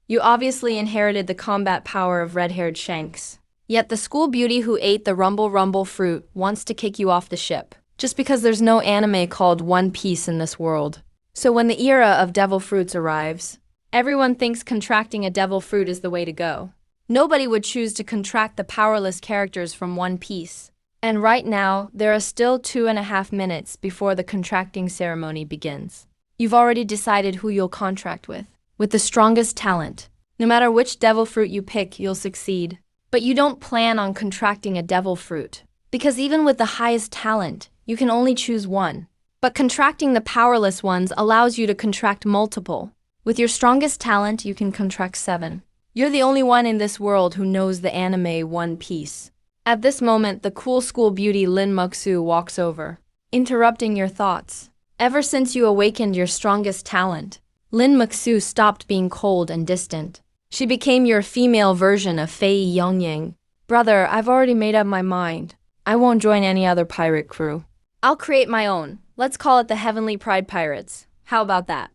You obviously inherited the combat power of red-haired Shanks. Yet the school beauty who ate the rumble rumble fruit wants to kick you off the ship, just because there's no anime called One Piece in this world. So when the era of devil fruits arrives, everyone thinks contracting a devil fruit is the way to go. Nobody would choose to contract the powerless characters from One Piece. And right now, there are still 2.5 minutes before the contracting ceremony begins. You've already decided who you'll contract with the strongest talent. No matter which devil fruit you pick, you'll succeed. But you don't plan on contracting a devil fruit, because even with the highest talent, you can only choose one. But contracting the powerless ones allows you to contract multiple. With your strongest talent, you can contract 7. You're the only one in this world who knows the anime One Piece. At this moment, the cool school beauty Lin Muksu walks over, interrupting your thoughts. Ever since you awakened your strongest talent, Lin Muksu stopped being cold and distant. She became your female version of Fei Yongying. Brother, I've already made up my mind. I won't join any other pirate crew. I'll create my own. Let's call it the Heavenly Pride Pirates. How about that?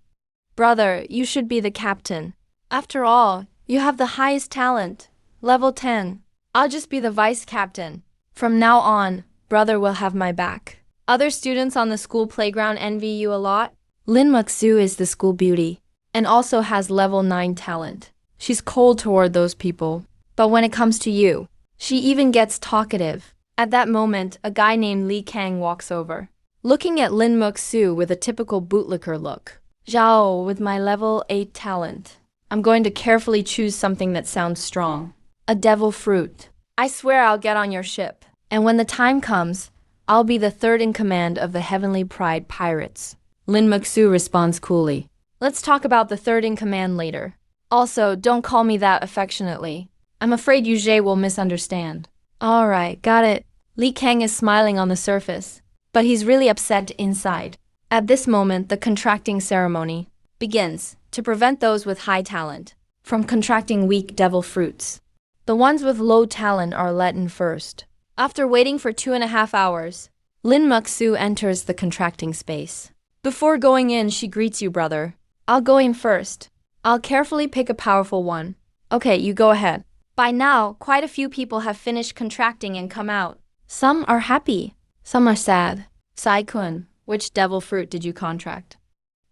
Brother, you should be the captain. After all, you have the highest talent. Level 10. I'll just be the vice captain. From now on, brother will have my back. Other students on the school playground envy you a lot. Lin Muksu is the school beauty, and also has level 9 talent. She's cold toward those people. But when it comes to you, she even gets talkative. At that moment, a guy named Li Kang walks over, looking at Lin Muksu with a typical bootlicker look. Zhao, with my level 8 talent, I'm going to carefully choose something that sounds strong. A devil fruit. I swear I'll get on your ship. And when the time comes, I'll be the third in command of the Heavenly Pride Pirates. Lin Muksu responds coolly. Let's talk about the third in command later. Also, don't call me that affectionately. I'm afraid Yujie will misunderstand. Alright, got it. Li Kang is smiling on the surface, but he's really upset inside. At this moment, the contracting ceremony begins to prevent those with high talent from contracting weak devil fruits. The ones with low talent are let in first. After waiting for 2.5 hours, Lin Muksu enters the contracting space. Before going in, she greets you, brother. I'll go in first. I'll carefully pick a powerful one. Okay, you go ahead. By now, quite a few people have finished contracting and come out. Some are happy, some are sad. Sai-kun, which devil fruit did you contract?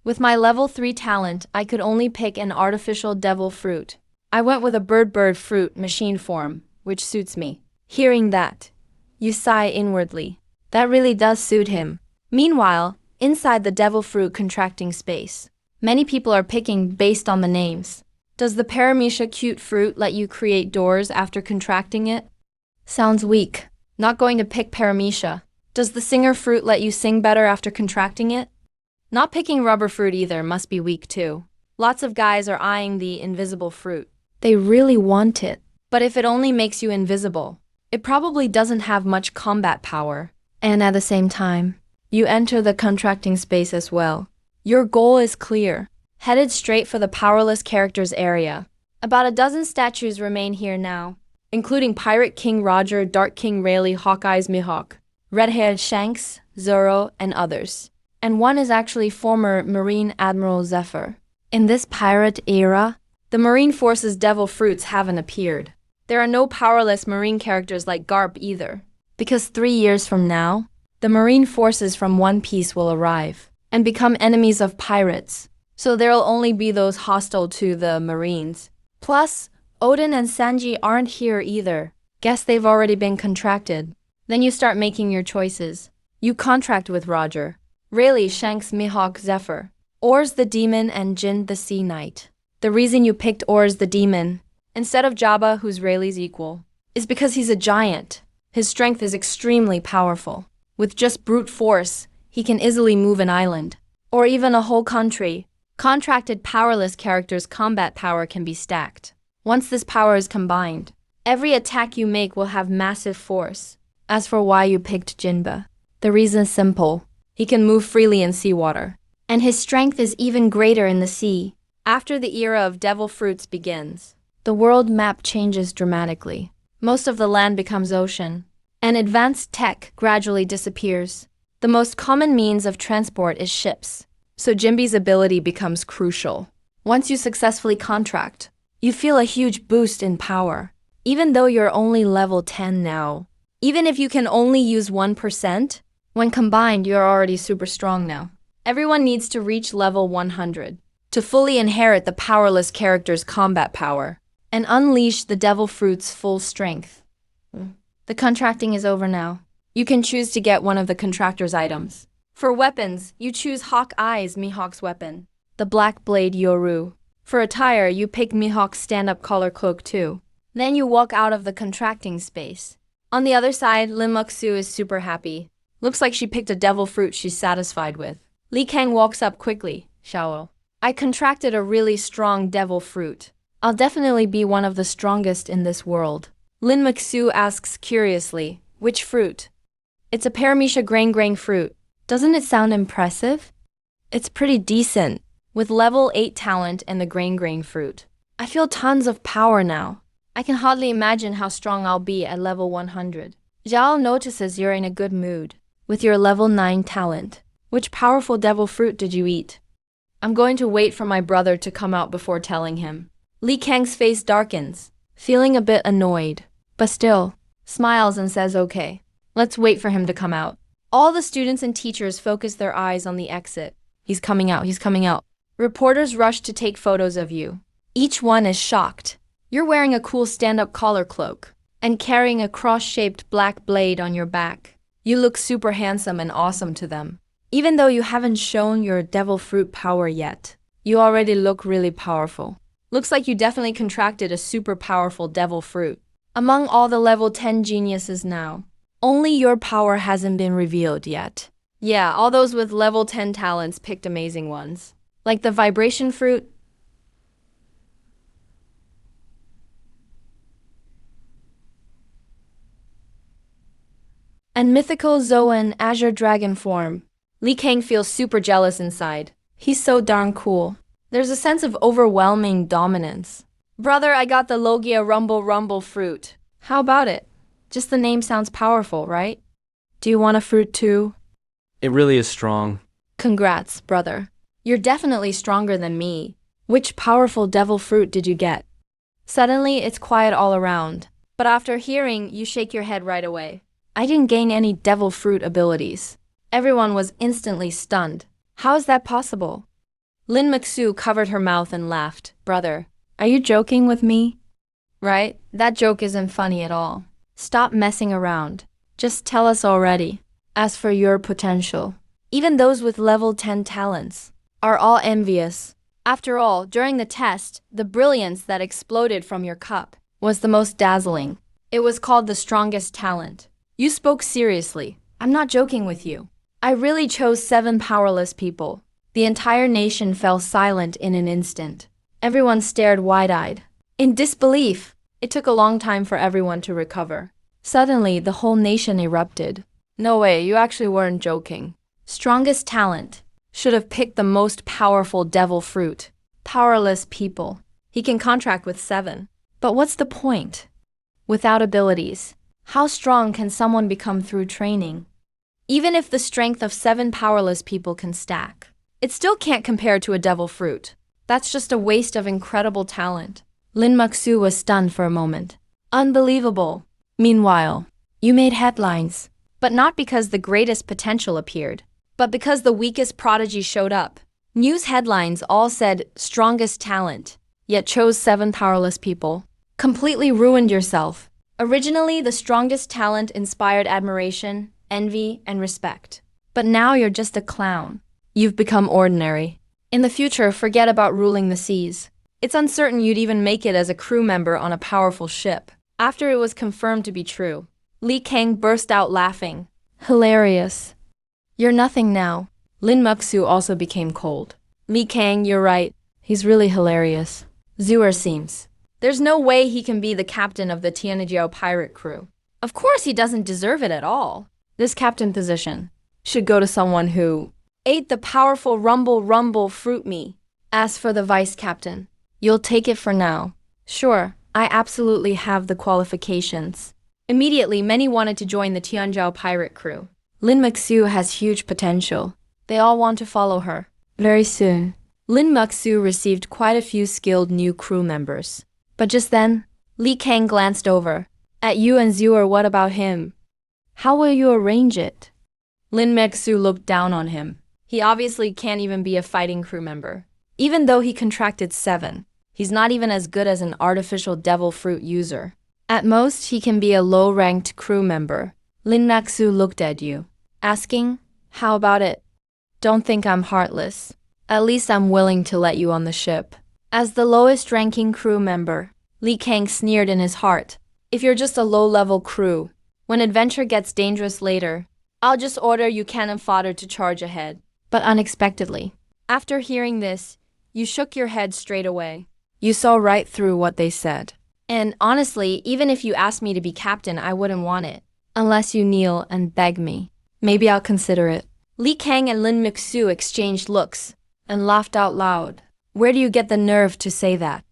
With my level 3 talent, I could only pick an artificial devil fruit. I went with a bird fruit machine form, which suits me. Hearing that, you sigh inwardly. That really does suit him. Meanwhile, inside the devil fruit contracting space, many people are picking based on the names. Does the Paramecia cute fruit let you create doors after contracting it? Sounds weak. Not going to pick Paramecia. Does the singer fruit let you sing better after contracting it? Not picking rubber fruit either must be weak too. Lots of guys are eyeing the invisible fruit. They really want it. But if it only makes you invisible, it probably doesn't have much combat power. And at the same time, you enter the contracting space as well. Your goal is clear. Headed straight for the powerless characters area. About a dozen statues remain here now, including Pirate King Roger, Dark King Rayleigh, Hawkeye's Mihawk, Red-haired Shanks, Zoro, and others. And one is actually former Marine Admiral Zephyr. In this pirate era, the Marine Force's devil fruits haven't appeared. There are no powerless Marine characters like Garp either, because 3 years from now, the Marine forces from One Piece will arrive and become enemies of pirates. So there'll only be those hostile to the Marines. Plus, Odin and Sanji aren't here either. Guess they've already been contracted. Then you start making your choices. You contract with Roger, Rayleigh, Shanks, Mihawk, Zephyr, Oars the Demon, and Jin the Sea Knight. The reason you picked Oars the Demon, instead of Jabba, who's Rayleigh's equal, is because he's a giant. His strength is extremely powerful. With just brute force, he can easily move an island, or even a whole country. Contracted powerless characters' combat power can be stacked. Once this power is combined, every attack you make will have massive force. As for why you picked Jinba, the reason is simple. He can move freely in seawater, and his strength is even greater in the sea. After the era of devil fruits begins, the world map changes dramatically. Most of the land becomes ocean, and advanced tech gradually disappears. The most common means of transport is ships, so Jinbe's ability becomes crucial. Once you successfully contract, You feel a huge boost in power. Even though you're only level 10 now. Even if you can only use 1%, when combined, you're already super strong now. Everyone needs to reach level 100 to fully inherit the Powerless character's combat power and unleash the Devil Fruit's full strength. The contracting is over now. You can choose to get one of the contractor's items. For weapons, you choose Hawkeye's Mihawk's weapon, the Black Blade Yoru. For attire, you pick Mihawk's stand-up collar cloak too. Then you walk out of the contracting space. On the other side, Lin Muxu is super happy. Looks like she picked a devil fruit she's satisfied with. Li Kang walks up quickly. Xiao, I contracted a really strong devil fruit. I'll definitely be one of the strongest in this world. Lin Muxu asks curiously, which fruit? It's a Paramecia grain fruit. Doesn't it sound impressive? It's pretty decent. With level 8 talent and the grain fruit. I feel tons of power now. I can hardly imagine how strong I'll be at level 100. Zhao notices you're in a good mood. With your level 9 talent. Which powerful devil fruit did you eat? I'm going to wait for my brother to come out before telling him. Li Kang's face darkens, feeling a bit annoyed. But still, smiles and says okay. Let's wait for him to come out. All the students and teachers focus their eyes on the exit. He's coming out, he's coming out. Reporters rush to take photos of you. Each one is shocked. You're wearing a cool stand-up collar cloak and carrying a cross-shaped black blade on your back. You look super handsome and awesome to them. Even though you haven't shown your devil fruit power yet, you already look really powerful. Looks like you definitely contracted a super powerful devil fruit. Among all the level 10 geniuses now, only your power hasn't been revealed yet. Yeah, all those with level 10 talents picked amazing ones. Like the vibration fruit, and mythical Zoan Azure Dragon form. Li Kang feels super jealous inside. He's so darn cool. There's a sense of overwhelming dominance. Brother, I got the Logia Rumble fruit. How about it? Just the name sounds powerful, right? Do you want a fruit too? It really is strong. Congrats, brother. You're definitely stronger than me. Which powerful devil fruit did you get? Suddenly, it's quiet all around. But after hearing, you shake your head right away. I didn't gain any devil fruit abilities. Everyone was instantly stunned. How is that possible? Lin Muxu covered her mouth and laughed. Brother, are you joking with me? Right? That joke isn't funny at all. Stop messing around. Just tell us already. As for your potential, even those with level 10 talents are all envious. After all, during the test, the brilliance that exploded from your cup was the most dazzling. It was called the strongest talent. You spoke seriously. I'm not joking with you. I really chose 7 powerless people. The entire nation fell silent in an instant. Everyone stared wide-eyed. In disbelief, it took a long time for everyone to recover. Suddenly, the whole nation erupted. No way, you actually weren't joking. Strongest talent. Should have picked the most powerful devil fruit. Powerless people. He can contract with 7. But what's the point? Without abilities, how strong can someone become through training? Even if the strength of 7 powerless people can stack, it still can't compare to a devil fruit. That's just a waste of incredible talent. Lin Muxu was stunned for a moment. Unbelievable. Meanwhile, you made headlines. But not because the greatest potential appeared, but because the weakest prodigy showed up. News headlines all said strongest talent, yet chose 7 powerless people. Completely ruined yourself. Originally, the strongest talent inspired admiration, envy, and respect. But now you're just a clown. You've become ordinary. In the future, forget about ruling the seas. It's uncertain you'd even make it as a crew member on a powerful ship. After it was confirmed to be true, Li Kang burst out laughing. Hilarious. You're nothing now. Lin Muxu also became cold. Li Kang, you're right. He's really hilarious. Zuer seems. There's no way he can be the captain of the Tianjiao pirate crew. Of course he doesn't deserve it at all. This captain position should go to someone who ate the powerful rumble fruit me. As for the vice captain, you'll take it for now. Sure, I absolutely have the qualifications. Immediately, many wanted to join the Tianjiao pirate crew. Lin Muxu has huge potential. They all want to follow her. Very soon, Lin Muxu received quite a few skilled new crew members. But just then, Li Kang glanced over. At you and Zhu, or what about him? How will you arrange it? Lin Mexu looked down on him. He obviously can't even be a fighting crew member. Even though he contracted 7, he's not even as good as an artificial devil fruit user. At most, he can be a low-ranked crew member. Lin Mexu looked at you, asking, how about it? Don't think I'm heartless. At least I'm willing to let you on the ship. As the lowest-ranking crew member, Li Kang sneered in his heart. If you're just a low-level crew, when adventure gets dangerous later, I'll just order you cannon fodder to charge ahead. But unexpectedly, after hearing this, you shook your head straight away. You saw right through what they said. And honestly, even if you asked me to be captain, I wouldn't want it. Unless you kneel and beg me. Maybe I'll consider it. Li Kang and Lin Mexu exchanged looks and laughed out loud. Where do you get the nerve to say that?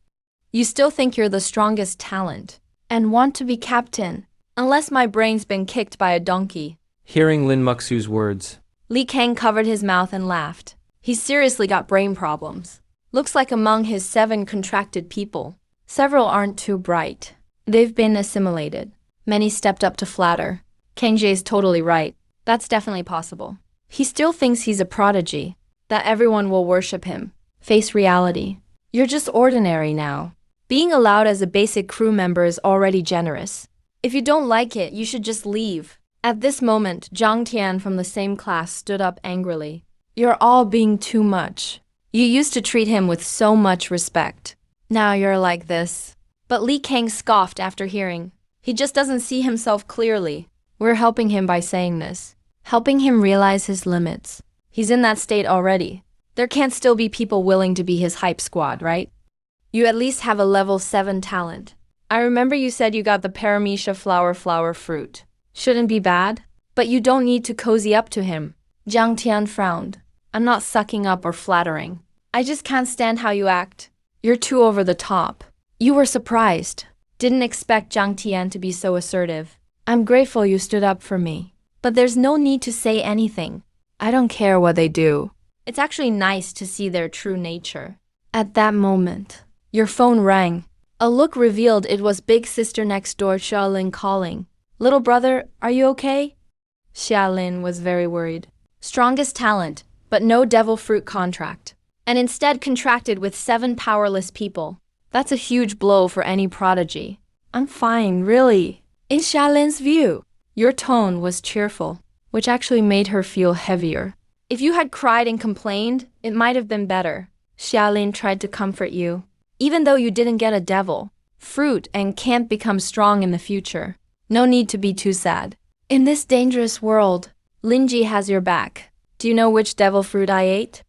You still think you're the strongest talent and want to be captain, unless my brain's been kicked by a donkey. Hearing Lin Mexu's words, Li Kang covered his mouth and laughed. He's seriously got brain problems. Looks like among his 7 contracted people, several aren't too bright. They've been assimilated. Many stepped up to flatter. Kangjae's totally right. That's definitely possible. He still thinks he's a prodigy, that everyone will worship him. Face reality. You're just ordinary now. Being allowed as a basic crew member is already generous. If you don't like it, you should just leave. At this moment, Zhang Tian from the same class stood up angrily. You're all being too much. You used to treat him with so much respect. Now you're like this. But Li Kang scoffed after hearing. He just doesn't see himself clearly. We're helping him by saying this. Helping him realize his limits. He's in that state already. There can't still be people willing to be his hype squad, right? You at least have a level 7 talent. I remember you said you got the paramecia flower fruit. Shouldn't be bad, but you don't need to cozy up to him. Zhang Tian frowned. I'm not sucking up or flattering. I just can't stand how you act. You're too over the top. You were surprised. Didn't expect Zhang Tian to be so assertive. I'm grateful you stood up for me. But there's no need to say anything. I don't care what they do. It's actually nice to see their true nature. At that moment, your phone rang. A look revealed it was big sister next door Xiaolin calling. Little brother, are you okay? Xiaolin was very worried. Strongest talent, but no devil fruit contract. And instead contracted with 7 powerless people. That's a huge blow for any prodigy. I'm fine, really. In Xiaolin's view, your tone was cheerful, which actually made her feel heavier. If you had cried and complained, it might have been better. Xiaolin tried to comfort you. Even though you didn't get a devil, fruit, and can't become strong in the future, no need to be too sad. In this dangerous world, Linji has your back. Do you know which devil fruit I ate?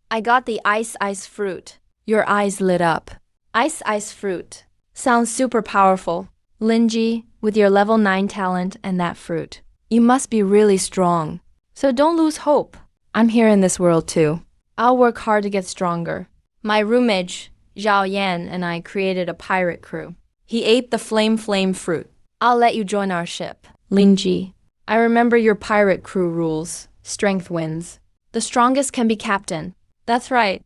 I got the ice fruit. Your eyes lit up. Ice fruit. Sounds super powerful. Linji, with your level 9 talent and that fruit, you must be really strong. So don't lose hope. I'm here in this world too. I'll work hard to get stronger. My roommate, Zhao Yan, and I created a pirate crew. He ate the flame fruit. I'll let you join our ship. Linji, I remember your pirate crew rules. Strength wins. The strongest can be captain. That's right.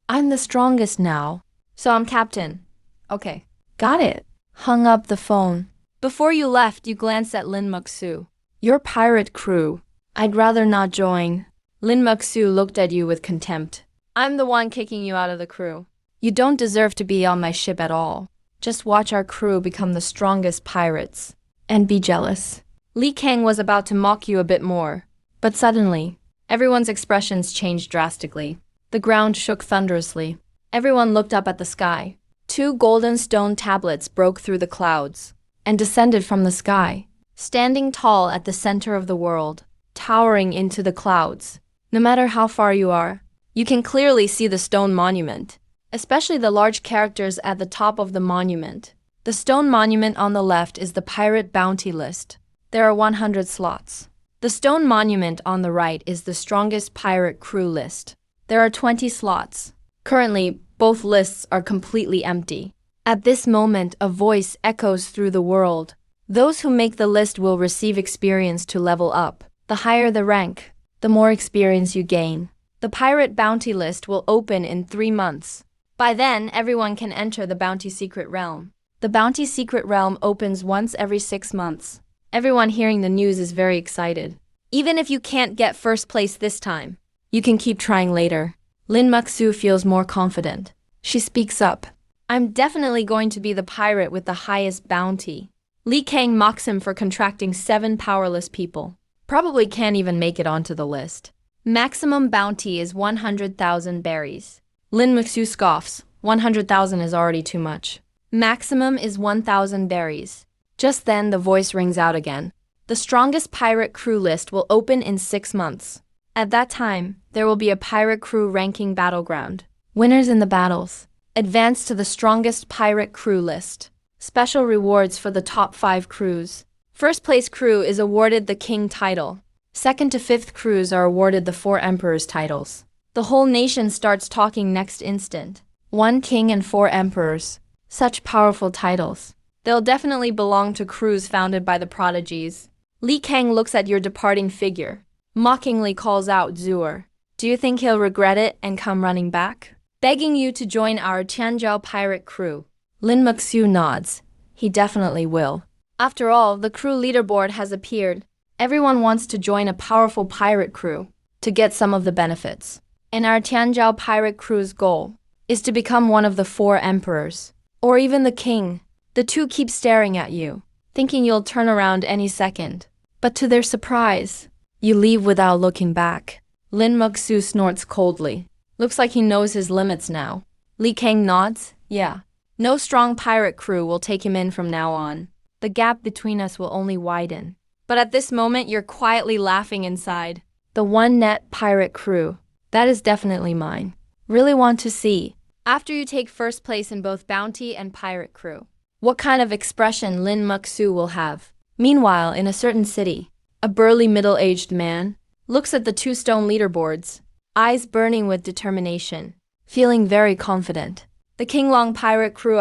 I'm the strongest now, so I'm captain. Okay, got it. Hung up the phone. Before you left, you glanced at Lin Mexu. Your pirate crew. I'd rather not join. Lin Mexu looked at you with contempt. I'm the one kicking you out of the crew. You don't deserve to be on my ship at all. Just watch our crew become the strongest pirates. And be jealous. Li Kang was about to mock you a bit more. But suddenly, everyone's expressions changed drastically. The ground shook thunderously. Everyone looked up at the sky. 2 golden stone tablets broke through the clouds and descended from the sky, standing tall at the center of the world, towering into the clouds. No matter how far you are, you can clearly see the stone monument, especially the large characters at the top of the monument. The stone monument on the left is the pirate bounty list. There are 100 slots. The stone monument on the right is the strongest pirate crew list. There are 20 slots. Currently, both lists are completely empty. At this moment, a voice echoes through the world. Those who make the list will receive experience to level up. The higher the rank, the more experience you gain. The pirate bounty list will open in 3 months. By then, everyone can enter the Bounty Secret Realm. The Bounty Secret Realm opens once every 6 months. Everyone hearing the news is very excited. Even if you can't get first place this time, you can keep trying later. Lin Muxu feels more confident. She speaks up. I'm definitely going to be the pirate with the highest bounty. Li Kang mocks him for contracting 7 powerless people. Probably can't even make it onto the list. Maximum bounty is 100,000 berries. Lin Muxu scoffs. 100,000 is already too much. Maximum is 1,000 berries. Just then, the voice rings out again. The strongest pirate crew list will open in 6 months. At that time, there will be a pirate crew ranking battleground. Winners in the battles advance to the strongest pirate crew list. Special rewards for the top 5 crews. First place crew is awarded the king title. Second to 5th crews are awarded the 4 emperors titles. The whole nation starts talking next instant. 1 king and 4 emperors. Such powerful titles. They'll definitely belong to crews founded by the prodigies. Li Kang looks at your departing figure, mockingly calls out Zuer. Do you think he'll regret it and come running back? Begging you to join our Tianzhou pirate crew. Lin Muxu nods. He definitely will. After all, the crew leaderboard has appeared. Everyone wants to join a powerful pirate crew to get some of the benefits. And our Tianzhou pirate crew's goal is to become one of the 4 emperors, or even the king. The 2 keep staring at you, thinking you'll turn around any second. But to their surprise, you leave without looking back. Lin Muxu snorts coldly. Looks like he knows his limits now. Li Kang nods. Yeah. No strong pirate crew will take him in from now on. The gap between us will only widen. But at this moment, you're quietly laughing inside. The one net pirate crew. That is definitely mine. Really want to see, after you take first place in both bounty and pirate crew, what kind of expression Lin Muxu will have. Meanwhile, in a certain city, a burly middle-aged man looks at the 2 stone leaderboards, eyes burning with determination, feeling very confident. The Qinglong pirate crew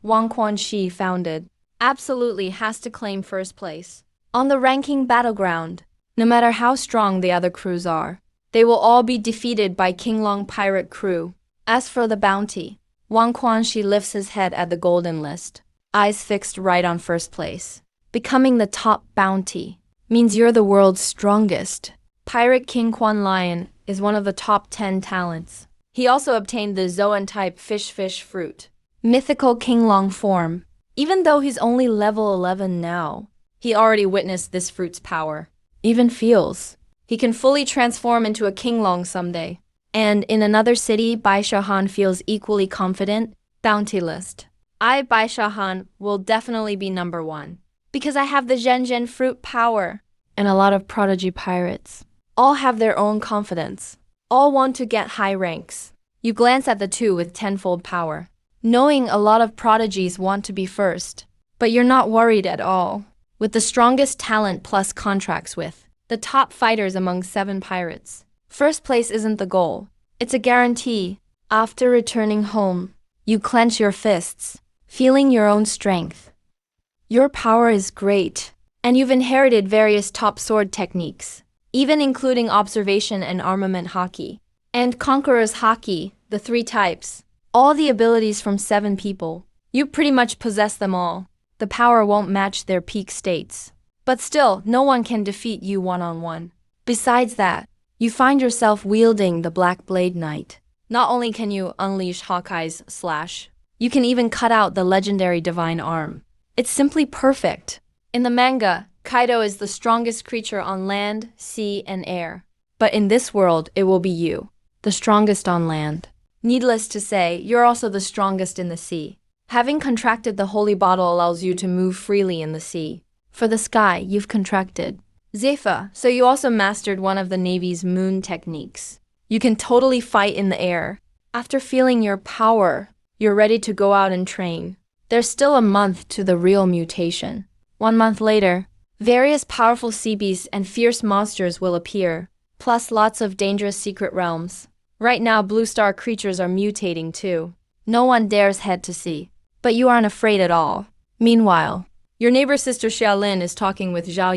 Wang Quanxi founded, absolutely has to claim first place. On the ranking battleground, no matter how strong the other crews are, they will all be defeated by Qinglong pirate crew. As for the bounty, Wang Quanxi lifts his head at the golden list, eyes fixed right on first place. Becoming the top bounty means you're the world's strongest. Pirate King Quan Lion is one of the top 10 talents. He also obtained the Zoan-type fish fruit, mythical Qinglong form. Even though he's only level 11 now, he already witnessed this fruit's power. Even feels he can fully transform into a Qinglong someday. And in another city, Bai Shahan feels equally confident. Bounty list. Bai Shahan will definitely be number 1. Because I have the Zhen fruit power. And a lot of prodigy pirates. All have their own confidence. All want to get high ranks. You glance at the 2 with tenfold power, knowing a lot of prodigies want to be first. But you're not worried at all. With the strongest talent plus contracts with the top fighters among 7 pirates. First place isn't the goal. It's a guarantee. After returning home, you clench your fists, feeling your own strength. Your power is great, and you've inherited various top sword techniques, even including observation and armament Haki, and Conqueror's Haki, the 3 types. All the abilities from 7 people. You pretty much possess them all. The power won't match their peak states. But still, no one can defeat you one-on-one. Besides that, you find yourself wielding the Black Blade Knight. Not only can you unleash Hawkeye's slash, you can even cut out the legendary Divine Arm. It's simply perfect. In the manga, Kaido is the strongest creature on land, sea, and air. But in this world, it will be you, the strongest on land. Needless to say, you're also the strongest in the sea. Having contracted the holy bottle allows you to move freely in the sea. For the sky, you've contracted Zephyr, so you also mastered one of the Navy's moon techniques. You can totally fight in the air. After feeling your power, you're ready to go out and train. There's still a month to the real mutation. 1 month later, various powerful sea beasts and fierce monsters will appear, plus lots of dangerous secret realms. Right now, blue star creatures are mutating too. No one dares head to sea. But you aren't afraid at all. Meanwhile, your neighbor sister Xiaolin is talking with Zhao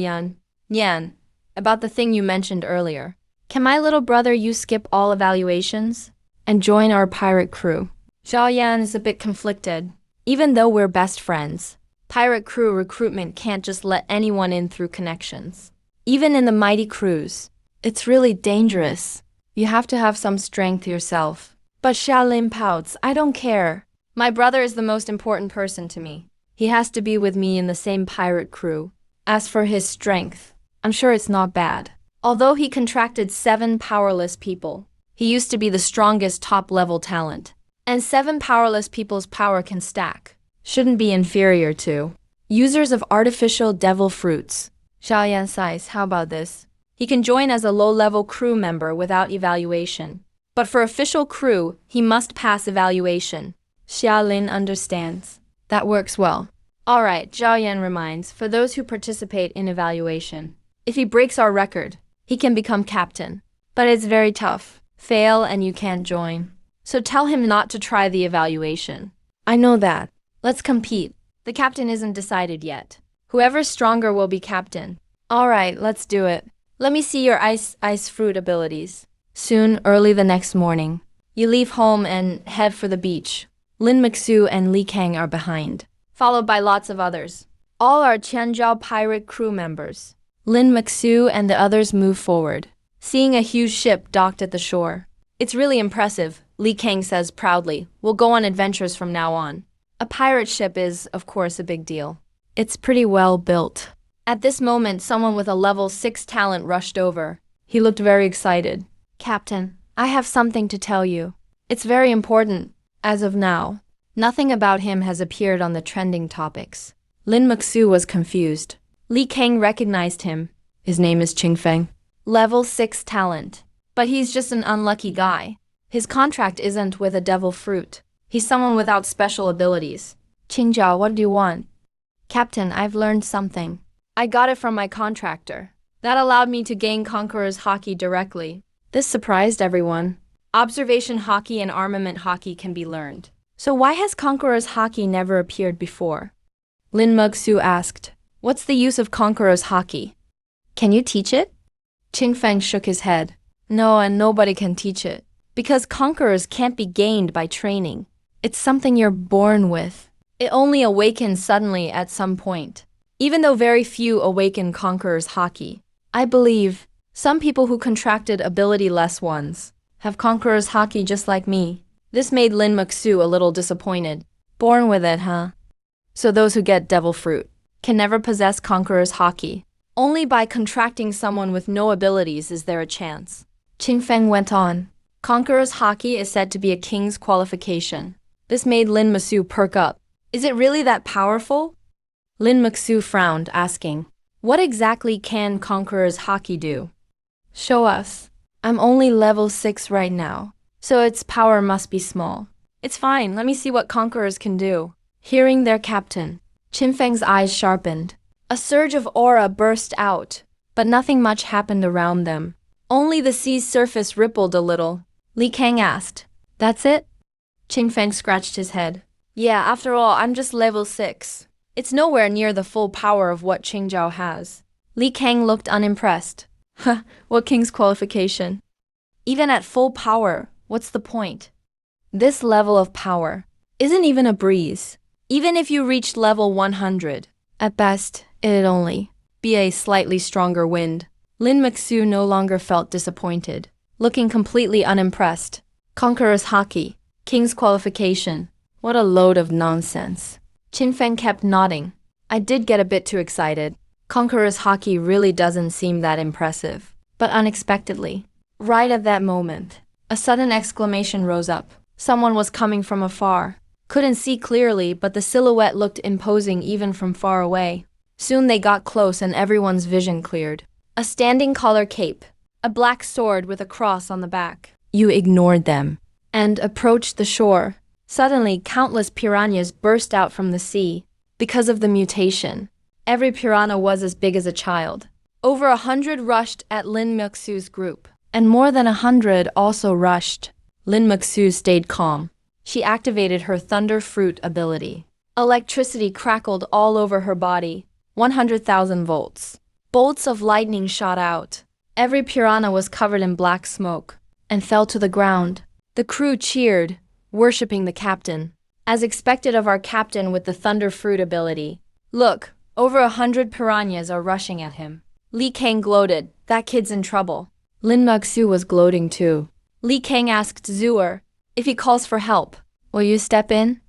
Yan, about the thing you mentioned earlier. Can my little brother you skip all evaluations and join our pirate crew? Zhao Yan is a bit conflicted. Even though we're best friends, pirate crew recruitment can't just let anyone in through connections. Even in the mighty crews, it's really dangerous. You have to have some strength yourself. But Xiaolin pouts, I don't care. My brother is the most important person to me. He has to be with me in the same pirate crew. As for his strength, I'm sure it's not bad. Although he contracted 7 powerless people, he used to be the strongest top-level talent. And 7 powerless people's power can stack. Shouldn't be inferior to users of artificial devil fruits. Xiaoyan sighs, how about this? He can join as a low-level crew member without evaluation. But for official crew, he must pass evaluation. Xiaolin understands. That works well. Alright, Zhao Yan reminds, for those who participate in evaluation, if he breaks our record, he can become captain. But it's very tough. Fail and you can't join. So tell him not to try the evaluation. I know that. Let's compete. The captain isn't decided yet. Whoever's stronger will be captain. Alright, let's do it. Let me see your ice fruit abilities. Soon, early the next morning, you leave home and head for the beach. Lin Mixu and Li Kang are behind, followed by lots of others. All are Qianzhao pirate crew members. Lin Mixu and the others move forward, seeing a huge ship docked at the shore. It's really impressive, Li Kang says proudly. We'll go on adventures from now on. A pirate ship is, of course, a big deal. It's pretty well built. At this moment, someone with a level 6 talent rushed over. He looked very excited. Captain, I have something to tell you. It's very important. As of now, nothing about him has appeared on the trending topics. Lin Mixu was confused. Li Kang recognized him. His name is Qingfeng. Level 6 talent. But he's just an unlucky guy. His contract isn't with a devil fruit. He's someone without special abilities. Qingzhao, what do you want? Captain, I've learned something. I got it from my contractor. That allowed me to gain Conqueror's Haki directly. This surprised everyone. Observation Haki and armament Haki can be learned. So why has Conqueror's Haki never appeared before? Lin Mixu asked. What's the use of Conqueror's Haki? Can you teach it? Qingfeng shook his head. No, and nobody can teach it. Because Conquerors can't be gained by training. It's something you're born with. It only awakens suddenly at some point. Even though very few awaken Conqueror's Haki, I believe some people who contracted ability-less ones have Conqueror's Haki just like me. This made Lin Mixu a little disappointed. Born with it, huh? So those who get devil fruit can never possess Conqueror's Haki. Only by contracting someone with no abilities is there a chance. Qingfeng went on. Conqueror's Haki is said to be a king's qualification. This made Lin Mixu perk up. Is it really that powerful? Lin Mixu frowned, asking, what exactly can Conqueror's Haki do? Show us. I'm only level 6 right now, so its power must be small. It's fine, let me see what Conquerors can do. Hearing their captain, Qingfeng's eyes sharpened. A surge of aura burst out, but nothing much happened around them. Only the sea's surface rippled a little. Li Kang asked, that's it? Qingfeng scratched his head. Yeah, after all, I'm just level 6. It's nowhere near the full power of what Qingzhao has. Li Kang looked unimpressed. Huh, what king's qualification? Even at full power, what's the point? This level of power isn't even a breeze. Even if you reached level 100, at best, it'd only be a slightly stronger wind. Lin Mixu no longer felt disappointed, looking completely unimpressed. Conqueror's Haki, king's qualification. What a load of nonsense. Qingfeng kept nodding. I did get a bit too excited. Conqueror's Haki really doesn't seem that impressive. But unexpectedly, right at that moment, a sudden exclamation rose up. Someone was coming from afar. Couldn't see clearly, but the silhouette looked imposing even from far away. Soon they got close and everyone's vision cleared. A standing collar cape, a black sword with a cross on the back. You ignored them and approached the shore. Suddenly, countless piranhas burst out from the sea. Because of the mutation, every piranha was as big as a child. Over 100 rushed at Lin Mixu's group, and more than 100 also rushed. Lin Mixu stayed calm. She activated her Thunder Fruit ability. Electricity crackled all over her body. 100,000 volts. Bolts of lightning shot out. Every piranha was covered in black smoke and fell to the ground. The crew cheered. worshipping the captain. As expected of our captain with the thunder fruit ability. Look, over 100 piranhas are rushing at him. Li Kang gloated, that kid's in trouble. Lin Muxu was gloating too. Li Kang asked Zuer, if he calls for help, will you step in?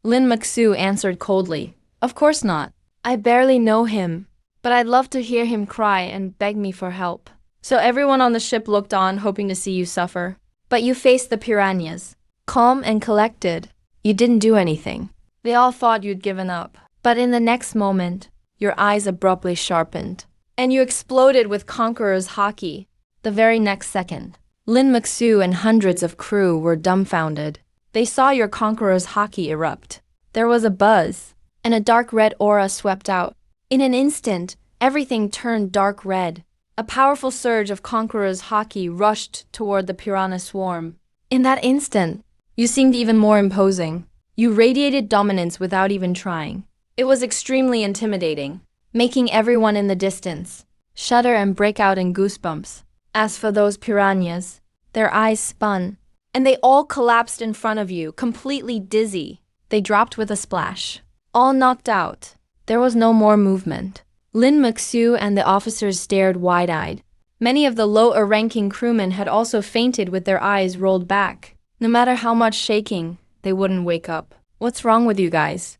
Lin Muxu answered coldly, of course not. I barely know him, but I'd love to hear him cry and beg me for help. So everyone on the ship looked on, hoping to see you suffer. But you faced the piranhas. Calm and collected. You didn't do anything. They all thought you'd given up. But in the next moment, your eyes abruptly sharpened. And you exploded with Conqueror's Haki. The very next second, Lin Muxu and hundreds of crew were dumbfounded. They saw your Conqueror's Haki erupt. There was a buzz, and a dark red aura swept out. In an instant, everything turned dark red. A powerful surge of Conqueror's Haki rushed toward the piranha swarm. In that instant, you seemed even more imposing. You radiated dominance without even trying. It was extremely intimidating, making everyone in the distance shudder and break out in goosebumps. As for those piranhas, their eyes spun, and they all collapsed in front of you, completely dizzy. They dropped with a splash. All knocked out. There was no more movement. Lin Muxu and the officers stared wide-eyed. Many of the lower-ranking crewmen had also fainted with their eyes rolled back. No matter how much shaking, they wouldn't wake up. What's wrong with you guys?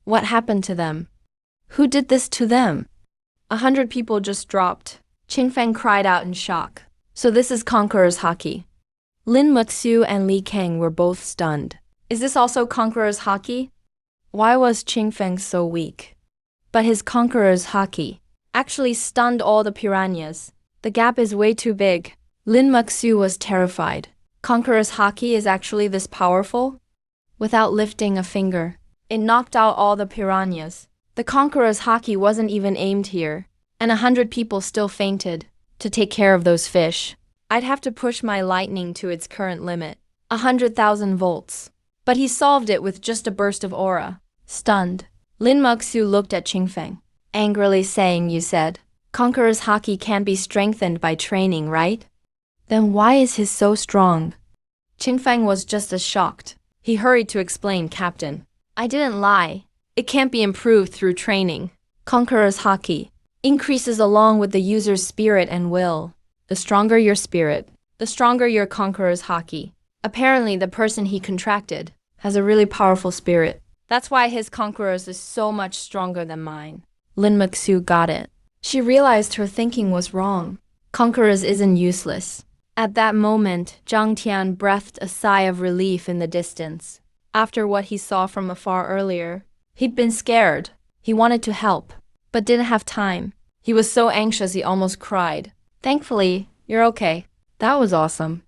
What happened to them? Who did this to them? 100 people just dropped. Qingfeng cried out in shock. So this is Conqueror's Haki. Lin Muxu and Li Kang were both stunned. Is this also Conqueror's Haki? Why was Qingfeng so weak? But his Conqueror's Haki actually stunned all the piranhas. The gap is way too big. Lin Muxu was terrified. Conqueror's Haki is actually this powerful? Without lifting a finger, it knocked out all the piranhas. The Conqueror's Haki wasn't even aimed here, and 100 people still fainted. To take care of those fish, I'd have to push my lightning to its current limit, 100,000 volts. But he solved it with just a burst of aura. Stunned, Lin Muxu looked at Qingfeng, angrily saying, you said, Conqueror's Haki can be strengthened by training, right? Then why is his so strong? Qingfeng was just as shocked. He hurried to explain, Captain. I didn't lie. It can't be improved through training. Conqueror's Haki increases along with the user's spirit and will. The stronger your spirit, the stronger your Conqueror's Haki. Apparently, the person he contracted has a really powerful spirit. That's why his Conqueror's is so much stronger than mine. Lin Muxu got it. She realized her thinking was wrong. Conqueror's isn't useless. At that moment, Zhang Tian breathed a sigh of relief in the distance. After what he saw from afar earlier, he'd been scared. He wanted to help, but didn't have time. He was so anxious he almost cried. Thankfully, you're okay. That was awesome.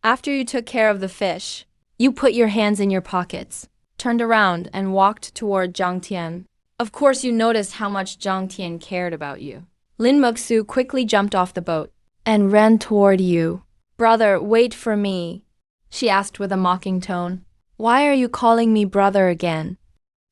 After you took care of the fish, you put your hands in your pockets, turned around and walked toward Zhang Tian. Of course you noticed how much Zhang Tian cared about you. Lin Muxu quickly jumped off the boat and ran toward you. Brother, wait for me, she asked with a mocking tone. Why are you calling me brother again?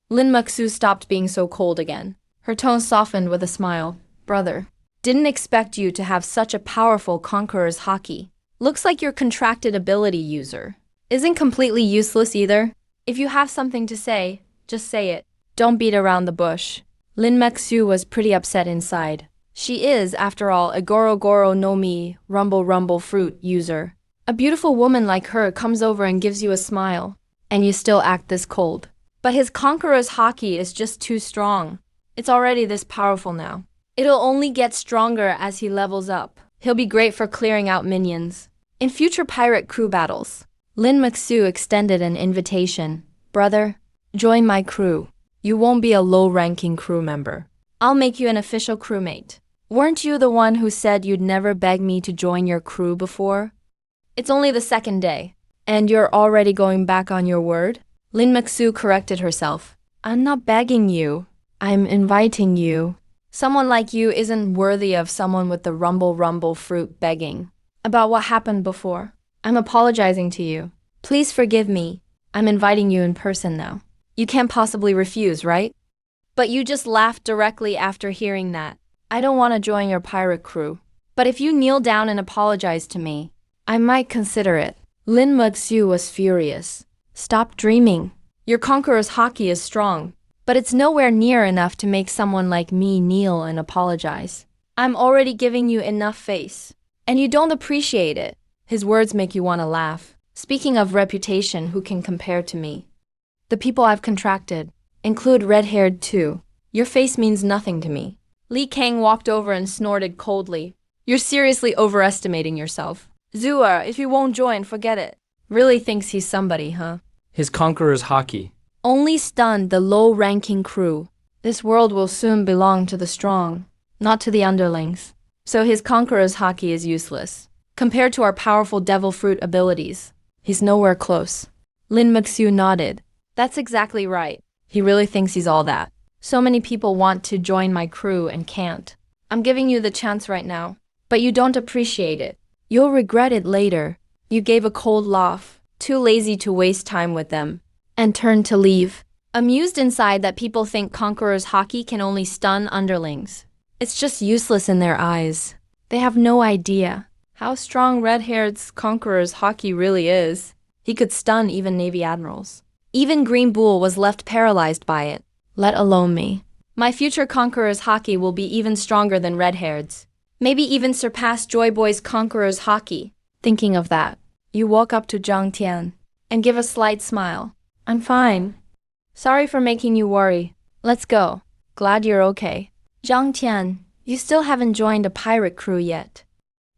Lin Muxu stopped being so cold again. Her tone softened with a smile. Brother, didn't expect you to have such a powerful Conqueror's Haki. Looks like your contracted ability user isn't completely useless either. If you have something to say, just say it. Don't beat around the bush. Lin Muxu was pretty upset inside. She is, after all, a Goro Goro no Mi, Rumble Rumble fruit user. A beautiful woman like her comes over and gives you a smile, and you still act this cold. But his Conqueror's Haki is just too strong. It's already this powerful now. It'll only get stronger as he levels up. He'll be great for clearing out minions. In future pirate crew battles, Lin Muxu extended an invitation. Brother, join my crew. You won't be a low-ranking crew member. I'll make you an official crewmate. Weren't you the one who said you'd never beg me to join your crew before? It's only the second day, and you're already going back on your word? Lin Muxu corrected herself. I'm not begging you. I'm inviting you. Someone like you isn't worthy of someone with the Rumble Rumble fruit begging. About what happened before. I'm apologizing to you. Please forgive me. I'm inviting you in person now. You can't possibly refuse, right? But you just laughed directly after hearing that. I don't want to join your pirate crew. But if you kneel down and apologize to me, I might consider it. Lin Muxu was furious. Stop dreaming. Your Conqueror's Haki is strong, but it's nowhere near enough to make someone like me kneel and apologize. I'm already giving you enough face, and you don't appreciate it. His words make you want to laugh. Speaking of reputation, who can compare to me? The people I've contracted include red-haired too. Your face means nothing to me. Li Kang walked over and snorted coldly. You're seriously overestimating yourself. Zua, if you won't join, forget it. Really thinks he's somebody, huh? His Conqueror's Haki. Only stunned the low-ranking crew. This world will soon belong to the strong, not to the underlings. So his Conqueror's Haki is useless. Compared to our powerful devil fruit abilities, he's nowhere close. Lin Maxu nodded. That's exactly right. He really thinks he's all that. So many people want to join my crew and can't. I'm giving you the chance right now, but you don't appreciate it. You'll regret it later. You gave a cold laugh, too lazy to waste time with them, and turned to leave. Amused inside that people think Conqueror's Haki can only stun underlings. It's just useless in their eyes. They have no idea how strong red-haired's Conqueror's Haki really is. He could stun even Navy admirals. Even Green Bull was left paralyzed by it, let alone me. My future Conqueror's Haki will be even stronger than red-haired's. Maybe even surpass Joy Boy's Conqueror's Haki. Thinking of that, you walk up to Zhang Tian and give a slight smile. I'm fine. Sorry for making you worry. Let's go. Glad you're okay. Zhang Tian, you still haven't joined a pirate crew yet.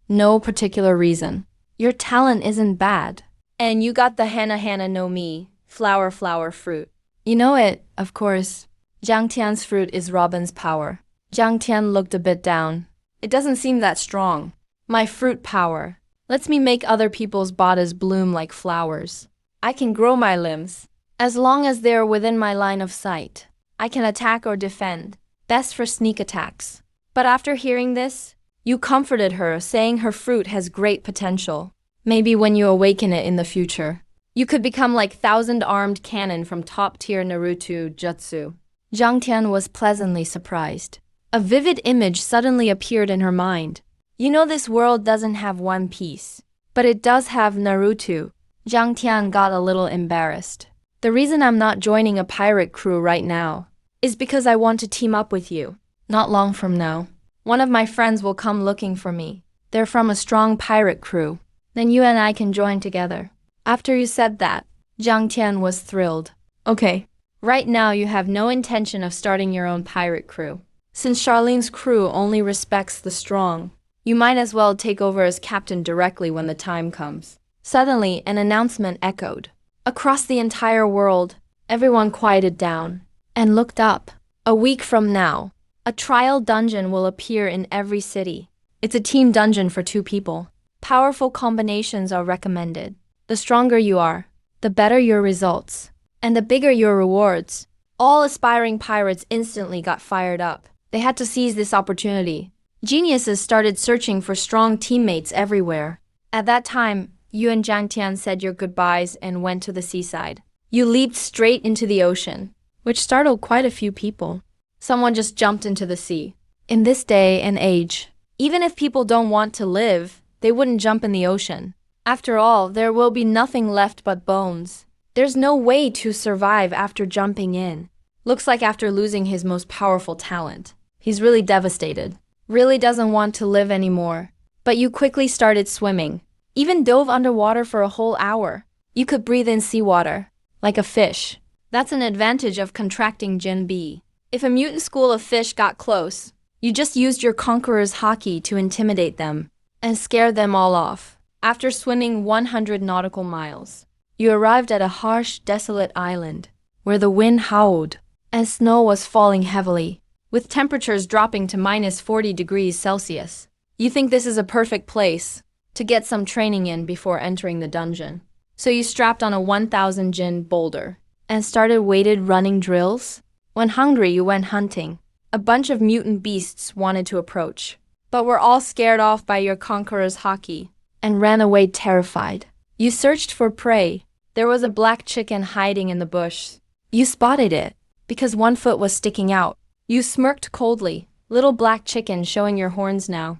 No particular reason. Your talent isn't bad. And you got the Hana no Mi, flower fruit. You know it, of course. Zhang Tian's fruit is Robin's power. Zhang Tian looked a bit down. It doesn't seem that strong. My fruit power lets me make other people's bodies bloom like flowers. I can grow my limbs. As long as they're within my line of sight, I can attack or defend. Best for sneak attacks. But after hearing this, you comforted her, saying her fruit has great potential. Maybe when you awaken it in the future, you could become like 1,000-armed cannon from top-tier Naruto jutsu. Zhang Tian was pleasantly surprised. A vivid image suddenly appeared in her mind. You know this world doesn't have One Piece, but it does have Naruto. Zhang Tian got a little embarrassed. The reason I'm not joining a pirate crew right now is because I want to team up with you. Not long from now, one of my friends will come looking for me. They're from a strong pirate crew. Then you and I can join together. After you said that, Zhang Tian was thrilled. Okay, right now you have no intention of starting your own pirate crew. Since Charlene's crew only respects the strong, you might as well take over as captain directly when the time comes. Suddenly, an announcement echoed. Across the entire world, everyone quieted down and looked up. A week from now, a trial dungeon will appear in every city. It's a team dungeon for 2 people. Powerful combinations are recommended. The stronger you are, the better your results, and the bigger your rewards. All aspiring pirates instantly got fired up. They had to seize this opportunity. Geniuses started searching for strong teammates everywhere. At that time, you and Zhang Tian said your goodbyes and went to the seaside. You leaped straight into the ocean, which startled quite a few people. Someone just jumped into the sea. In this day and age, even if people don't want to live, they wouldn't jump in the ocean. After all, there will be nothing left but bones. There's no way to survive after jumping in. Looks like after losing his most powerful talent, he's really devastated. Really doesn't want to live anymore. But you quickly started swimming. Even dove underwater for a whole hour. You could breathe in seawater, like a fish. That's an advantage of contracting Jin B. If a mutant school of fish got close, you just used your Conqueror's Haki to intimidate them and scare them all off. After swimming 100 nautical miles, you arrived at a harsh, desolate island where the wind howled and snow was falling heavily, with temperatures dropping to minus 40 degrees Celsius. You think this is a perfect place to get some training in before entering the dungeon. So you strapped on a 1,000 Jin boulder and started weighted running drills. When hungry, you went hunting. A bunch of mutant beasts wanted to approach, but were all scared off by your Conqueror's Haki and ran away terrified. You searched for prey. There was a black chicken hiding in the bush. You spotted it because one foot was sticking out. You smirked coldly, little black chicken showing your horns now.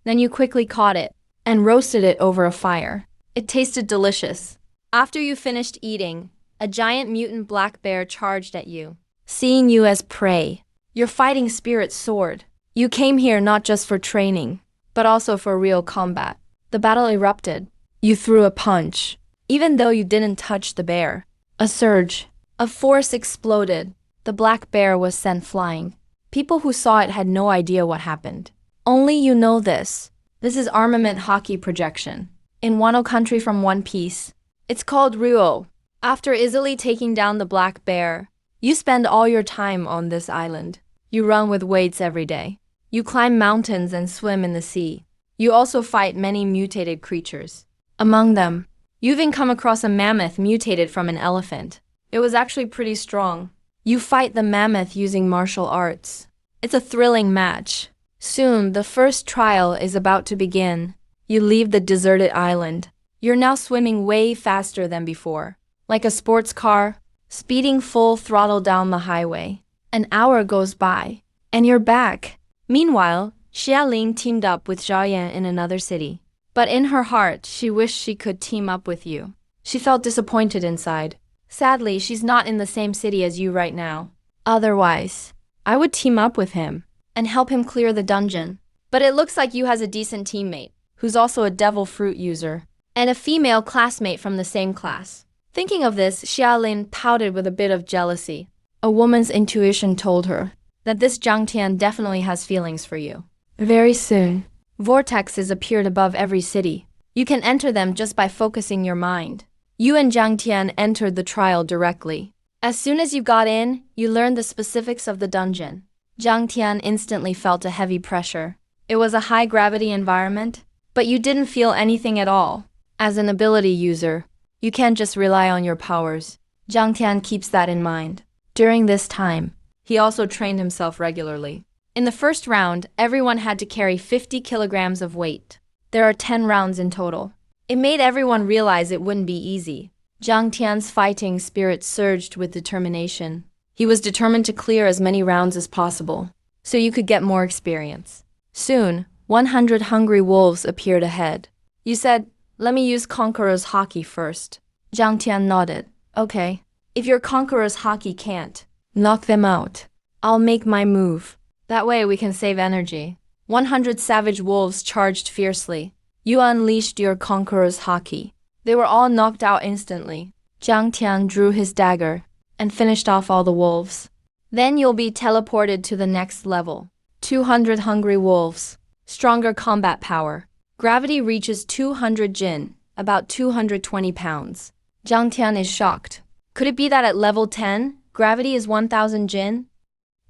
Then you quickly caught it and roasted it over a fire. It tasted delicious. After you finished eating, a giant mutant black bear charged at you. Seeing you as prey, your fighting spirit soared. You came here not just for training, but also for real combat. The battle erupted. You threw a punch, even though you didn't touch the bear. A surge of force exploded. The black bear was sent flying. People who saw it had no idea what happened. Only you know this. This is armament Haki projection. In Wano country from One Piece. It's called Ruo. After easily taking down the black bear, you spend all your time on this island. You run with weights every day. You climb mountains and swim in the sea. You also fight many mutated creatures. Among them, you even come across a mammoth mutated from an elephant. It was actually pretty strong. You fight the mammoth using martial arts. It's a thrilling match. Soon, the first trial is about to begin. You leave the deserted island. You're now swimming way faster than before. Like a sports car, speeding full throttle down the highway. An hour goes by, and you're back. Meanwhile, Xialing teamed up with Zhaoyan in another city. But in her heart, she wished she could team up with you. She felt disappointed inside. Sadly, she's not in the same city as you right now. Otherwise, I would team up with him and help him clear the dungeon. But it looks like you has a decent teammate, who's also a devil fruit user, and a female classmate from the same class. Thinking of this, Xiaolin pouted with a bit of jealousy. A woman's intuition told her that this Zhang Tian definitely has feelings for you. Very soon, vortexes appeared above every city. You can enter them just by focusing your mind. You and Zhang Tian entered the trial directly. As soon as you got in, you learned the specifics of the dungeon. Zhang Tian instantly felt a heavy pressure. It was a high-gravity environment, but you didn't feel anything at all. As an ability user, you can't just rely on your powers. Zhang Tian keeps that in mind. During this time, he also trained himself regularly. In the first round, everyone had to carry 50 kilograms of weight. There are 10 rounds in total. It made everyone realize it wouldn't be easy. Zhang Tian's fighting spirit surged with determination. He was determined to clear as many rounds as possible, so you could get more experience. Soon, 100 hungry wolves appeared ahead. You said, "Let me use Conqueror's Haki first." Zhang Tian nodded. Okay. If your Conqueror's Haki can't knock them out, I'll make my move. That way we can save energy. 100 savage wolves charged fiercely. You unleashed your Conqueror's Haki. They were all knocked out instantly. Zhang Tian drew his dagger and finished off all the wolves. Then you'll be teleported to the next level. 200 hungry wolves. Stronger combat power. Gravity reaches 200 jin, about 220 pounds. Zhang Tian is shocked. Could it be that at level 10, gravity is 1000 jin?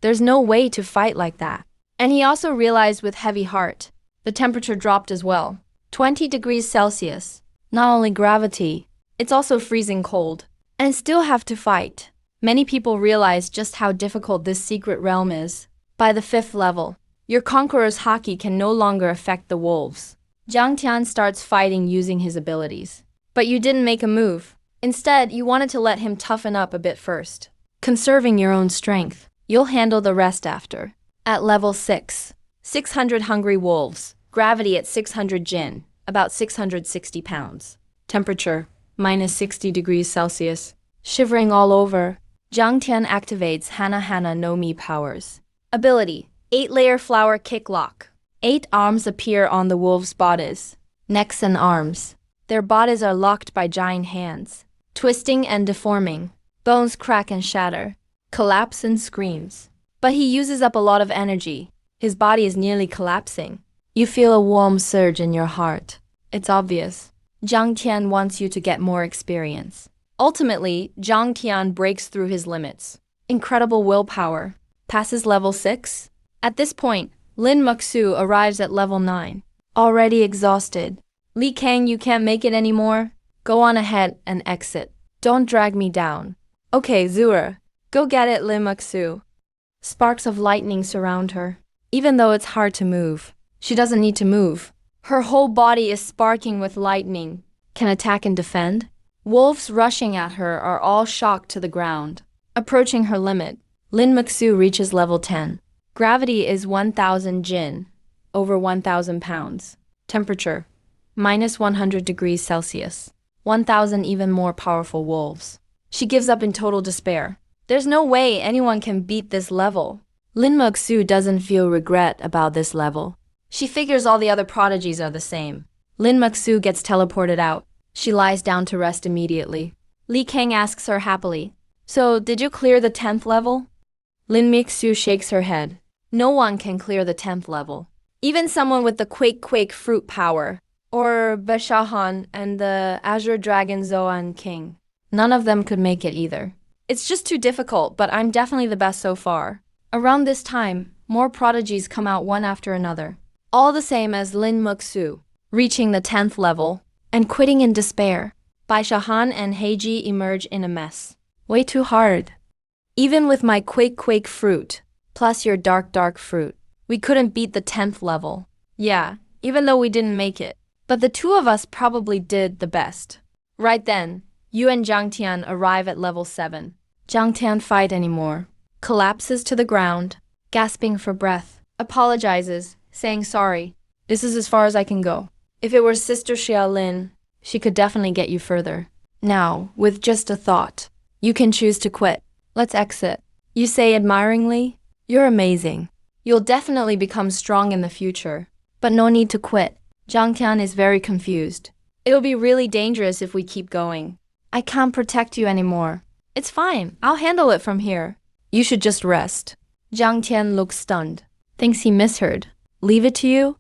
There's no way to fight like that. And he also realized with heavy heart, the temperature dropped as well. 20 degrees Celsius. Not only gravity, it's also freezing cold. And still have to fight. Many people realize just how difficult this secret realm is. By the 5th level, your Conqueror's Haki can no longer affect the wolves. Zhang Tian starts fighting using his abilities. But you didn't make a move. Instead, you wanted to let him toughen up a bit first. Conserving your own strength. You'll handle the rest after. At level 6, 600 hungry wolves. Gravity at 600 jin, about 660 pounds. Temperature, minus 60 degrees Celsius. Shivering all over, Zhang Tian activates Hana Hana no Mi powers. Ability, 8-layer flower kick lock. 8 arms appear on the wolves' bodies. Necks and arms. Their bodies are locked by giant hands. Twisting and deforming. Bones crack and shatter. Collapse and screams. But he uses up a lot of energy. His body is nearly collapsing. You feel a warm surge in your heart. It's obvious. Zhang Tian wants you to get more experience. Ultimately, Zhang Tian breaks through his limits. Incredible willpower. Passes level 6. At this point, Lin Muxu arrives at level 9. Already exhausted. Li Kang, you can't make it anymore? Go on ahead and exit. Don't drag me down. Okay, Zura. Go get it, Lin Muxu. Sparks of lightning surround her. Even though it's hard to move, she doesn't need to move. Her whole body is sparking with lightning. Can attack and defend? Wolves rushing at her are all shocked to the ground. Approaching her limit, Lin Muxu reaches level 10. Gravity is 1000 jin, over 1000 pounds. Temperature, minus 100 degrees Celsius. 1,000 even more powerful wolves. She gives up in total despair. There's no way anyone can beat this level. Lin Moksu doesn't feel regret about this level. She figures all the other prodigies are the same. Lin Moksu gets teleported out. She lies down to rest immediately. Li Kang asks her happily, "So, did you clear the 10th level?" Lin Moksu shakes her head. No one can clear the 10th level. Even someone with the Quake fruit power, or Beshahan and the Azure Dragon Zoan King. None of them could make it either. It's just too difficult, but I'm definitely the best so far. Around this time, more prodigies come out one after another. All the same as Lin Moksu, reaching the 10th level, and quitting in despair. Baishahan and Heiji emerge in a mess. Way too hard. Even with my Quake fruit, plus your dark fruit, we couldn't beat the 10th level. Yeah, even though we didn't make it. But the two of us probably did the best. Right then, you and Jiang Tian arrive at level 7. Jiang Tian fight anymore. Collapses to the ground, gasping for breath. Apologizes, saying sorry. This is as far as I can go. If it were Sister Xiaolin, she could definitely get you further. Now, with just a thought, you can choose to quit. Let's exit. You say admiringly, "You're amazing. You'll definitely become strong in the future. But no need to quit." Jiang Tian is very confused. It'll be really dangerous if we keep going. I can't protect you anymore. It's fine. I'll handle it from here. You should just rest. Jiang Tian looks stunned. Thinks he misheard. Leave it to you?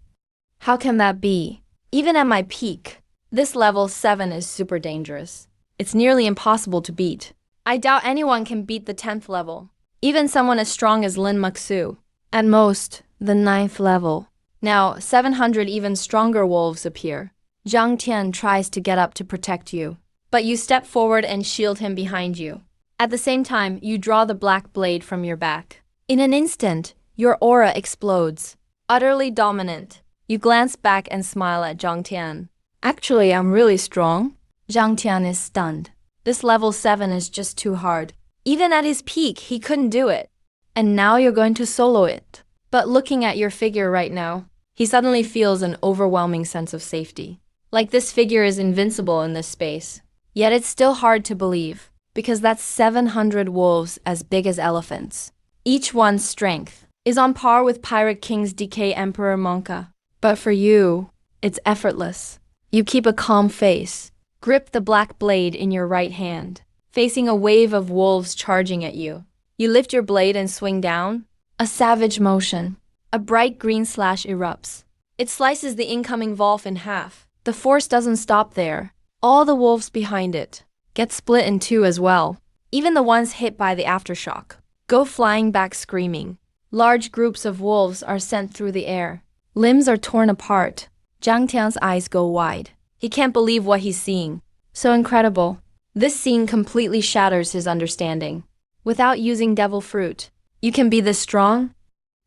How can that be? Even at my peak, this level 7 is super dangerous. It's nearly impossible to beat. I doubt anyone can beat the 10th level. Even someone as strong as Lin Moksu. At most, the 9th level. Now, 700 even stronger wolves appear. Jiang Tian tries to get up to protect you, but you step forward and shield him behind you. At the same time, you draw the black blade from your back. In an instant, your aura explodes. Utterly dominant. You glance back and smile at Jiang Tian. Actually, I'm really strong. Jiang Tian is stunned. This level 7 is just too hard. Even at his peak, he couldn't do it. And now you're going to solo it. But looking at your figure right now, he suddenly feels an overwhelming sense of safety. Like this figure is invincible in this space. Yet it's still hard to believe, because that's 700 wolves as big as elephants. Each one's strength is on par with Pirate King's Decay Emperor Monka. But for you, it's effortless. You keep a calm face, grip the black blade in your right hand, facing a wave of wolves charging at you. You lift your blade and swing down. A savage motion. A bright green slash erupts. It slices the incoming wolf in half. The force doesn't stop there. All the wolves behind it get split in two as well. Even the ones hit by the aftershock go flying back screaming. Large groups of wolves are sent through the air. Limbs are torn apart. Jiang Tian's eyes go wide. He can't believe what he's seeing. So incredible. This scene completely shatters his understanding. Without using devil fruit, you can be this strong?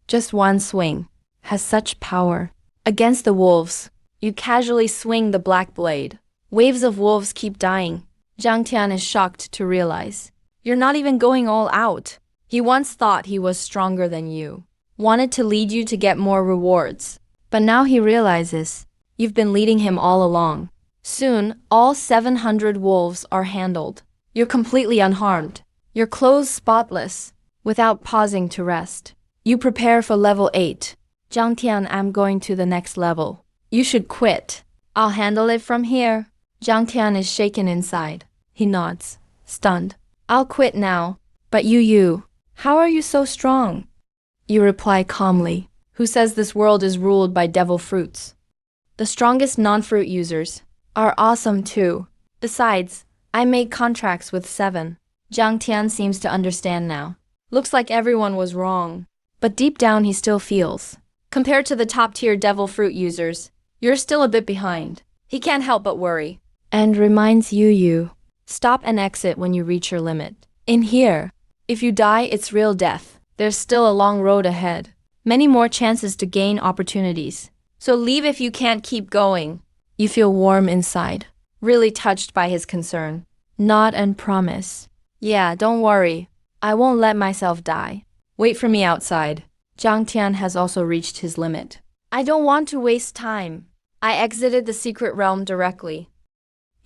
Just one swing has such power. Against the wolves, you casually swing the black blade. Waves of wolves keep dying. Jiang Tian is shocked to realize you're not even going all out. He once thought he was stronger than you, wanted to lead you to get more rewards. But now he realizes you've been leading him all along. Soon, all 700 wolves are handled. You're completely unharmed. Your clothes spotless. Without pausing to rest, you prepare for level 8. Jiang Tian, I'm going to the next level. You should quit. I'll handle it from here. Jiang Tian is shaken inside. He nods, stunned. I'll quit now. But you, how are you so strong? You reply calmly. Who says this world is ruled by devil fruits? The strongest non-fruit users are awesome too. Besides, I made contracts with 7. Jiang Tian seems to understand now. Looks like everyone was wrong. But deep down he still feels. Compared to the top-tier devil fruit users, you're still a bit behind. He can't help but worry. And reminds you, stop and exit when you reach your limit. In here, if you die, it's real death. There's still a long road ahead. Many more chances to gain opportunities. So leave if you can't keep going. You feel warm inside, really touched by his concern. Nod and promise. Yeah, don't worry. I won't let myself die. Wait for me outside. Jiang Tian has also reached his limit. I don't want to waste time. I exited the secret realm directly.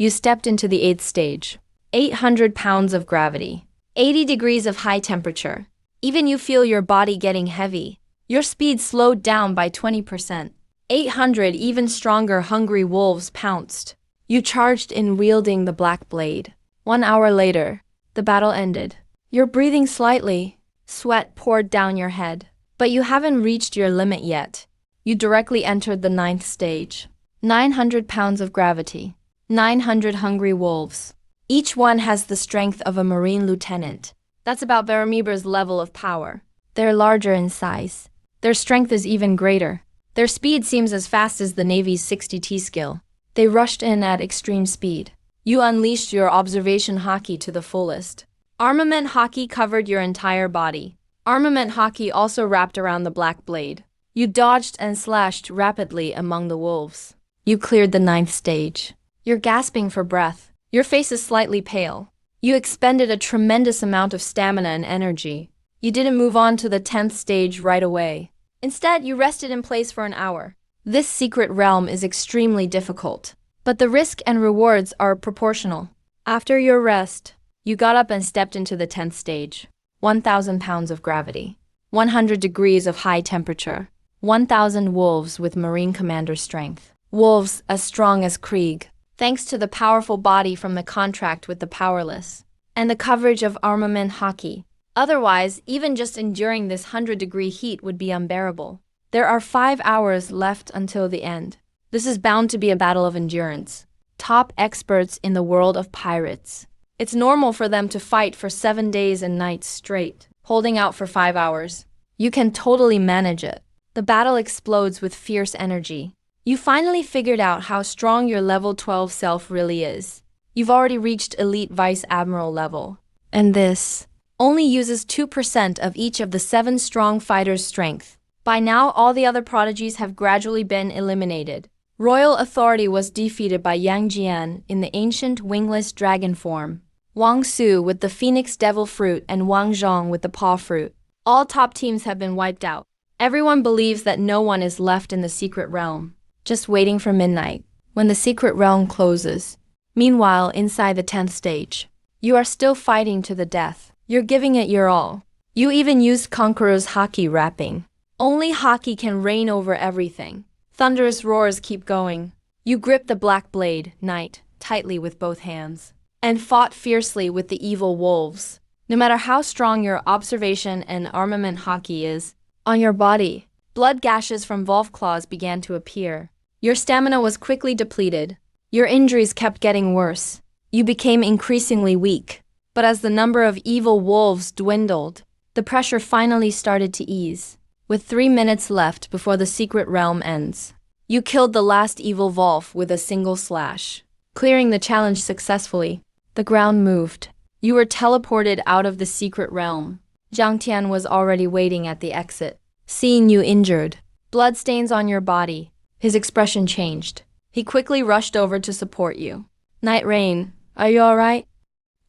You stepped into the 8th stage. 800 pounds of gravity. 80 degrees of high temperature. Even you feel your body getting heavy. Your speed slowed down by 20%. 800 even stronger hungry wolves pounced. You charged in wielding the black blade. 1 hour later, the battle ended. You're breathing slightly. Sweat poured down your head. But you haven't reached your limit yet. You directly entered the 9th stage. 900 pounds of gravity. 900 hungry wolves. Each one has the strength of a Marine lieutenant. That's about Barameber's level of power. They're larger in size. Their strength is even greater. Their speed seems as fast as the Navy's 60T skill. They rushed in at extreme speed. You unleashed your observation Haki to the fullest. Armament Haki covered your entire body. Armament Haki also wrapped around the black blade. You dodged and slashed rapidly among the wolves. You cleared the 9th stage. You're gasping for breath. Your face is slightly pale. You expended a tremendous amount of stamina and energy. You didn't move on to the 10th stage right away. Instead, you rested in place for an hour. This secret realm is extremely difficult, but the risk and rewards are proportional. After your rest, you got up and stepped into the 10th stage. 1,000 pounds of gravity. 100 degrees of high temperature. 1,000 wolves with Marine commander strength. Wolves as strong as Krieg. Thanks to the powerful body from the contract with the Powerless, and the coverage of armament Haki. Otherwise, even just enduring this 100-degree heat would be unbearable. There are 5 hours left until the end. This is bound to be a battle of endurance. Top experts in the world of pirates. It's normal for them to fight for 7 days and nights straight, holding out for 5 hours. You can totally manage it. The battle explodes with fierce energy. You finally figured out how strong your level 12 self really is. You've already reached elite vice admiral level. And this only uses 2% of each of the 7 strong fighters' strength. By now, all the other prodigies have gradually been eliminated. Royal authority was defeated by Yang Jian in the ancient wingless dragon form, Wang Su with the phoenix devil fruit, and Wang Zhong with the paw fruit. All top teams have been wiped out. Everyone believes that no one is left in the secret realm, just waiting for midnight, when the secret realm closes. Meanwhile, inside the 10th stage, you are still fighting to the death. You're giving it your all. You even used Conqueror's Haki wrapping. Only Haki can reign over everything. Thunderous roars keep going. You grip the black blade, knight, tightly with both hands, and fought fiercely with the evil wolves. No matter how strong your observation and armament Haki is, on your body, blood gashes from wolf claws began to appear. Your stamina was quickly depleted. Your injuries kept getting worse. You became increasingly weak. But as the number of evil wolves dwindled, the pressure finally started to ease. With 3 minutes left before the secret realm ends, you killed the last evil wolf with a single slash, clearing the challenge successfully. The ground moved. You were teleported out of the secret realm. Zhang Tian was already waiting at the exit. Seeing you injured, bloodstains on your body, his expression changed. He quickly rushed over to support you. Night Rain, are you alright?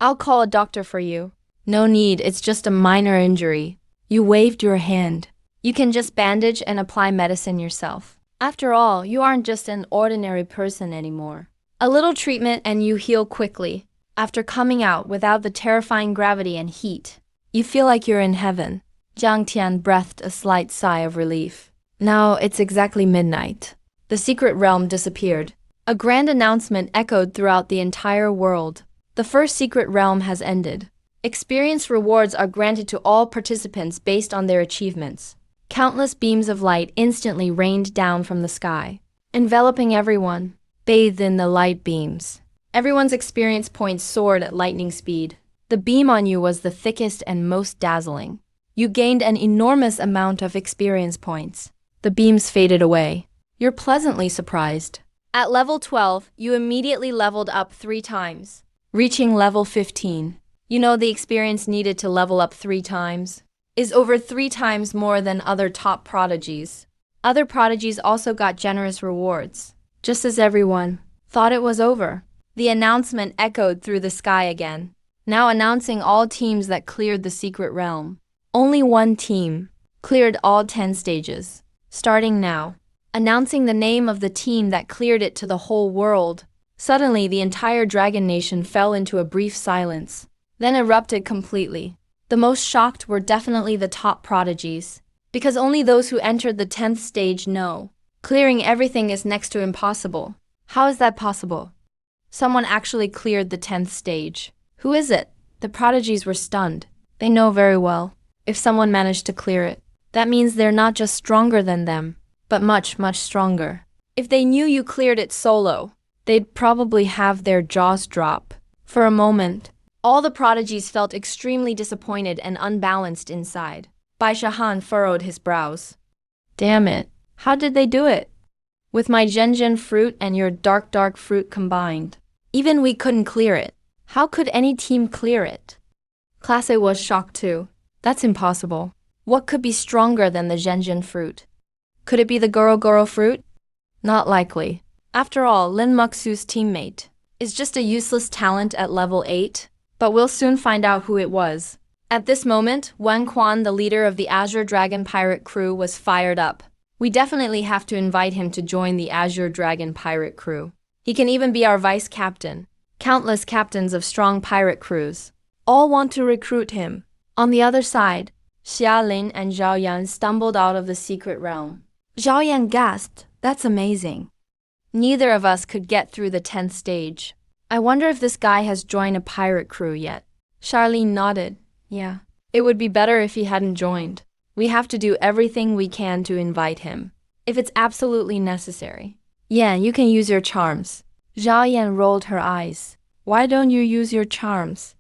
I'll call a doctor for you. No need, it's just a minor injury. You waved your hand. You can just bandage and apply medicine yourself. After all, you aren't just an ordinary person anymore. A little treatment and you heal quickly. After coming out without the terrifying gravity and heat, you feel like you're in heaven. Zhang Tian breathed a slight sigh of relief. Now it's exactly midnight. The secret realm disappeared. A grand announcement echoed throughout the entire world. The first secret realm has ended. Experience rewards are granted to all participants based on their achievements. Countless beams of light instantly rained down from the sky, enveloping everyone, bathed in the light beams. Everyone's experience points soared at lightning speed. The beam on you was the thickest and most dazzling. You gained an enormous amount of experience points. The beams faded away. You're pleasantly surprised. At level 12, you immediately leveled up 3 times, reaching level 15. You know the experience needed to level up 3 times is over 3 times more than other top prodigies. Other prodigies also got generous rewards. Just as everyone thought it was over, the announcement echoed through the sky again, now announcing all teams that cleared the secret realm. Only one team cleared all 10 stages. Starting now, announcing the name of the team that cleared it to the whole world. Suddenly, the entire dragon nation fell into a brief silence, then erupted completely. The most shocked were definitely the top prodigies, because only those who entered the 10th stage know. Clearing everything is next to impossible. How is that possible? Someone actually cleared the 10th stage. Who is it? The prodigies were stunned. They know very well. If someone managed to clear it, that means they're not just stronger than them, but much, much stronger. If they knew you cleared it solo, they'd probably have their jaws drop. For a moment, all the prodigies felt extremely disappointed and unbalanced inside. Bai Shahan furrowed his brows. Damn it. How did they do it? With my Zhenjian fruit and your dark fruit combined. Even we couldn't clear it. How could any team clear it? Classe was shocked too. That's impossible. What could be stronger than the Zhenjian fruit? Could it be the Goro fruit? Not likely. After all, Lin Muxu's teammate is just a useless talent at level 8, but we'll soon find out who it was. At this moment, Wen Quan, the leader of the Azure Dragon Pirate crew, was fired up. We definitely have to invite him to join the Azure Dragon Pirate crew. He can even be our vice captain. Countless captains of strong pirate crews all want to recruit him. On the other side, Xia Lin and Zhao Yan stumbled out of the secret realm. Zhao Yan gasped, "That's amazing." Neither of us could get through the 10th stage. I wonder if this guy has joined a pirate crew yet. Charlene nodded. Yeah. It would be better if he hadn't joined. We have to do everything we can to invite him, if it's absolutely necessary. Yeah, you can use your charms. Zhao Yan rolled her eyes. Why don't you use your charms?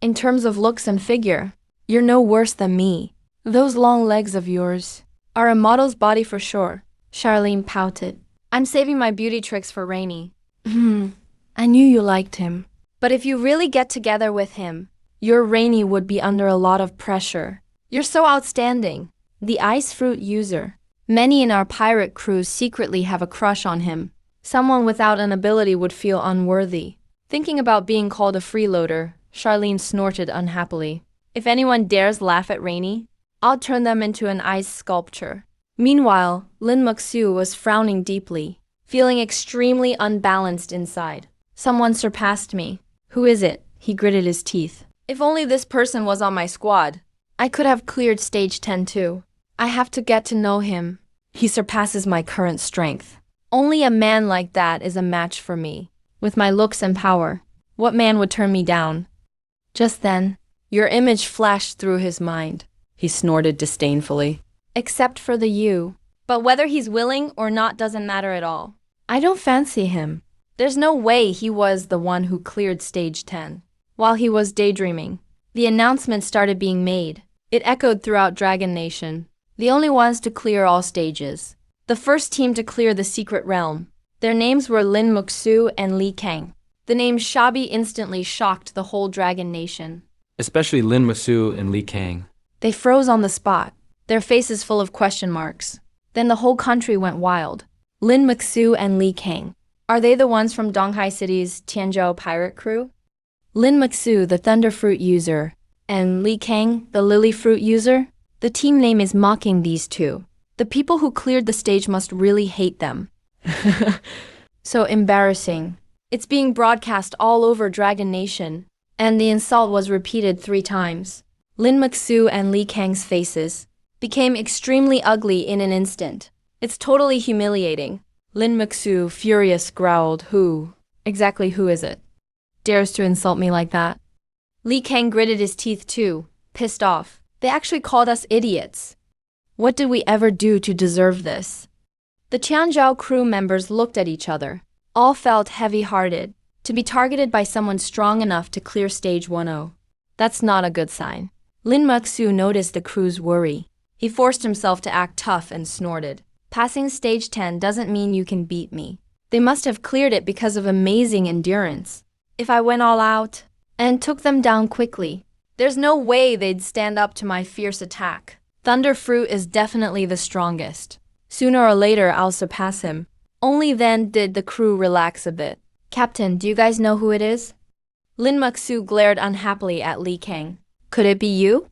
In terms of looks and figure, you're no worse than me. Those long legs of yours are a model's body for sure. Charlene pouted. I'm saving my beauty tricks for Rainy. I knew you liked him. But if you really get together with him, your Rainy would be under a lot of pressure. You're so outstanding. The ice fruit user. Many in our pirate crew secretly have a crush on him. Someone without an ability would feel unworthy. Thinking about being called a freeloader, Charlene snorted unhappily. If anyone dares laugh at Rainy, I'll turn them into an ice sculpture. Meanwhile, Lin Muxu was frowning deeply, feeling extremely unbalanced inside. Someone surpassed me. Who is it? He gritted his teeth. If only this person was on my squad, I could have cleared stage 10 too. I have to get to know him. He surpasses my current strength. Only a man like that is a match for me. With my looks and power, what man would turn me down? Just then, your image flashed through his mind. He snorted disdainfully. Except for the you. But whether he's willing or not doesn't matter at all. I don't fancy him. There's no way he was the one who cleared stage 10. While he was daydreaming, the announcement started being made. It echoed throughout Dragon Nation. The only ones to clear all stages. The first team to clear the secret realm. Their names were Lin Muxu and Li Kang. The name Shabi instantly shocked the whole Dragon Nation. Especially Lin Musu and Li Kang. They froze on the spot, their faces full of question marks. Then the whole country went wild. Lin Muxu and Li Kang. Are they the ones from Donghai City's Tianzhou pirate crew? Lin Muxu, the thunder fruit user, and Li Kang, the lily fruit user? The team name is mocking these two. The people who cleared the stage must really hate them. So embarrassing. It's being broadcast all over Dragon Nation, and the insult was repeated 3 times. Lin Muxu and Li Kang's faces became extremely ugly in an instant. It's totally humiliating. Lin Muxu, furious, growled, Exactly who is it? Dares to insult me like that? Li Kang gritted his teeth too, pissed off. They actually called us idiots. What did we ever do to deserve this? The Tianzhou crew members looked at each other. All felt heavy-hearted. To be targeted by someone strong enough to clear stage 10. That's not a good sign. Lin Muxu noticed the crew's worry. He forced himself to act tough and snorted. Passing stage 10 doesn't mean you can beat me. They must have cleared it because of amazing endurance. If I went all out and took them down quickly, there's no way they'd stand up to my fierce attack. Thunder Fruit is definitely the strongest. Sooner or later, I'll surpass him. Only then did the crew relax a bit. Captain, do you guys know who it is? Lin Muxu glared unhappily at Li Kang. Could it be you?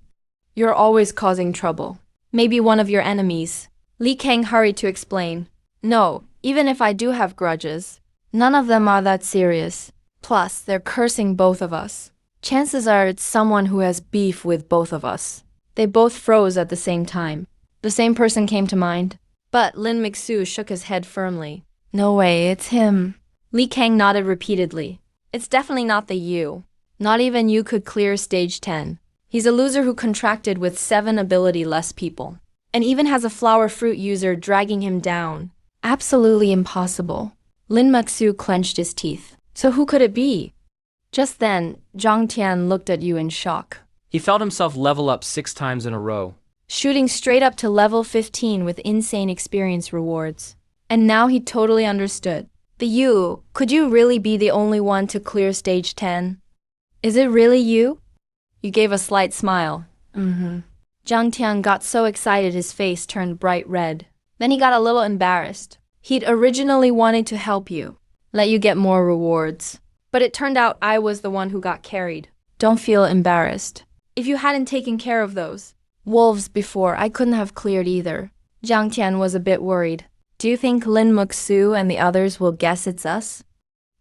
You're always causing trouble. Maybe one of your enemies. Li Kang hurried to explain. No, even if I do have grudges, None of them are that serious. Plus, they're cursing both of us. Chances are it's someone who has beef with both of us. They both froze at the same time. The same person came to mind. But Lin Mixu shook his head firmly. No way, it's him. Li Kang nodded repeatedly. It's definitely not the you. Not even you could clear stage 10. He's a loser who contracted with 7 ability less people. And even has a flower fruit user dragging him down. Absolutely impossible. Lin Mixu clenched his teeth. So who could it be? Just then, Zhang Tian looked at you in shock. He felt himself level up 6 times in a row. Shooting straight up to level 15 with insane experience rewards. And now he totally understood. The you, could you really be the only one to clear stage 10? Is it really you? You gave a slight smile. Zhang Tian got so excited his face turned bright red. Then he got a little embarrassed. He'd originally wanted to help you, let you get more rewards. But it turned out I was the one who got carried. Don't feel embarrassed. If you hadn't taken care of those wolves before, I couldn't have cleared either. Zhang Tian was a bit worried. Do you think Lin Mixu and the others will guess it's us?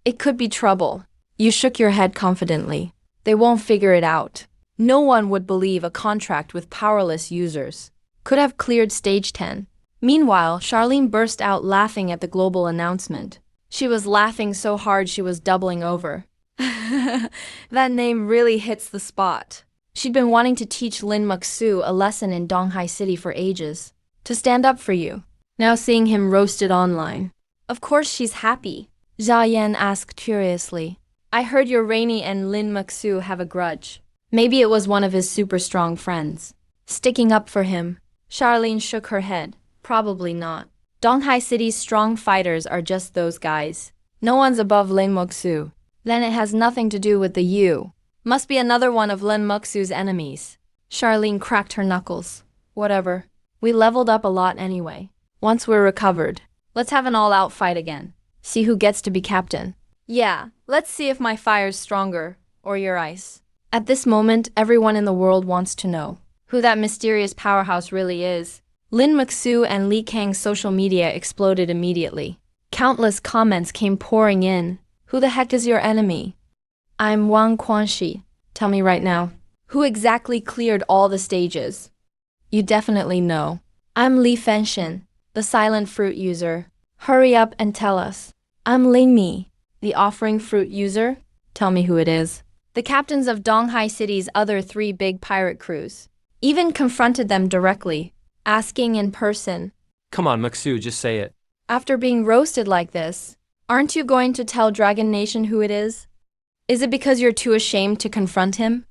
It could be trouble. You shook your head confidently. They won't figure it out. No one would believe a contract with powerless users could have cleared stage 10. Meanwhile, Charlene burst out laughing at the global announcement. She was laughing so hard she was doubling over. That name really hits the spot. She'd been wanting to teach Lin Mixu a lesson in Donghai City for ages. To stand up for you. Now seeing him roasted online. Of course she's happy. Xia Yan asked curiously. I heard your Rainy and Lin Mixu have a grudge. Maybe it was one of his super strong friends. Sticking up for him. Charlene shook her head. Probably not. Donghai City's strong fighters are just those guys. No one's above Lin Mixu. Then it has nothing to do with the you. Must be another one of Lin Mixu's enemies. Charlene cracked her knuckles. Whatever. We leveled up a lot anyway. Once we're recovered, let's have an all-out fight again. See who gets to be captain. Yeah, let's see if my fire's stronger, or your ice. At this moment, everyone in the world wants to know who that mysterious powerhouse really is. Lin Mixu and Li Kang's social media exploded immediately. Countless comments came pouring in. Who the heck is your enemy? I'm Wang Quanxi. Tell me right now, who exactly cleared all the stages? You definitely know. I'm Li Fenshin, the silent fruit user. Hurry up and tell us. I'm Ling Mi, the offering fruit user. Tell me who it is. The captains of Donghai City's other 3 big pirate crews even confronted them directly, asking in person. Come on, Mixu, just say it. After being roasted like this, aren't you going to tell Dragon Nation who it is? Is it because you're too ashamed to confront him?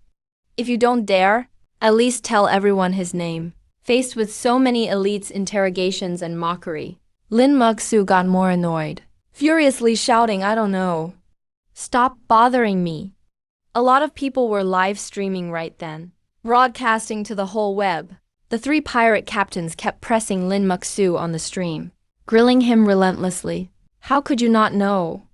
If you don't dare, at least tell everyone his name. Faced with so many elites' interrogations and mockery, Lin Mixu got more annoyed, furiously shouting, I don't know. Stop bothering me. A lot of people were live streaming right then, broadcasting to the whole web. The 3 pirate captains kept pressing Lin Mixu on the stream, grilling him relentlessly. How could you not know?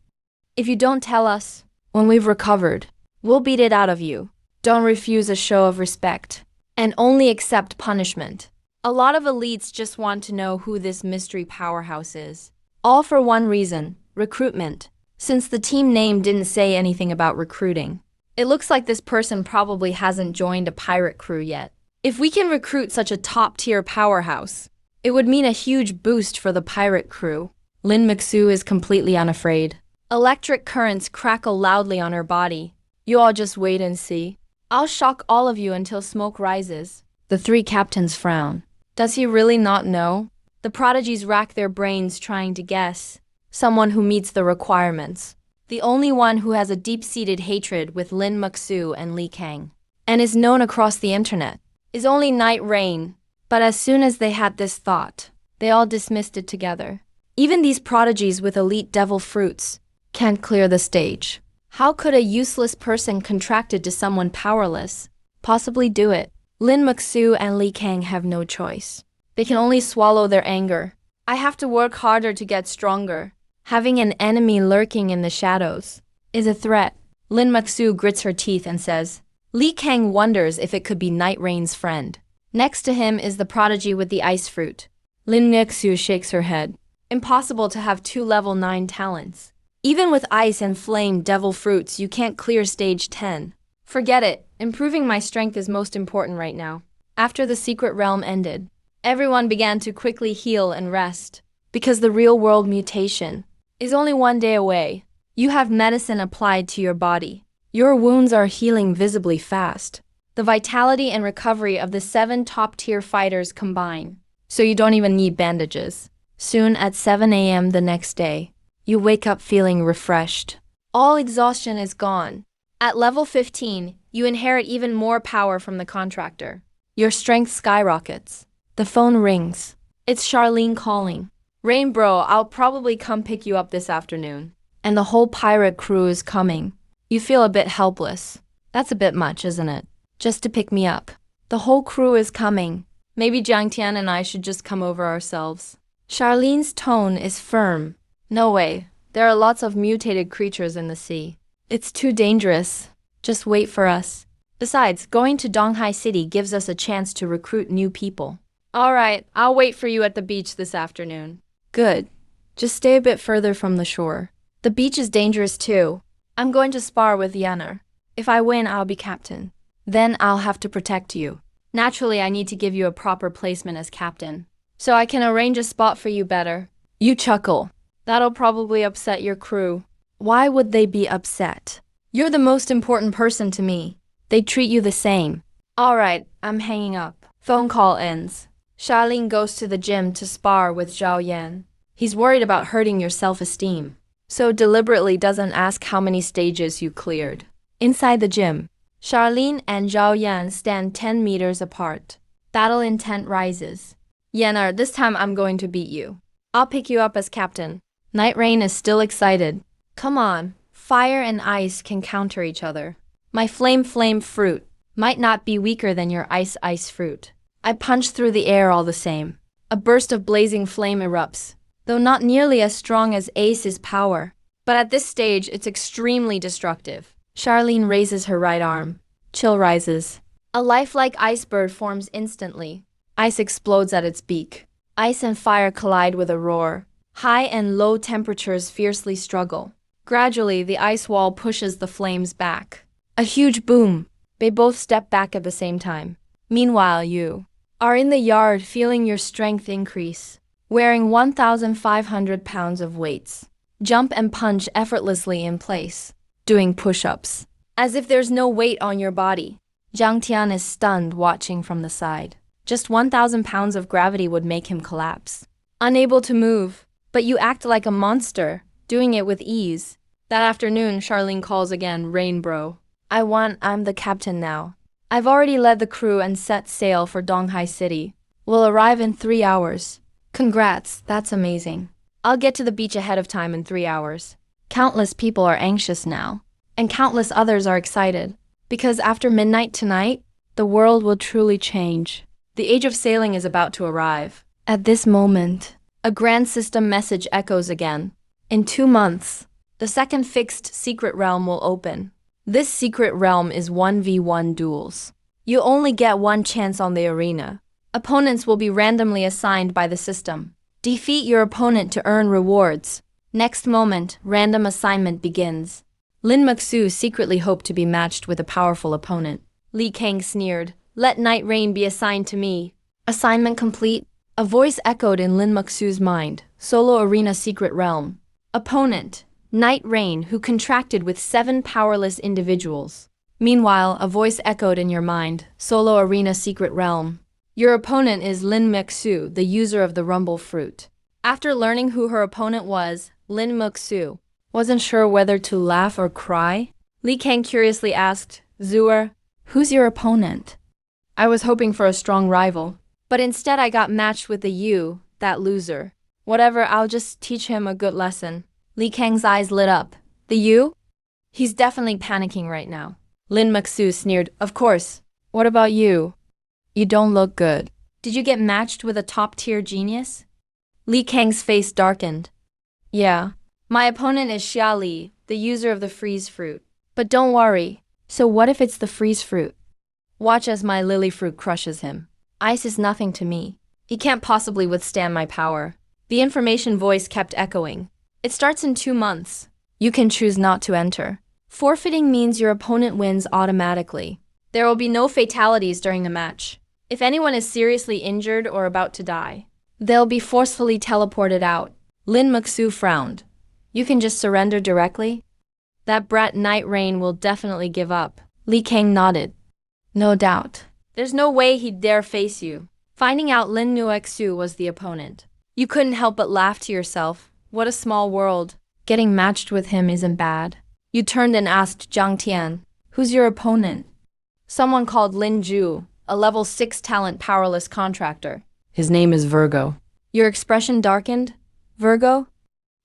If you don't tell us, when we've recovered, we'll beat it out of you. Don't refuse a show of respect, and only accept punishment. A lot of elites just want to know who this mystery powerhouse is. All for one reason, recruitment. Since the team name didn't say anything about recruiting, it looks like this person probably hasn't joined a pirate crew yet. If we can recruit such a top-tier powerhouse, it would mean a huge boost for the pirate crew. Lin Mixu is completely unafraid. Electric currents crackle loudly on her body. You all just wait and see. I'll shock all of you until smoke rises. The 3 captains frown. Does he really not know? The prodigies rack their brains trying to guess. Someone who meets the requirements. The only one who has a deep-seated hatred with Lin Mixu and Li Kang, and is known across the internet, is only Night Rain. But as soon as they had this thought, they all dismissed it together. Even these prodigies with elite devil fruits can't clear the stage. How could a useless person contracted to someone powerless possibly do it? Lin Mixu and Li Kang have no choice. They can only swallow their anger. I have to work harder to get stronger. Having an enemy lurking in the shadows is a threat. Lin Mixu grits her teeth and says. Li Kang wonders if it could be Night Rain's friend. Next to him is the prodigy with the ice fruit. Lin Mixu shakes her head. Impossible to have 2 level 9 talents. Even with ice and flame devil fruits, you can't clear stage 10. Forget it. Improving my strength is most important right now. After the secret realm ended, everyone began to quickly heal and rest. Because the real-world mutation is only 1 day away. You have medicine applied to your body. Your wounds are healing visibly fast. The vitality and recovery of the 7 top-tier fighters combine, so you don't even need bandages. Soon at 7 a.m. the next day, you wake up feeling refreshed. All exhaustion is gone. At level 15, you inherit even more power from the contractor. Your strength skyrockets. The phone rings. It's Charlene calling. Rain bro, I'll probably come pick you up this afternoon. And the whole pirate crew is coming. You feel a bit helpless. That's a bit much, isn't it? Just to pick me up. The whole crew is coming. Maybe Jiang Tian and I should just come over ourselves. Charlene's tone is firm. No way. There are lots of mutated creatures in the sea. It's too dangerous. Just wait for us. Besides, going to Donghai City gives us a chance to recruit new people. All right, I'll wait for you at the beach this afternoon. Good. Just stay a bit further from the shore. The beach is dangerous too. I'm going to spar with Yenner. If I win, I'll be captain. Then I'll have to protect you. Naturally, I need to give you a proper placement as captain, so I can arrange a spot for you better. You chuckle. That'll probably upset your crew. Why would they be upset? You're the most important person to me. They treat you the same. All right, I'm hanging up. Phone call ends. Charlene goes to the gym to spar with Zhao Yan. He's worried about hurting your self-esteem, so deliberately doesn't ask how many stages you cleared. Inside the gym, Charlene and Zhao Yan stand 10 meters apart. Battle intent rises. Yenner, this time I'm going to beat you. I'll pick you up as captain. Night Rain is still excited. Come on, fire and ice can counter each other. My flame fruit might not be weaker than your ice fruit. I punch through the air all the same. A burst of blazing flame erupts, though not nearly as strong as Ace's power. But at this stage, it's extremely destructive. Charlene raises her right arm. Chill rises. A lifelike ice bird forms instantly. Ice explodes at its beak. Ice and fire collide with a roar. High and low temperatures fiercely struggle. Gradually, the ice wall pushes the flames back. A huge boom. They both step back at the same time. Meanwhile, you are in the yard feeling your strength increase. Wearing 1,500 pounds of weights. Jump and punch effortlessly in place. Doing push-ups. As if there's no weight on your body. Jiang Tian is stunned watching from the side. Just 1,000 pounds of gravity would make him collapse. Unable to move. But you act like a monster, doing it with ease. That afternoon, Charlene calls again, Rain bro. I'm the captain now. I've already led the crew and set sail for Donghai City. We'll arrive in 3 hours. Congrats, that's amazing. I'll get to the beach ahead of time in 3 hours. Countless people are anxious now, and countless others are excited. Because after midnight tonight, the world will truly change. The age of sailing is about to arrive. At this moment, a grand system message echoes again. In 2 months, the second fixed secret realm will open. This secret realm is 1v1 duels. You only get one chance on the arena. Opponents will be randomly assigned by the system. Defeat your opponent to earn rewards. Next moment, random assignment begins. Lin Muxu secretly hoped to be matched with a powerful opponent. Li Kang sneered, "Let Night Rain be assigned to me." Assignment complete. A voice echoed in Lin Muxu's mind. Solo Arena Secret Realm. Opponent, Night Rain, who contracted with 7 powerless individuals. Meanwhile, a voice echoed in your mind. Solo Arena Secret Realm. Your opponent is Lin Muxu, the user of the Rumble Fruit. After learning who her opponent was, Lin Muxu wasn't sure whether to laugh or cry. Li Kang curiously asked, "Zuer, who's your opponent?" "I was hoping for a strong rival, but instead I got matched with the you, that loser. Whatever, I'll just teach him a good lesson." Li Kang's eyes lit up. "The you? He's definitely panicking right now." Lin Muxu sneered, "Of course. What about you? You don't look good. Did you get matched with a top-tier genius?" Li Kang's face darkened. "Yeah. My opponent is Xia Li, the user of the freeze fruit. But don't worry. So what if it's the freeze fruit? Watch as my lily fruit crushes him. Ice is nothing to me. He can't possibly withstand my power." The information voice kept echoing. "It starts in 2 months. You can choose not to enter. Forfeiting means your opponent wins automatically. There will be no fatalities during the match. If anyone is seriously injured or about to die, they'll be forcefully teleported out. Lin Maxu frowned. You can just surrender directly? That brat Night Rain will definitely give up. Li Kang nodded. No doubt. There's no way he'd dare face you. Finding out Lin Nuexu was the opponent, you couldn't help but laugh to yourself. What a small world. Getting matched with him isn't bad. You turned and asked Zhang Tian, who's your opponent? Someone called Lin Zhu, a level 6 talent powerless contractor. His name is Virgo. Your expression darkened? Virgo?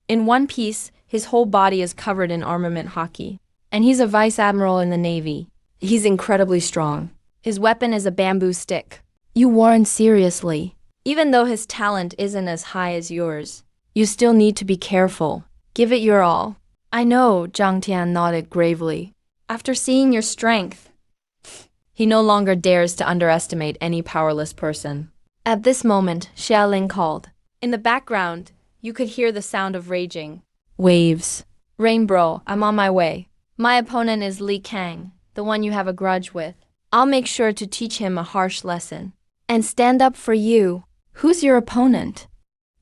In one piece, his whole body is covered in armament Haki. And he's a vice admiral in the Navy. He's incredibly strong. His weapon is a bamboo stick. You warn seriously. Even though his talent isn't as high as yours, you still need to be careful. Give it your all. I know, Zhang Tian nodded gravely. After seeing your strength, he no longer dares to underestimate any powerless person. At this moment, Xiaolin called. In the background, you could hear the sound of raging waves. Rain bro, I'm on my way. My opponent is Li Kang, the one you have a grudge with. I'll make sure to teach him a harsh lesson. And stand up for you. Who's your opponent?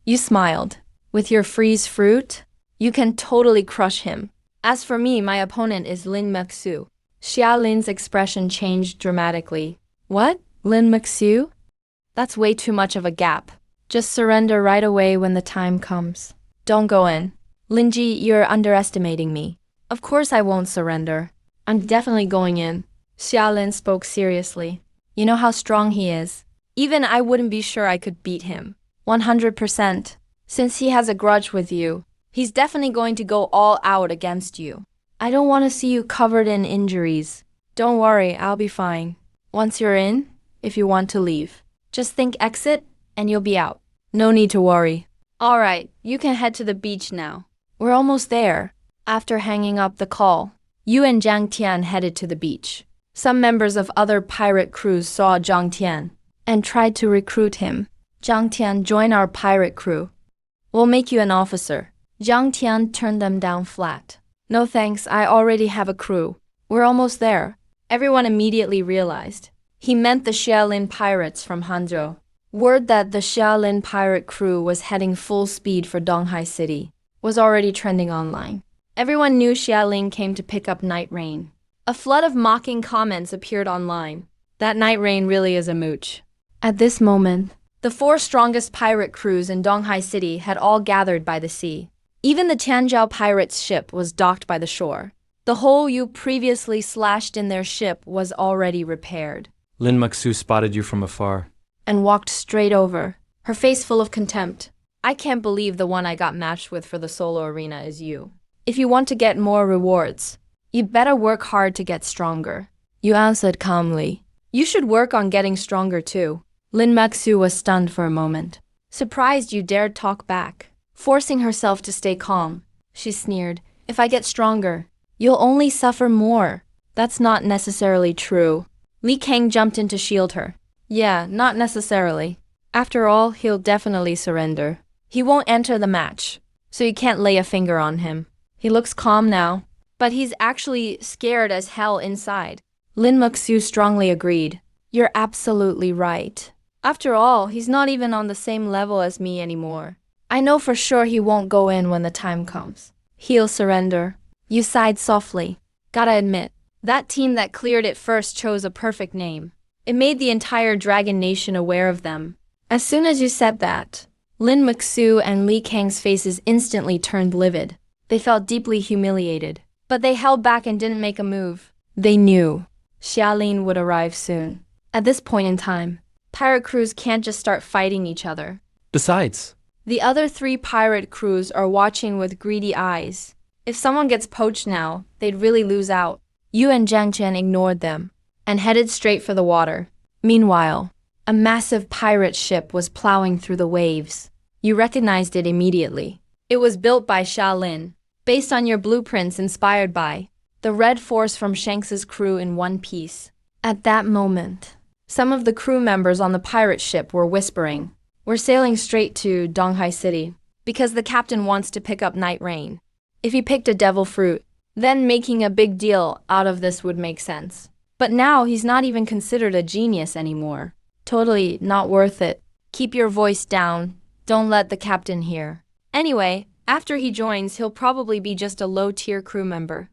You smiled. With your freeze fruit, you can totally crush him. As for me, my opponent is Lin Maxu. Xiaolin's expression changed dramatically. What? Lin Maxu? That's way too much of a gap. Just surrender right away when the time comes. Don't go in. Linji, you're underestimating me. Of course I won't surrender. I'm definitely going in. Xiaolin spoke seriously. You know how strong he is. Even I wouldn't be sure I could beat him. 100%. Since he has a grudge with you, he's definitely going to go all out against you. I don't want to see you covered in injuries. Don't worry, I'll be fine. Once you're in, if you want to leave, just think exit and you'll be out. No need to worry. All right, you can head to the beach now. We're almost there. After hanging up the call, you and Zhang Tian headed to the beach. Some members of other pirate crews saw Zhang Tian and tried to recruit him. Zhang Tian, join our pirate crew. We'll make you an officer. Zhang Tian turned them down flat. No thanks, I already have a crew. We're almost there. Everyone immediately realized. He meant the Xiaolin pirates from Hangzhou. Word that the Xiaolin pirate crew was heading full speed for Donghai City was already trending online. Everyone knew Xiaolin came to pick up Night Rain. A flood of mocking comments appeared online. That Night Rain really is a mooch. At this moment, the 4 strongest pirate crews in Donghai City had all gathered by the sea. Even the Tianzhou pirates' ship was docked by the shore. The hole you previously slashed in their ship was already repaired. Lin Maxu spotted you from afar And walked straight over, her face full of contempt. I can't believe the one I got matched with for the solo arena is you. If you want to get more rewards, you better work hard to get stronger. You answered calmly. You should work on getting stronger too. Lin Maxu was stunned for a moment. Surprised you dared talk back. Forcing herself to stay calm, she sneered. If I get stronger, you'll only suffer more. That's not necessarily true. Li Kang jumped in to shield her. Yeah, not necessarily. After all, he'll definitely surrender. He won't enter the match, so you can't lay a finger on him. He looks calm now, but he's actually scared as hell inside. Lin Maxu strongly agreed. You're absolutely right. After all, he's not even on the same level as me anymore. I know for sure he won't go in when the time comes. He'll surrender. You sighed softly. Gotta admit, that team that cleared it first chose a perfect name. It made the entire Dragon Nation aware of them. As soon as you said that, Lin Maxu and Li Kang's faces instantly turned livid. They felt deeply humiliated, but they held back and didn't make a move. They knew Xiaolin would arrive soon. At this point in time, pirate crews can't just start fighting each other. Besides, The other 3 pirate crews are watching with greedy eyes. If someone gets poached now, they'd really lose out. You and Zhang Chen ignored them and headed straight for the water. Meanwhile, a massive pirate ship was plowing through the waves. You recognized it immediately. It was built by Xiaolin, based on your blueprints inspired by the Red Force from Shanks's crew in one piece. At that moment, some of the crew members on the pirate ship were whispering, "We're sailing straight to Donghai City, because the captain wants to pick up Night Rain." If he picked a devil fruit, then making a big deal out of this would make sense. But now he's not even considered a genius anymore. Totally not worth it. Keep your voice down. Don't let the captain hear. Anyway, after he joins, he'll probably be just a low-tier crew member.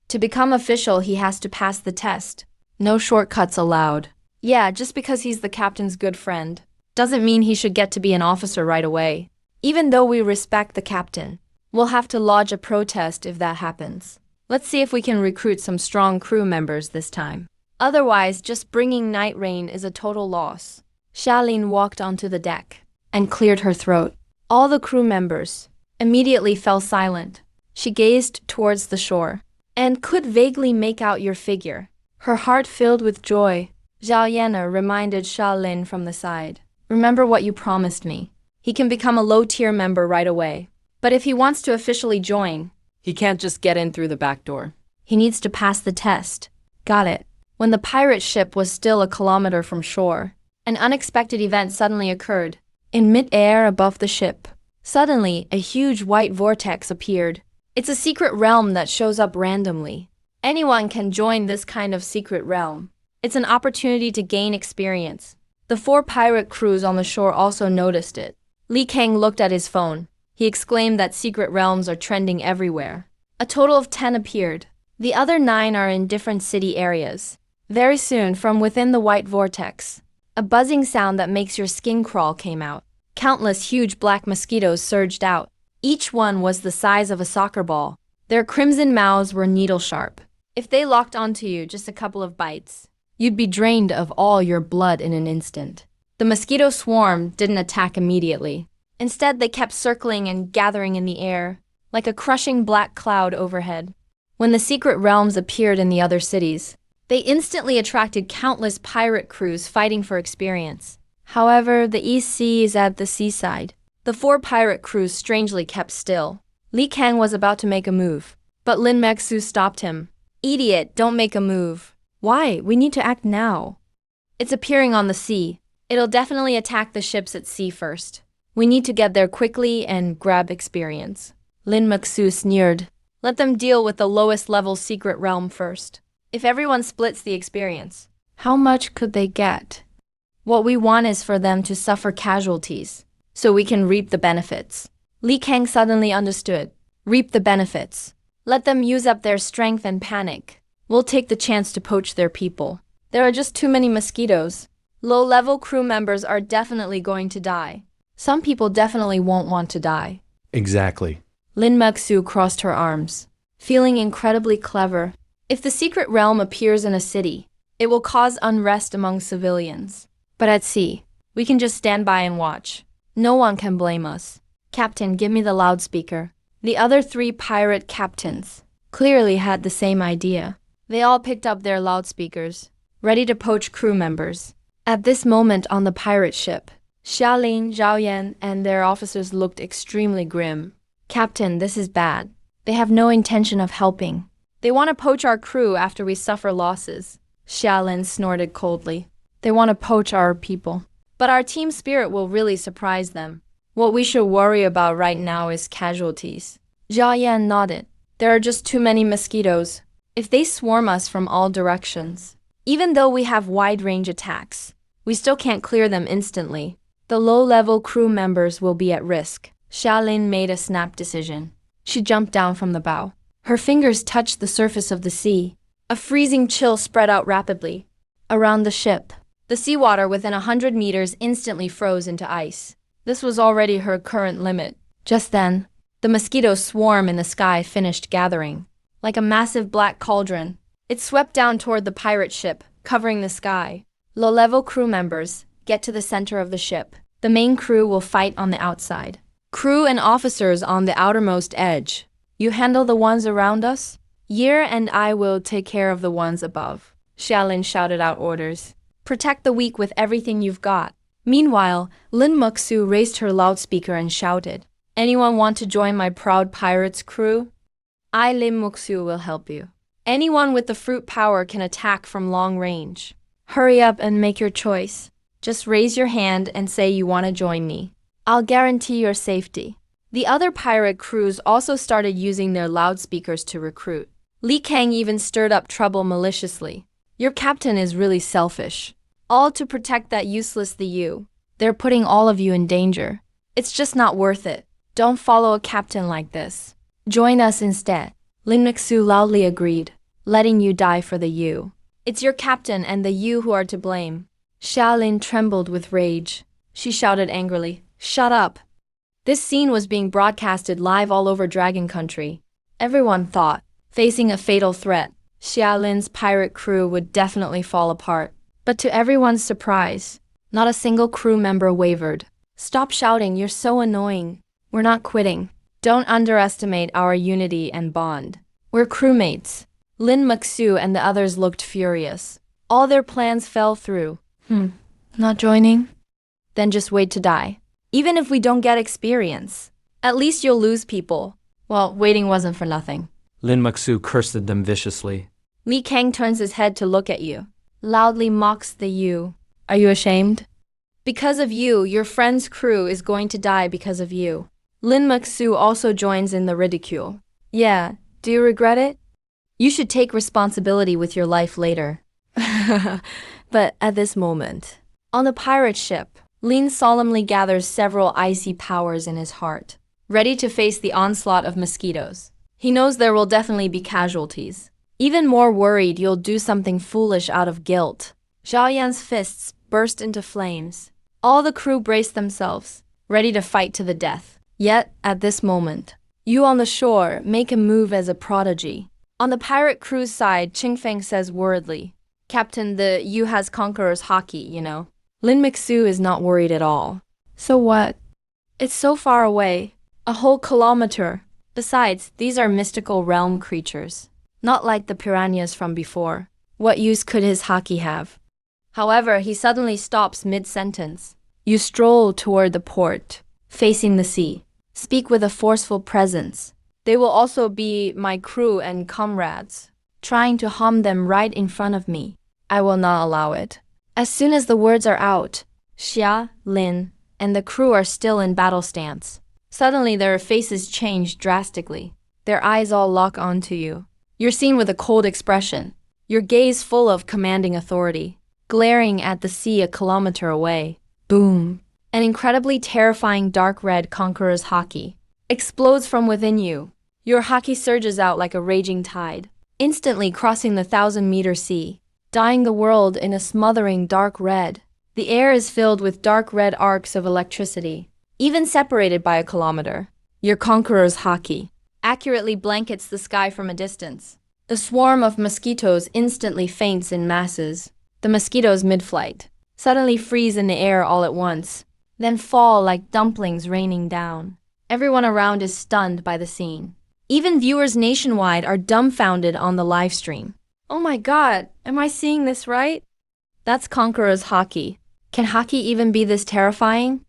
To become official, he has to pass the test. No shortcuts allowed. Yeah, just because he's the captain's good friend doesn't mean he should get to be an officer right away. Even though we respect the captain, we'll have to lodge a protest if that happens. Let's see if we can recruit some strong crew members this time. Otherwise, just bringing night rain is a total loss. Xiaolin walked onto the deck and cleared her throat. All the crew members immediately fell silent. She gazed towards the shore and could vaguely make out your figure. Her heart filled with joy. Zhao Yana reminded Xiaolin from the side. Remember what you promised me. He can become a low-tier member right away. But if he wants to officially join, He can't just get in through the back door. he needs to pass the test. Got it. When the pirate ship was still a kilometer from shore, an unexpected event suddenly occurred. In mid-air above the ship, suddenly a huge white vortex appeared. It's a secret realm that shows up randomly. Anyone can join this kind of secret realm. It's an opportunity to gain experience. The 4 pirate crews on the shore also noticed it. Li Kang looked at his phone. He exclaimed that secret realms are trending everywhere. A total of 10 appeared. The other 9 are in different city areas. Very soon, from within the white vortex, a buzzing sound that makes your skin crawl came out. Countless huge black mosquitoes surged out. Each one was the size of a soccer ball. Their crimson mouths were needle-sharp. If they locked onto you, just a couple of bites, you'd be drained of all your blood in an instant. The mosquito swarm didn't attack immediately. Instead, they kept circling and gathering in the air, like a crushing black cloud overhead. When the secret realms appeared in the other cities, they instantly attracted countless pirate crews fighting for experience. However, the East Sea is at the seaside. The 4 pirate crews strangely kept still. Li Kang was about to make a move, but Lin Mexu stopped him. Idiot, don't make a move. Why? We need to act now. It's appearing on the sea. It'll definitely attack the ships at sea first. We need to get there quickly and grab experience. Lin Mexu sneered. Let them deal with the lowest level secret realm first. If everyone splits the experience, how much could they get? What we want is for them to suffer casualties, so we can reap the benefits. Li Kang suddenly understood. Reap the benefits. Let them use up their strength and panic. We'll take the chance to poach their people. There are just too many mosquitoes. Low-level crew members are definitely going to die. Some people definitely won't want to die. Exactly. Lin Mexu crossed her arms, feeling incredibly clever. If the secret realm appears in a city, it will cause unrest among civilians. But at sea, we can just stand by and watch. No one can blame us. Captain, give me the loudspeaker. The other 3 pirate captains clearly had the same idea. They all picked up their loudspeakers, ready to poach crew members. At this moment on the pirate ship, Xiaolin, Zhao Yan, and their officers looked extremely grim. Captain, this is bad. They have no intention of helping. They want to poach our crew after we suffer losses. Xiaolin snorted coldly. They want to poach our people. But our team spirit will really surprise them. What we should worry about right now is casualties. Zhao Yan nodded. There are just too many mosquitoes. If they swarm us from all directions, even though we have wide-range attacks, we still can't clear them instantly. The low-level crew members will be at risk. Xiaolin made a snap decision. She jumped down from the bow. Her fingers touched the surface of the sea. A freezing chill spread out rapidly around the ship. The seawater within 100 meters instantly froze into ice. This was already her current limit. Just then, the mosquito swarm in the sky finished gathering. Like a massive black cauldron, it swept down toward the pirate ship, covering the sky. Low-level crew members, get to the center of the ship. The main crew will fight on the outside. Crew and officers on the outermost edge. You handle the ones around us? Year and I will take care of the ones above. Xiaolin shouted out orders. Protect the weak with everything you've got. Meanwhile, Lin Mexu raised her loudspeaker and shouted, Anyone want to join my proud pirates crew? I, Lin Mexu, will help you. Anyone with the fruit power can attack from long range. Hurry up and make your choice. Just raise your hand and say you want to join me. I'll guarantee your safety. The other pirate crews also started using their loudspeakers to recruit. Li Kang even stirred up trouble maliciously. Your captain is really selfish. All to protect that useless the you. They're putting all of you in danger. It's just not worth it. Don't follow a captain like this. Join us instead. Lin Mixu loudly agreed, letting you die for the you. It's your captain and the you who are to blame. Xiaolin trembled with rage. She shouted angrily, "Shut up!" This scene was being broadcasted live all over Dragon Country. Everyone thought, facing a fatal threat, Xiaolin's pirate crew would definitely fall apart. But to everyone's surprise, not a single crew member wavered. Stop shouting, you're so annoying. We're not quitting. Don't underestimate our unity and bond. We're crewmates. Lin Mixu and the others looked furious. All their plans fell through. Not joining? Then just wait to die. Even if we don't get experience, at least you'll lose people. Well, waiting wasn't for nothing. Lin Mixu cursed at them viciously. Li Kang turns his head to look at you. Loudly mocks the you. Are you ashamed? Because of you, your friend's crew is going to die because of you. Lin Mixu also joins in the ridicule. Yeah, do you regret it? You should take responsibility with your life later. But at this moment, on the pirate ship, Lin solemnly gathers several icy powers in his heart, ready to face the onslaught of mosquitoes. He knows there will definitely be casualties. Even more worried you'll do something foolish out of guilt. Zhao Yan's fists burst into flames. All the crew braced themselves, ready to fight to the death. Yet, at this moment, you on the shore make a move as a prodigy. On the pirate crew's side, Qingfeng says worriedly, "Captain, the you has Conqueror's Haki, you know." Lin Mixu is not worried at all. So what? It's so far away, a whole kilometer. Besides, these are mystical realm creatures, not like the piranhas from before. What use could his Haki have? However, he suddenly stops mid-sentence. You stroll toward the port, facing the sea. Speak with a forceful presence. They will also be my crew and comrades, trying to harm them right in front of me. I will not allow it. As soon as the words are out, Xia, Lin, and the crew are still in battle stance. Suddenly their faces change drastically. Their eyes all lock onto you. You're seen with a cold expression, your gaze full of commanding authority, glaring at the sea a kilometer away. Boom! An incredibly terrifying dark red Conqueror's Haki explodes from within you. Your Haki surges out like a raging tide, instantly crossing the 1,000-meter sea, dyeing the world in a smothering dark red. The air is filled with dark red arcs of electricity, even separated by a kilometer. Your Conqueror's Haki accurately blankets the sky from a distance. The swarm of mosquitoes instantly faints in masses. The mosquitoes mid-flight suddenly freeze in the air all at once, then fall like dumplings raining down. Everyone around is stunned by the scene. Even viewers nationwide are dumbfounded on the live stream. Oh my god, am I seeing this right? That's Conqueror's Haki. Can Haki even be this terrifying?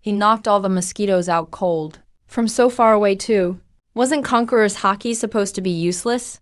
He knocked all the mosquitoes out cold. From so far away too. Wasn't Conqueror's Haki supposed to be useless?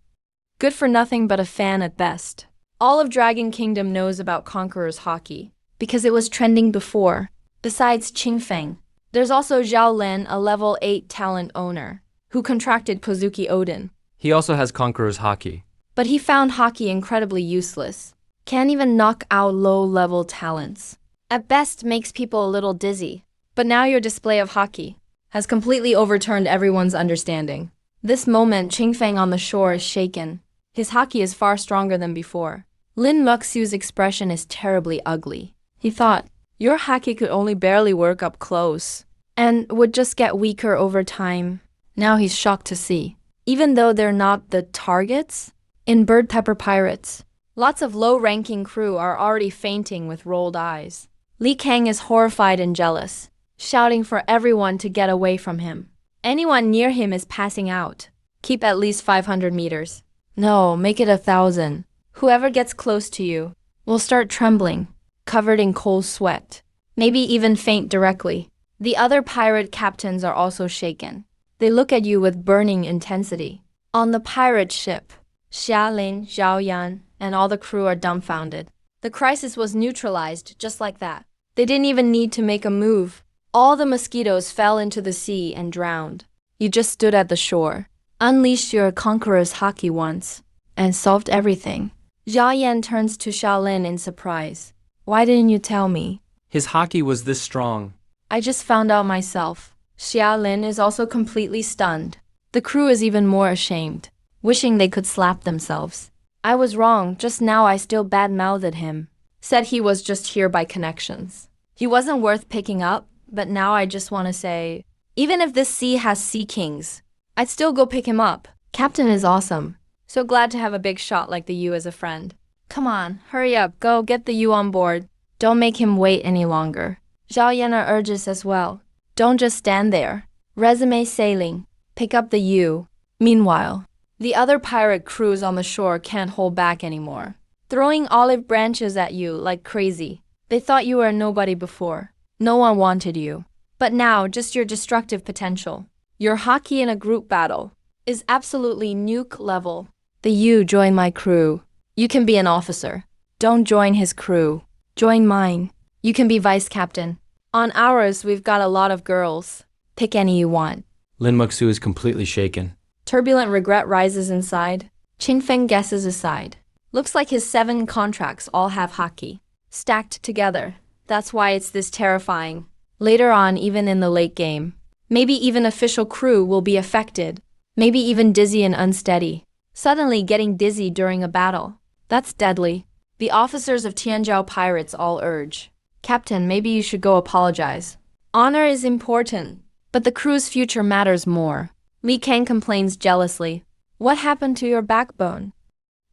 Good for nothing but a fan at best. All of Dragon Kingdom knows about Conqueror's Haki, because it was trending before. Besides Qingfeng, there's also Zhao Lin, a level 8 talent owner, who contracted Kozuki Odin. He also has Conqueror's Haki. But he found Haki incredibly useless. Can't even knock out low-level talents. At best, makes people a little dizzy. But now your display of Haki has completely overturned everyone's understanding. This moment, Qingfeng on the shore is shaken. His Haki is far stronger than before. Lin Mixu's expression is terribly ugly. He thought, your Haki could only barely work up close, and would just get weaker over time. Now he's shocked to see, even though they're not the targets, in Bird Pepper Pirates, lots of low-ranking crew are already fainting with rolled eyes. Li Kang is horrified and jealous, shouting for everyone to get away from him. Anyone near him is passing out. Keep at least 500 meters. No, make it 1,000. Whoever gets close to you will start trembling, covered in cold sweat, maybe even faint directly. The other pirate captains are also shaken. They look at you with burning intensity. On the pirate ship, Xia Lin, Zhao Yan, and all the crew are dumbfounded. The crisis was neutralized just like that. They didn't even need to make a move. All the mosquitoes fell into the sea and drowned. You just stood at the shore, unleashed your Conqueror's Haki once, and solved everything. Jia Yan turns to Xiaolin in surprise. Why didn't you tell me? His Haki was this strong. I just found out myself. Xiaolin is also completely stunned. The crew is even more ashamed, wishing they could slap themselves. I was wrong, just now I still bad-mouthed him. Said he was just here by connections. He wasn't worth picking up, but now I just want to say, even if this sea has sea kings, I'd still go pick him up. Captain is awesome. So glad to have a big shot like the U as a friend. Come on, hurry up, go get the U on board. Don't make him wait any longer. Zhao Yana urges as well. Don't just stand there. Resume sailing. Pick up the U. Meanwhile, the other pirate crews on the shore can't hold back anymore, throwing olive branches at you like crazy. They thought you were a nobody before. No one wanted you. But now, just your destructive potential. Your Haki in a group battle is absolutely nuke level. The U join my crew. You can be an officer. Don't join his crew. Join mine. You can be vice captain. On ours, we've got a lot of girls. Pick any you want. Lin Muxu is completely shaken. Turbulent regret rises inside. Qin Feng guesses aside. Looks like his 7 contracts all have Haki stacked together. That's why it's this terrifying. Later on, even in the late game, maybe even official crew will be affected. Maybe even dizzy and unsteady. Suddenly getting dizzy during a battle. That's deadly. The officers of Tianzhou pirates all urge. Captain, maybe you should go apologize. Honor is important, but the crew's future matters more. Li Kang complains jealously. What happened to your backbone?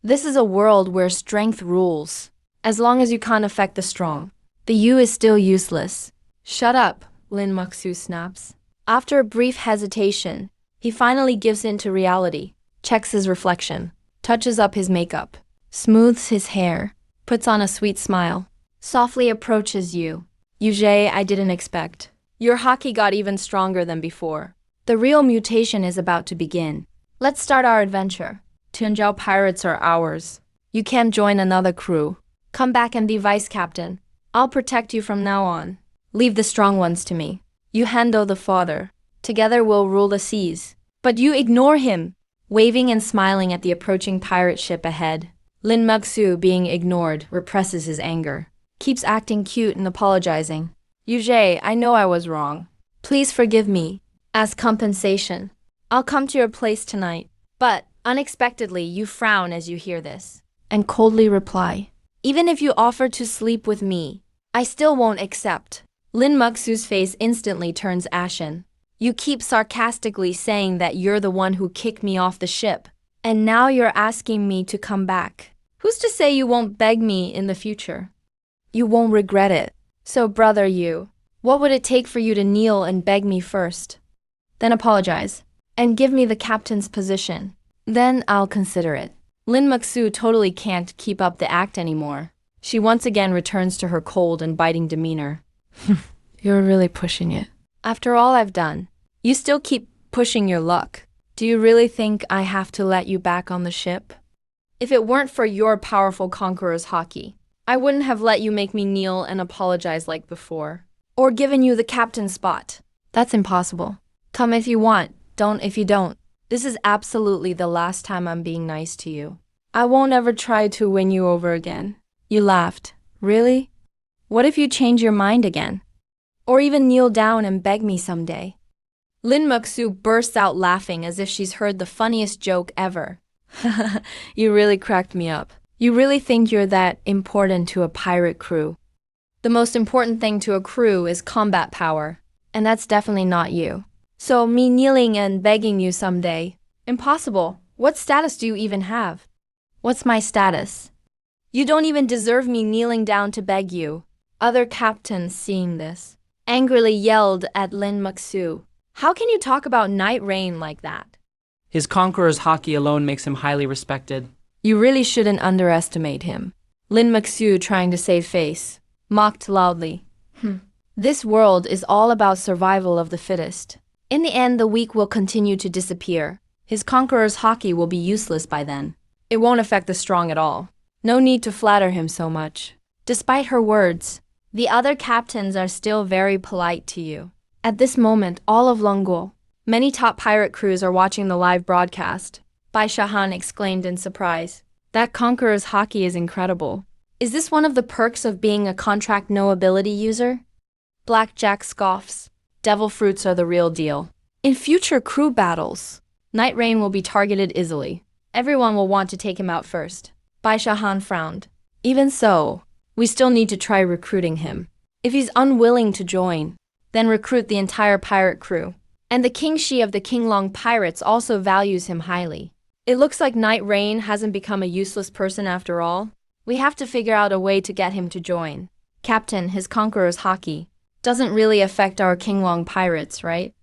This is a world where strength rules. As long as you can't affect the strong, the U is still useless. Shut up, Lin Muxu snaps. After a brief hesitation, he finally gives in to reality, checks his reflection, touches up his makeup, smooths his hair, puts on a sweet smile, softly approaches you. Yujie, I didn't expect. Your Haki got even stronger than before. The real mutation is about to begin. Let's start our adventure. Tianzhou pirates are ours. You can't join another crew. Come back and be vice captain. I'll protect you from now on. Leave the strong ones to me. You handle the father. Together we'll rule the seas. But you ignore him. Waving and smiling at the approaching pirate ship ahead. Lin Muxu, being ignored, represses his anger. Keeps acting cute and apologizing. Yujie, I know I was wrong. Please forgive me. As compensation, I'll come to your place tonight. But, unexpectedly, you frown as you hear this. And coldly reply, even if you offer to sleep with me, I still won't accept. Lin Muxu's face instantly turns ashen. You keep sarcastically saying that you're the one who kicked me off the ship. And now you're asking me to come back. Who's to say you won't beg me in the future? You won't regret it. So brother you, what would it take for you to kneel and beg me first? Then apologize, and give me the captain's position. Then I'll consider it. Lin Muxu totally can't keep up the act anymore. She once again returns to her cold and biting demeanor. You're really pushing it. After all I've done, you still keep pushing your luck. Do you really think I have to let you back on the ship? If it weren't for your powerful Conqueror's Haki, I wouldn't have let you make me kneel and apologize like before. Or given you the captain's spot. That's impossible. Come if you want, don't if you don't. This is absolutely the last time I'm being nice to you. I won't ever try to win you over again. You laughed. Really? What if you change your mind again? Or even kneel down and beg me someday? Lin Muxu bursts out laughing as if she's heard the funniest joke ever. You really cracked me up. You really think you're that important to a pirate crew? The most important thing to a crew is combat power, and that's definitely not you. So me kneeling and begging you someday? Impossible. What status do you even have? What's my status? You don't even deserve me kneeling down to beg you. Other captains seeing this angrily yelled at Lin Muxu. How can you talk about Night Rain like that? His Conqueror's Haki alone makes him highly respected. You really shouldn't underestimate him. Lin Muxu, trying to save face, mocked loudly. This world is all about survival of the fittest. In the end, the weak will continue to disappear. His Conqueror's Haki will be useless by then. It won't affect the strong at all. No need to flatter him so much. Despite her words, The other captains are still very polite to you. At this moment, all of Longuo, many top pirate crews are watching the live broadcast. Bai Shahan exclaimed in surprise. That Conqueror's Haki is incredible. Is this one of the perks of being a contract no ability user? Blackjack scoffs. Devil fruits are the real deal. In future crew battles, Night Rain will be targeted easily. Everyone will want to take him out first. Bai Shahan frowned. Even so, we still need to try recruiting him. If he's unwilling to join, then recruit the entire pirate crew. And the King Shi of the Qinglong pirates also values him highly. It looks like Night Rain hasn't become a useless person after all. We have to figure out a way to get him to join. Captain, his Conqueror's Haki doesn't really affect our Qinglong pirates, right?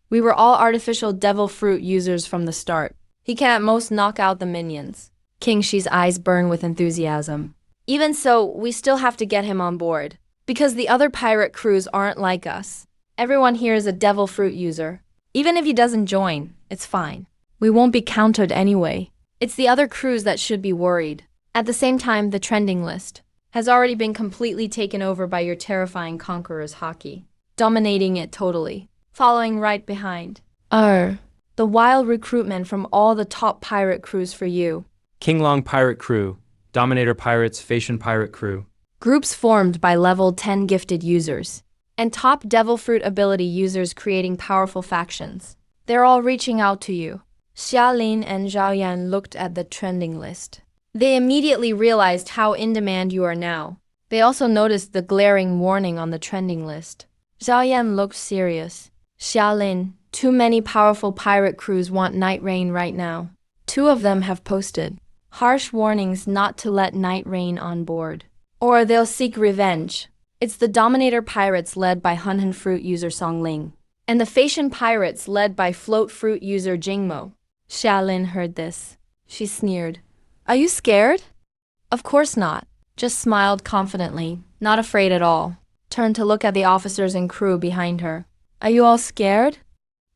We were all artificial devil fruit users from the start. He can at most knock out the minions. King Shi's eyes burn with enthusiasm. Even so, we still have to get him on board. Because the other pirate crews aren't like us. Everyone here is a devil fruit user. Even if he doesn't join, it's fine. We won't be countered anyway. It's the other crews that should be worried. At the same time, the trending list has already been completely taken over by your terrifying Conqueror's Haki, dominating it totally. Following right behind. The wild recruitment from all the top pirate crews for you. Qinglong Pirate Crew, Dominator Pirates, Phasian Pirate Crew. Groups formed by level 10 gifted users. And top devil fruit ability users creating powerful factions. They're all reaching out to you. Xialin and Zhao Yan looked at the trending list. They immediately realized how in demand you are now. They also noticed the glaring warning on the trending list. Zhao Yan looked serious. Xialin, too many powerful pirate crews want Night Rain right now. 2 of them have posted harsh warnings not to let Night Rain on board. Or they'll seek revenge. It's the Dominator Pirates led by Hunhan Fruit user Songling. And the Phasian Pirates led by Float Fruit user Jingmo. Xialin heard this. She sneered. Are you scared? Of course not. Just smiled confidently, not afraid at all. Turned to look at the officers and crew behind her. Are you all scared?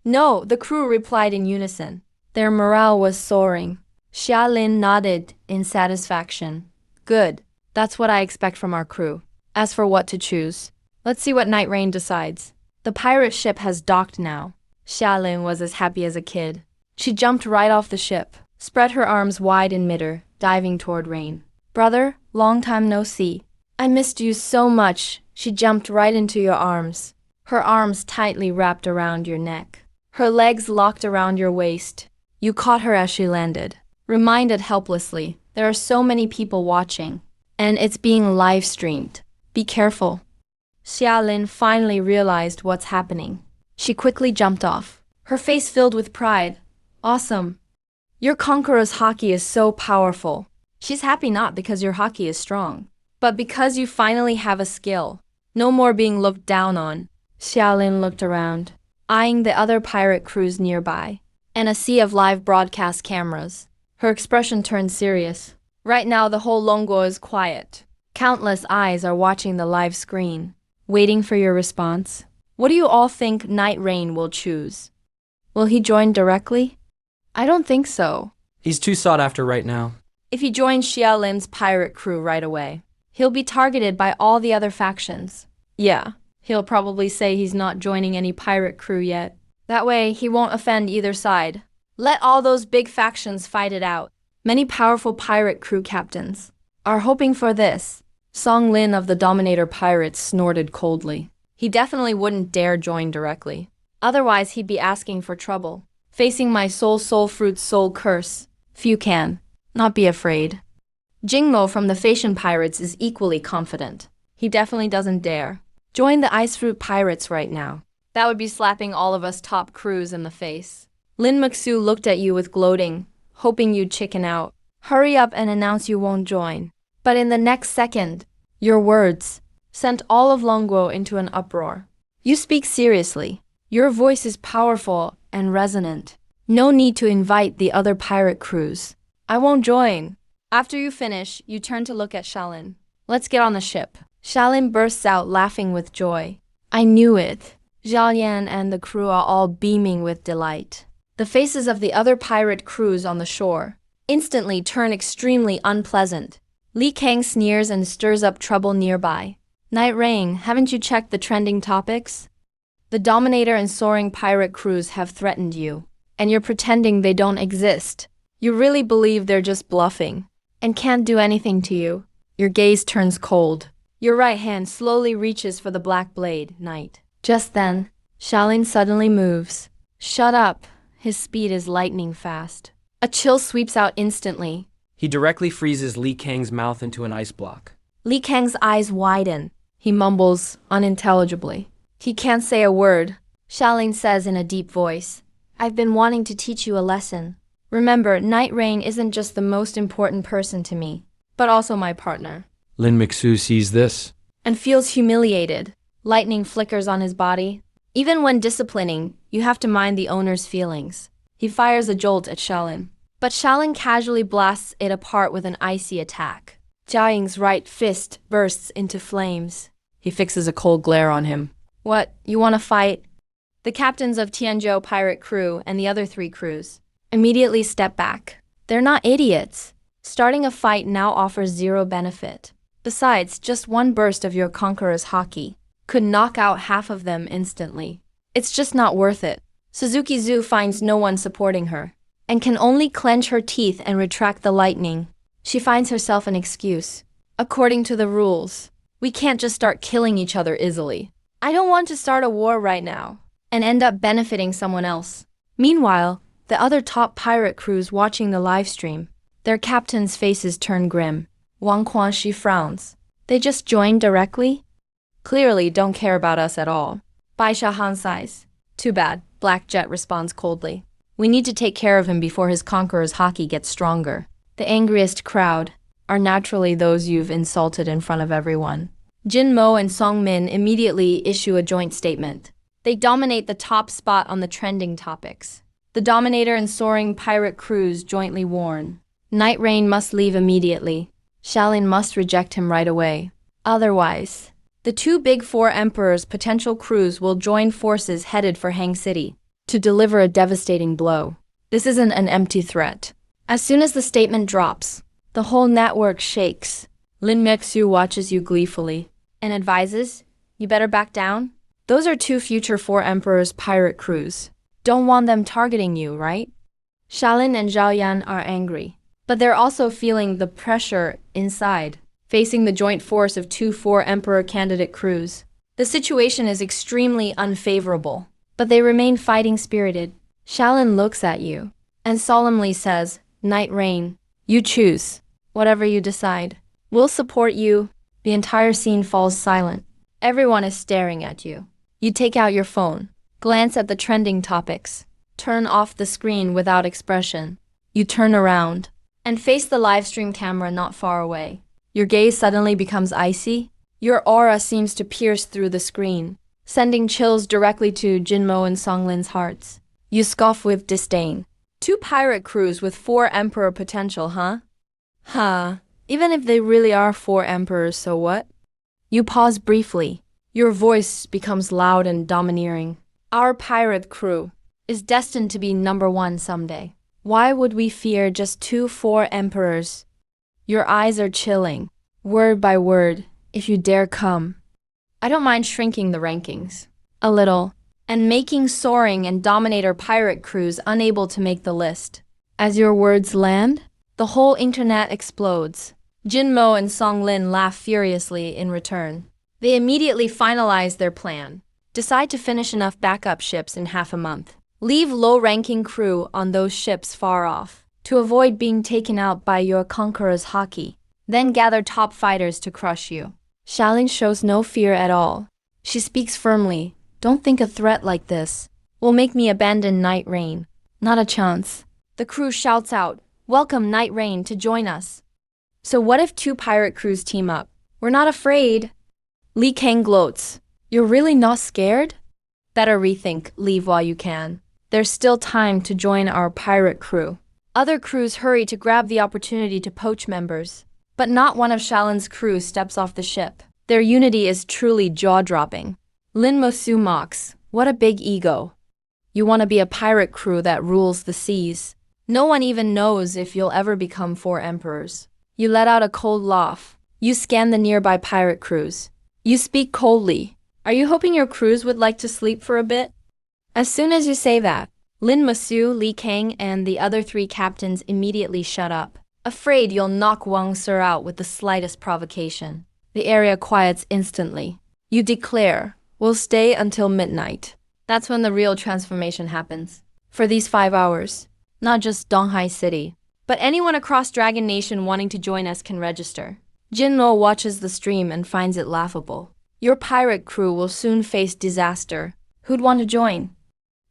No, the crew replied in unison. Their morale was soaring. Xialin nodded in satisfaction. Good. That's what I expect from our crew. As for what to choose, let's see what Night Rain decides. The pirate ship has docked now. Xialin was as happy as a kid. She jumped right off the ship, spread her arms wide in midair, diving toward Rain. Brother, long time no see. I missed you so much. She jumped right into your arms. Her arms tightly wrapped around your neck. Her legs locked around your waist. You caught her as she landed. Reminded helplessly, there are so many people watching. And it's being live-streamed. Be careful. Xialin finally realized what's happening. She quickly jumped off, her face filled with pride. Awesome. Your Conqueror's Haki is so powerful. She's happy not because your Haki is strong, but because you finally have a skill. No more being looked down on. Xialin looked around, eyeing the other pirate crews nearby, and a sea of live broadcast cameras. Her expression turned serious. Right now the whole Longuo is quiet. Countless eyes are watching the live screen, waiting for your response. What do you all think Night Rain will choose? Will he join directly? I don't think so. He's too sought after right now. If he joins Xiaolin's pirate crew right away, he'll be targeted by all the other factions. Yeah, he'll probably say he's not joining any pirate crew yet. That way, he won't offend either side. Let all those big factions fight it out. Many powerful pirate crew captains are hoping for this. Song Lin of the Dominator Pirates snorted coldly. He definitely wouldn't dare join directly. Otherwise, he'd be asking for trouble. Facing my soul fruit soul curse. Few can. Not be afraid. Jingmo from the Phasian Pirates is equally confident. He definitely doesn't dare. Join the Ice Fruit Pirates right now. That would be slapping all of us top crews in the face. Lin Maxu looked at you with gloating, hoping you'd chicken out. Hurry up and announce you won't join. But in the next second, your words sent all of Longuo into an uproar. You speak seriously. Your voice is powerful and resonant. No need to invite the other pirate crews. I won't join. After you finish, you turn to look at Xialin. Let's get on the ship. Xialin bursts out laughing with joy. I knew it. Zhao Yan and the crew are all beaming with delight. The faces of the other pirate crews on the shore instantly turn extremely unpleasant. Li Kang sneers and stirs up trouble nearby. Night Rain, haven't you checked the trending topics? The Dominator and soaring pirate crews have threatened you, and you're pretending they don't exist. You really believe they're just bluffing and can't do anything to you. Your gaze turns cold. Your right hand slowly reaches for the black blade, Knight. Just then, Shaolin suddenly moves. Shut up. His speed is lightning fast. A chill sweeps out instantly. He directly freezes Li Kang's mouth into an ice block. Li Kang's eyes widen. He mumbles unintelligibly. He can't say a word. Shaolin says in a deep voice, I've been wanting to teach you a lesson. Remember, Night Rain isn't just the most important person to me, but also my partner. Lin Mixu sees this. And feels humiliated. Lightning flickers on his body. Even when disciplining, you have to mind the owner's feelings. He fires a jolt at Shaolin, but Shaolin casually blasts it apart with an icy attack. Jia Ying's right fist bursts into flames. He fixes a cold glare on him. What, you want to fight? The captains of Tianzhou pirate crew and the other 3 crews immediately step back. They're not idiots. Starting a fight now offers 0 benefit. Besides, just one burst of your Conqueror's Haki could knock out half of them instantly. It's just not worth it. Suzuki Zhu finds no one supporting her, and can only clench her teeth and retract the lightning. She finds herself an excuse. According to the rules, we can't just start killing each other easily. I don't want to start a war right now, and end up benefiting someone else. Meanwhile, the other top pirate crews watching the live stream, their captains' faces turn grim. Wang Quanxi frowns. They just joined directly? Clearly don't care about us at all. Bai Shahan sighs. Too bad, Black Jet responds coldly. We need to take care of him before his Conqueror's Haki gets stronger. The angriest crowd are naturally those you've insulted in front of everyone. Jin Mo and Song Min immediately issue a joint statement. They dominate the top spot on the trending topics. The Dominator and soaring pirate crews jointly warn. Night Rain must leave immediately. Shaolin must reject him right away. Otherwise, the 2 big 4 emperors' potential crews will join forces headed for Hang City to deliver a devastating blow. This isn't an empty threat. As soon as the statement drops, the whole network shakes. Lin Mexu watches you gleefully and advises, you better back down. Those are 2 future 4 emperors' pirate crews. Don't want them targeting you, right? Shaolin and Zhao Yan are angry, but they're also feeling the pressure inside, facing the joint force of 2 4 emperor candidate crews. The situation is extremely unfavorable, but they remain fighting spirited. Shaolin looks at you and solemnly says, Night Rain, you choose. Whatever you decide. We'll support you. The entire scene falls silent. Everyone is staring at you. You take out your phone, glance at the trending topics, turn off the screen without expression. You turn around and face the live stream camera not far away. Your gaze suddenly becomes icy. Your aura seems to pierce through the screen, sending chills directly to Jinmo and Songlin's hearts. You scoff with disdain. 2 pirate crews with 4 emperor potential, huh? Even if they really are 4 emperors, so what? You pause briefly. Your voice becomes loud and domineering. Our pirate crew is destined to be number 1 someday. Why would we fear just 2 4 emperors? Your eyes are chilling, word by word, if you dare come. I don't mind shrinking the rankings a little, and making soaring and dominator pirate crews unable to make the list. As your words land, the whole internet explodes. Jinmo and Songlin laugh furiously in return. They immediately finalize their plan. Decide to finish enough backup ships in half a month. Leave low-ranking crew on those ships far off to avoid being taken out by your Conqueror's Haki. Then gather top fighters to crush you. Shaolin shows no fear at all. She speaks firmly. Don't think a threat like this will make me abandon Night Rain. Not a chance. The crew shouts out, welcome Night Rain to join us. So what if 2 pirate crews team up? We're not afraid. Li Kang gloats. You're really not scared? Better rethink, leave while you can. There's still time to join our pirate crew. Other crews hurry to grab the opportunity to poach members. But not one of Shaolin's crew steps off the ship. Their unity is truly jaw-dropping. Lin Mosu mocks, what a big ego. You want to be a pirate crew that rules the seas. No one even knows if you'll ever become 4 emperors. You let out a cold laugh. You scan the nearby pirate crews. You speak coldly. Are you hoping your crews would like to sleep for a bit? As soon as you say that, Lin Masu, Li Kang, and the other three captains immediately shut up, afraid you'll knock Wang Sur out with the slightest provocation. The area quiets instantly. You declare, we'll stay until midnight. That's when the real transformation happens. For these 5 hours, not just Donghai City, but anyone across Dragon Nation wanting to join us can register. Jinlo watches the stream and finds it laughable. Your pirate crew will soon face disaster. Who'd want to join?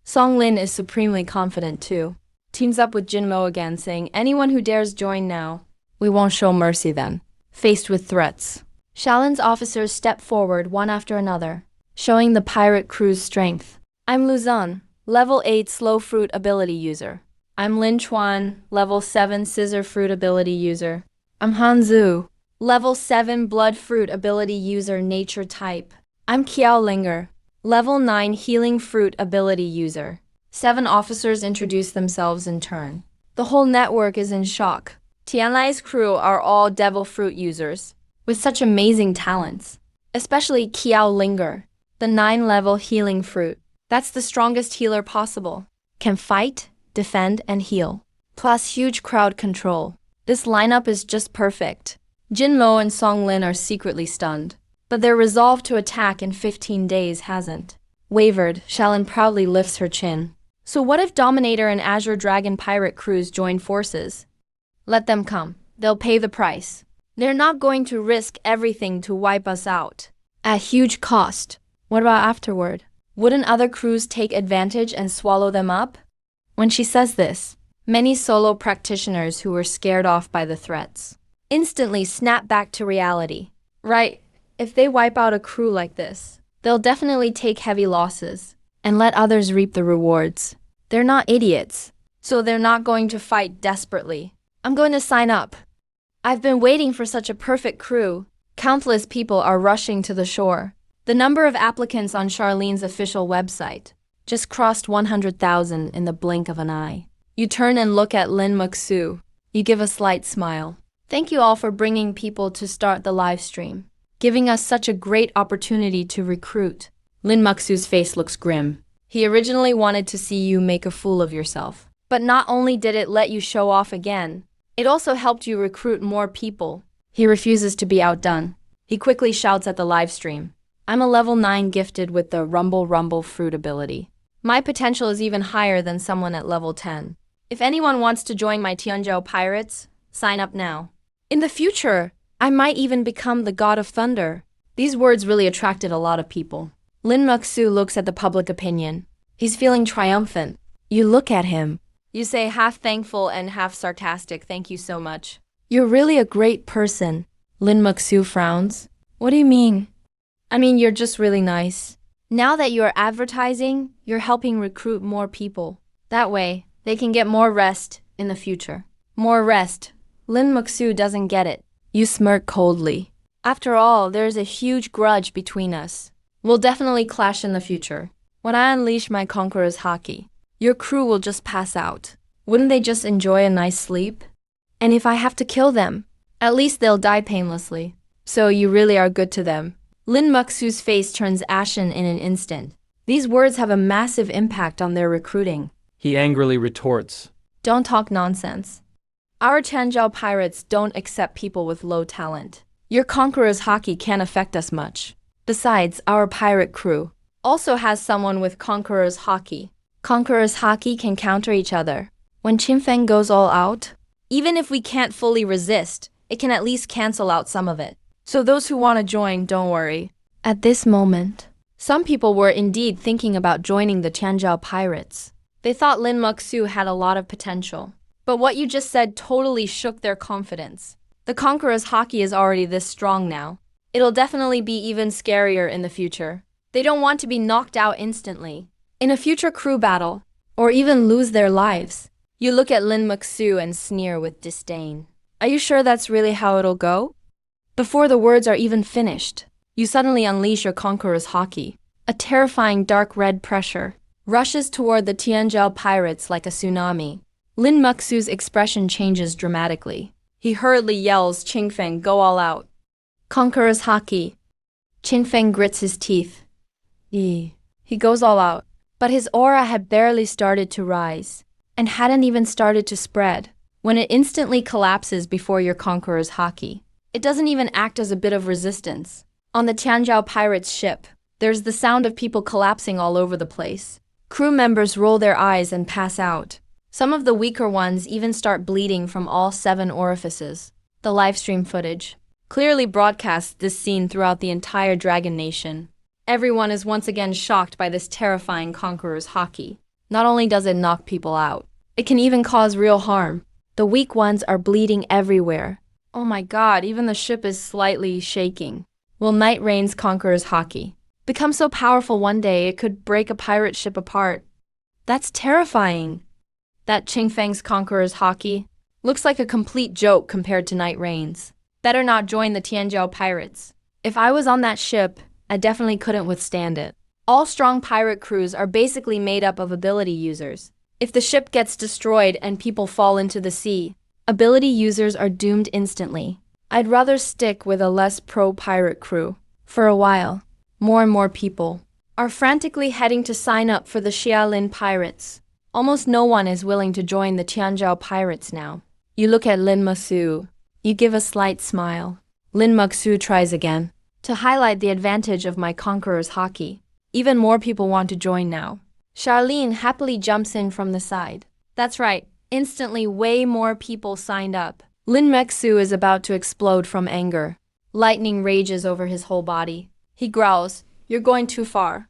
Song Lin is supremely confident too. Teams up with Jinmo again, saying anyone who dares join now, we won't show mercy then. Faced with threats, Shaolin's officers step forward one after another, showing the pirate crew's strength. I'm Luzon, level 8 slow fruit ability user. I'm Lin Chuan, level 7 scissor fruit ability user. I'm Hanzu, level 7 blood fruit ability user nature type. I'm Kiao Linger, level 9 healing fruit ability user. 7 officers introduce themselves in turn. The whole network is in shock. Tianlai's crew are all devil fruit users, with such amazing talents. Especially Kiao Linger, the 9-level healing fruit. That's the strongest healer possible. Can fight, defend, and heal. Plus huge crowd control. This lineup is just perfect. Jinlo and Song Lin are secretly stunned, but their resolve to attack in 15 days hasn't wavered. Shaolin proudly lifts her chin. So what if Dominator and Azure Dragon pirate crews join forces? Let them come. They'll pay the price. They're not going to risk everything to wipe us out. At huge cost. What about afterward? Wouldn't other crews take advantage and swallow them up? When she says this, many solo practitioners who were scared off by the threats instantly snap back to reality. Right, if they wipe out a crew like this, they'll definitely take heavy losses and let others reap the rewards. They're not idiots, so they're not going to fight desperately. I'm going to sign up. I've been waiting for such a perfect crew. Countless people are rushing to the shore. The number of applicants on Charlene's official website just crossed 100,000 in the blink of an eye. You turn and look at Lin Muxu. You give a slight smile. Thank you all for bringing people to start the live stream, giving us such a great opportunity to recruit. Lin Muxu's face looks grim. He originally wanted to see you make a fool of yourself. But not only did it let you show off again, it also helped you recruit more people. He refuses to be outdone. He quickly shouts at the live stream. I'm a level 9 gifted with the Rumble fruit ability. My potential is even higher than someone at level 10. If anyone wants to join my Tianzhou pirates, sign up now. In the future, I might even become the god of thunder. These words really attracted a lot of people. Lin Muxu looks at the public opinion. He's feeling triumphant. You look at him. You say half thankful and half sarcastic, thank you so much. You're really a great person. Lin Muxu frowns. What do you mean? I mean, you're just really nice. Now that you're advertising, you're helping recruit more people. That way, they can get more rest in the future. More rest. Lin Muxu doesn't get it. You smirk coldly. After all, there's a huge grudge between us. We'll definitely clash in the future. When I unleash my Conqueror's Haki, your crew will just pass out. Wouldn't they just enjoy a nice sleep? And if I have to kill them, at least they'll die painlessly. So you really are good to them. Lin Muxu's face turns ashen in an instant. These words have a massive impact on their recruiting. He angrily retorts. Don't talk nonsense. Our Tianzhou pirates don't accept people with low talent. Your Conqueror's Haki can't affect us much. Besides, our pirate crew also has someone with Conqueror's Haki. Conqueror's Haki can counter each other. When Qinfeng goes all out, even if we can't fully resist, it can at least cancel out some of it. So those who want to join, don't worry. At this moment, some people were indeed thinking about joining the Tianzhou pirates. They thought Lin Muxu had a lot of potential. But what you just said totally shook their confidence. The Conqueror's Haki is already this strong now. It'll definitely be even scarier in the future. They don't want to be knocked out instantly. In a future crew battle, or even lose their lives. You look at Lin Muxu and sneer with disdain. Are you sure that's really how it'll go? Before the words are even finished, you suddenly unleash your Conqueror's Haki. A terrifying dark red pressure rushes toward the Tianzhou pirates like a tsunami. Lin Muxu's expression changes dramatically. He hurriedly yells, Qingfeng, go all out. Conqueror's Haki. Qin Feng grits his teeth. He goes all out. But his aura had barely started to rise, and hadn't even started to spread, when it instantly collapses before your Conqueror's Haki. It doesn't even act as a bit of resistance. On the Tianzhou pirates' ship, there's the sound of people collapsing all over the place. Crew members roll their eyes and pass out. Some of the weaker ones even start bleeding from all 7 orifices. The livestream footage clearly broadcasts this scene throughout the entire Dragon Nation. Everyone is once again shocked by this terrifying Conqueror's Haki. Not only does it knock people out, it can even cause real harm. The weak ones are bleeding everywhere. Oh my god, even the ship is slightly shaking. Will Night Rain's Conqueror's Haki become so powerful one day it could break a pirate ship apart? That's terrifying. That Qing Feng's Conqueror's Haki looks like a complete joke compared to Night Rain's. Better not join the Tianzhou pirates. If I was on that ship, I definitely couldn't withstand it. All strong pirate crews are basically made up of ability users. If the ship gets destroyed and people fall into the sea, ability users are doomed instantly. I'd rather stick with a less pro-pirate crew. For a while, more and more people are frantically heading to sign up for the Xiaolin pirates. Almost no one is willing to join the Tianzhou pirates now. You look at Lin Muxu. You give a slight smile. Lin Muxu tries again. To highlight the advantage of my Conqueror's Haki, even more people want to join now. Charlene happily jumps in from the side. That's right, instantly way more people signed up. Lin Muxu is about to explode from anger. Lightning rages over his whole body. He growls, "You're going too far."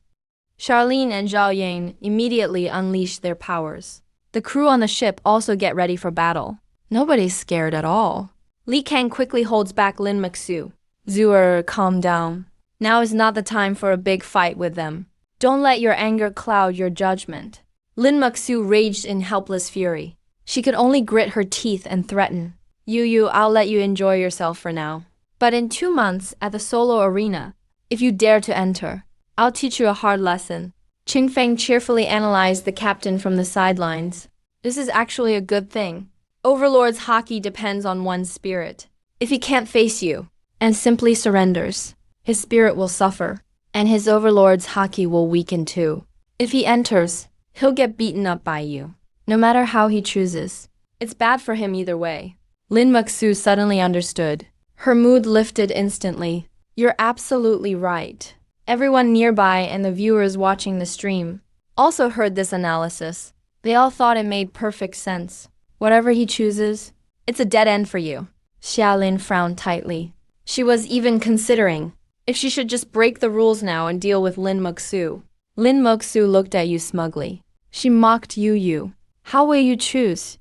Charlene and Zhao Yang immediately unleash their powers. The crew on the ship also get ready for battle. Nobody's scared at all. Li Kang quickly holds back Lin Muxu. "Zuer, calm down. Now is not the time for a big fight with them. Don't let your anger cloud your judgment." Lin Muxu raged in helpless fury. She could only grit her teeth and threaten. "Yu, I'll let you enjoy yourself for now. But in 2 months at the solo arena, if you dare to enter, I'll teach you a hard lesson." Qing Feng cheerfully analyzed the captain from the sidelines. This is actually a good thing. Overlord's Haki depends on one's spirit. If he can't face you and simply surrenders, his spirit will suffer, and his overlord's Haki will weaken too. If he enters, he'll get beaten up by you, no matter how he chooses. It's bad for him either way. Lin Muxu suddenly understood. Her mood lifted instantly. You're absolutely right. Everyone nearby and the viewers watching the stream also heard this analysis. They all thought it made perfect sense. Whatever he chooses, it's a dead end for you. Xiaolin frowned tightly. She was even considering if she should just break the rules now and deal with Lin Muxu. Lin Muxu looked at you smugly. She mocked Yu. "How will you choose?"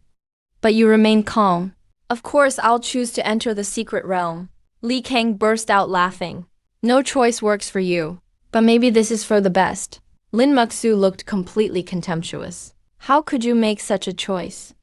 But you remained calm. "Of course I'll choose to enter the secret realm." Li Kang burst out laughing. "No choice works for you, but maybe this is for the best." Lin Muxu looked completely contemptuous. "How could you make such a choice?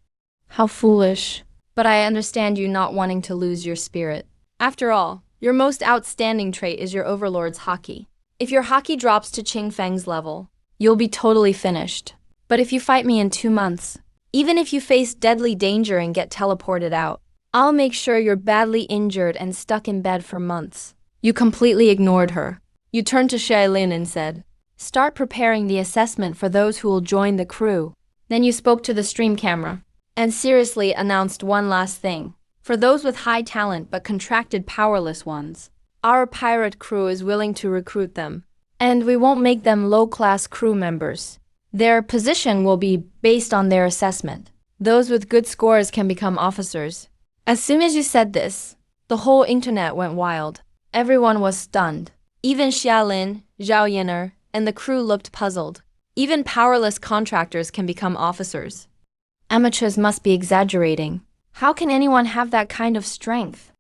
How foolish. But I understand you not wanting to lose your spirit. After all, your most outstanding trait is your overlord's Haki. If your Haki drops to Qing Feng's level, you'll be totally finished. But if you fight me in 2 months, even if you face deadly danger and get teleported out, I'll make sure you're badly injured and stuck in bed for months." You completely ignored her. You turned to Shailin and said, "Start preparing the assessment for those who will join the crew." Then you spoke to the stream camera and seriously announced one last thing. For those with high talent but contracted powerless ones, our pirate crew is willing to recruit them, and we won't make them low-class crew members. Their position will be based on their assessment. Those with good scores can become officers. As soon as you said this, the whole internet went wild. Everyone was stunned. Even Xiaolin, Zhao Yin'er, and the crew looked puzzled. Even powerless contractors can become officers. Amateurs must be exaggerating. How can anyone have that kind of strength?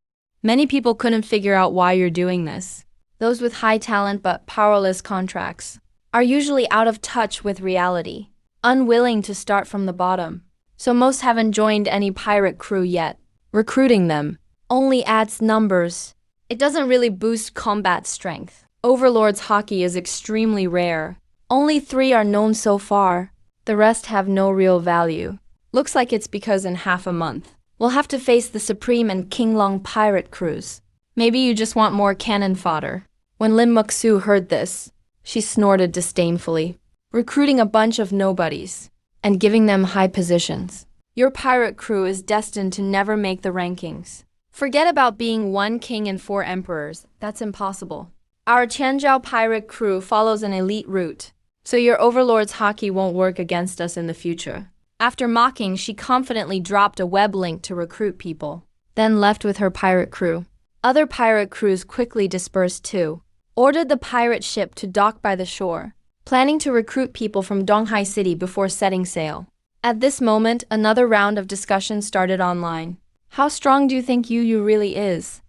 Many people couldn't figure out why you're doing this. Those with high talent but powerless contracts are usually out of touch with reality, unwilling to start from the bottom. So most haven't joined any pirate crew yet. Recruiting them only adds numbers. It doesn't really boost combat strength. Overlord's Haki is extremely rare. Only 3 are known so far. The rest have no real value. Looks like it's because in half a month, we'll have to face the Supreme and King Long pirate crews. Maybe you just want more cannon fodder. When Lin Muksu heard this, she snorted disdainfully. Recruiting a bunch of nobodies and giving them high positions. Your pirate crew is destined to never make the rankings. Forget about being 1 king and 4 emperors. That's impossible. Our Qianzhao pirate crew follows an elite route, so your overlord's Haki won't work against us in the future. After mocking, she confidently dropped a web link to recruit people, then left with her pirate crew. Other pirate crews quickly dispersed too, ordered the pirate ship to dock by the shore, planning to recruit people from Donghai City before setting sail. At this moment, another round of discussion started online. How strong do you think Yu really is?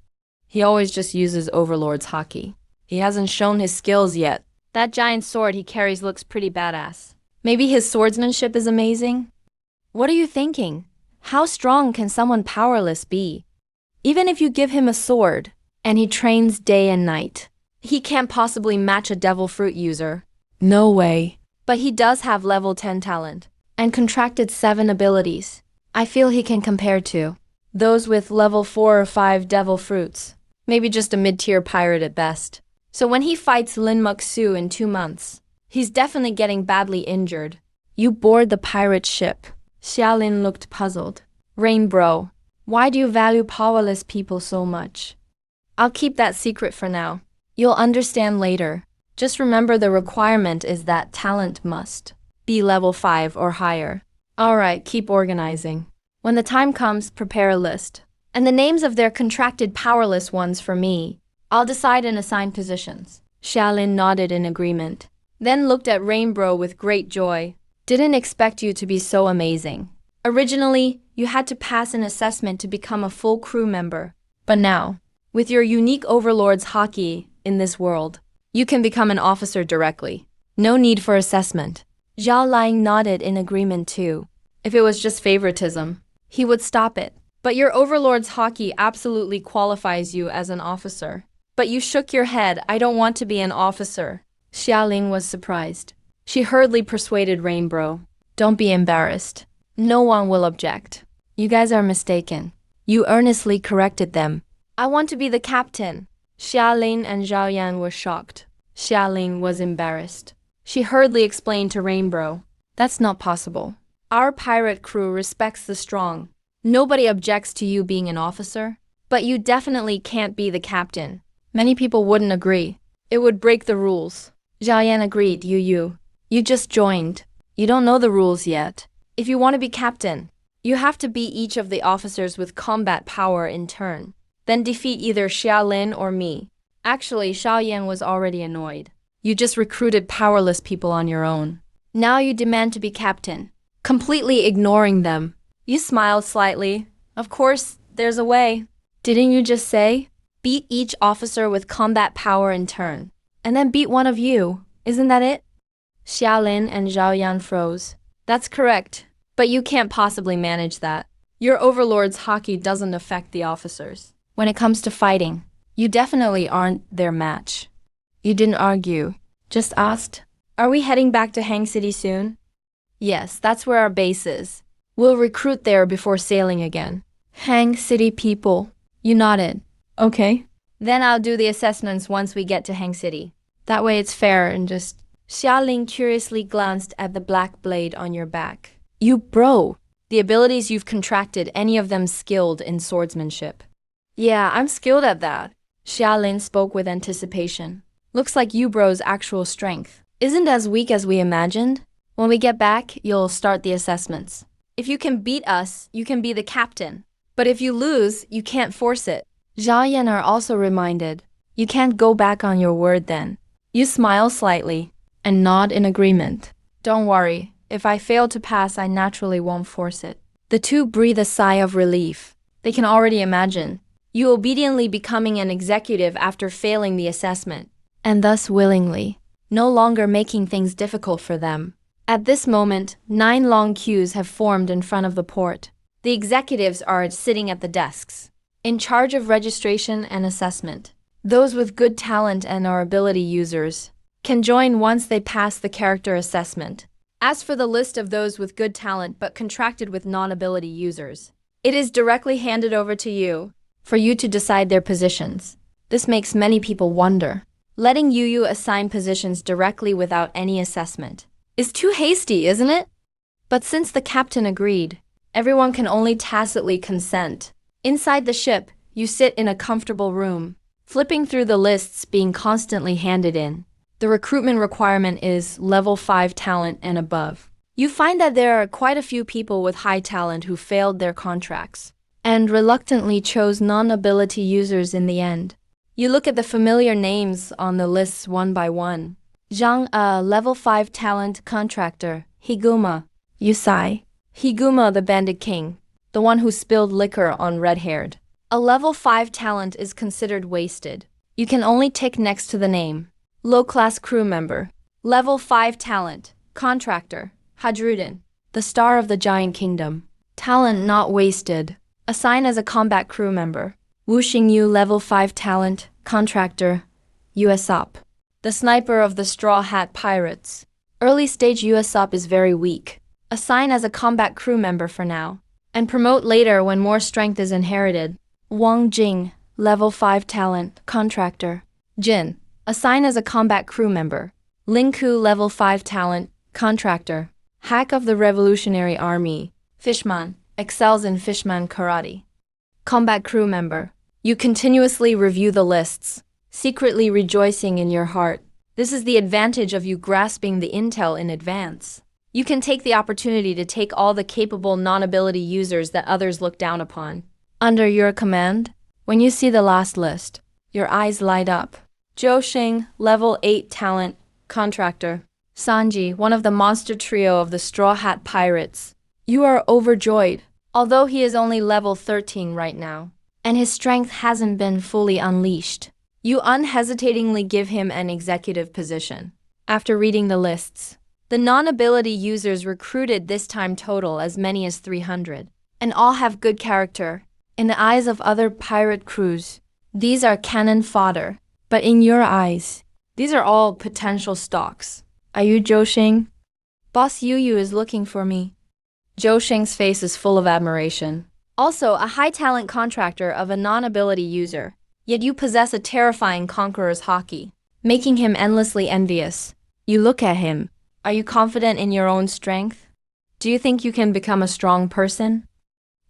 He always just uses Overlord's Haki. He hasn't shown his skills yet. That giant sword he carries looks pretty badass. Maybe his swordsmanship is amazing? What are you thinking? How strong can someone powerless be? Even if you give him a sword, and he trains day and night, he can't possibly match a devil fruit user. No way. But he does have level 10 talent, and contracted 7 abilities. I feel he can compare to those with level 4 or 5 devil fruits. Maybe just a mid-tier pirate at best. So when he fights Lin Muksu in 2 months, he's definitely getting badly injured. You board the pirate ship. Xiaolin looked puzzled. Rain bro, why do you value powerless people so much? I'll keep that secret for now. You'll understand later. Just remember the requirement is that talent must be level 5 or higher. Alright, keep organizing. When the time comes, prepare a list. And the names of their contracted powerless ones for me. I'll decide and assign positions. Xiaolin nodded in agreement, then looked at Rainbow with great joy. Didn't expect you to be so amazing. Originally, you had to pass an assessment to become a full crew member. But now, with your unique overlord's Haki in this world, you can become an officer directly. No need for assessment. Zhao Lang nodded in agreement too. If it was just favoritism, he would stop it. But your overlord's Haki absolutely qualifies you as an officer. But you shook your head. I don't want to be an officer. Xiaoling was surprised. She hurriedly persuaded Rainbow. Don't be embarrassed. No one will object. You guys are mistaken. You earnestly corrected them. I want to be the captain. Xiaolin and Zhaoyan were shocked. Xiaoling was embarrassed. She hurriedly explained to Rainbow. That's not possible. Our pirate crew respects the strong. Nobody objects to you being an officer. But you definitely can't be the captain. Many people wouldn't agree. It would break the rules. Zhaoyan agreed. You just joined. You don't know the rules yet. If you want to be captain, you have to beat each of the officers with combat power in turn. Then defeat either Xiaolin or me. Actually, Xiaoyan was already annoyed. You just recruited powerless people on your own. Now you demand to be captain, completely ignoring them. You smiled slightly. Of course, there's a way. Didn't you just say? Beat each officer with combat power in turn, and then beat one of you. Isn't that it? Xiaolin and Zhaoyan froze. That's correct, but you can't possibly manage that. Your overlord's Haki doesn't affect the officers. When it comes to fighting, you definitely aren't their match. You didn't argue, just asked. Are we heading back to Hang City soon? Yes, that's where our base is. We'll recruit there before sailing again. Hang City people. You nodded. Okay. Then I'll do the assessments once we get to Hang City. That way it's fair and just... Xiaoling curiously glanced at the black blade on your back. You bro! The abilities you've contracted, any of them skilled in swordsmanship? Yeah, I'm skilled at that. Xiaolin spoke with anticipation. Looks like you bro's actual strength isn't as weak as we imagined. When we get back, you'll start the assessments. If you can beat us, you can be the captain. But if you lose, you can't force it. Zhaoyan are also reminded. You can't go back on your word then. You smile slightly and nod in agreement. Don't worry, if I fail to pass, I naturally won't force it. The two breathe a sigh of relief. They can already imagine you obediently becoming an executive after failing the assessment, and thus willingly, no longer making things difficult for them. At this moment, 9 long queues have formed in front of the port. The executives are sitting at the desks, in charge of registration and assessment. Those with good talent and are ability users can join once they pass the character assessment. As for the list of those with good talent but contracted with non-ability users, it is directly handed over to you for you to decide their positions. This makes many people wonder. letting Yu assign positions directly without any assessment. Is too hasty, isn't it? But since the captain agreed, everyone can only tacitly consent. Inside the ship, you sit in a comfortable room, flipping through the lists being constantly handed in. The recruitment requirement is level 5 talent and above. You find that there are quite a few people with high talent who failed their contracts and reluctantly chose non-ability users in the end. You look at the familiar names on the lists one by one. Zhang, a level 5 talent contractor. Higuma. Yusai. Higuma, the bandit king, the one who spilled liquor on red-haired. A level 5 talent is considered wasted. You can only tick next to the name. Low-class crew member. Level 5 talent. Contractor. Hadrudin. The star of the giant kingdom. Talent not wasted. Assign as a combat crew member. Wu Xingyu, level 5 talent. Contractor. Usopp. The sniper of the Straw Hat Pirates. Early stage Usopp is very weak. Assign as a combat crew member for now, and promote later when more strength is inherited. Wang Jing, level 5 talent, contractor. Jin, assign as a combat crew member. Ling Ku, level 5 talent, contractor. Hack of the Revolutionary Army. Fishman, excels in Fishman karate. Combat crew member. You continuously review the lists, secretly rejoicing in your heart. This is the advantage of you grasping the intel in advance. You can take the opportunity to take all the capable non-ability users that others look down upon. Under your command, when you see the last list, your eyes light up. Zhou Xing, level 8 talent, contractor. Sanji, one of the monster trio of the Straw Hat Pirates. You are overjoyed, although he is only level 13 right now, and his strength hasn't been fully unleashed. You unhesitatingly give him an executive position. After reading the lists, the non-ability users recruited this time total as many as 300, and all have good character. In the eyes of other pirate crews, these are cannon fodder, but in your eyes, these are all potential stocks. Are you Zhou Xing? Boss Yu is looking for me. Zhou Xing's face is full of admiration. Also a high-talent contractor of a non-ability user, yet you possess a terrifying Conqueror's Haki, making him endlessly envious. You look at him. Are you confident in your own strength? Do you think you can become a strong person?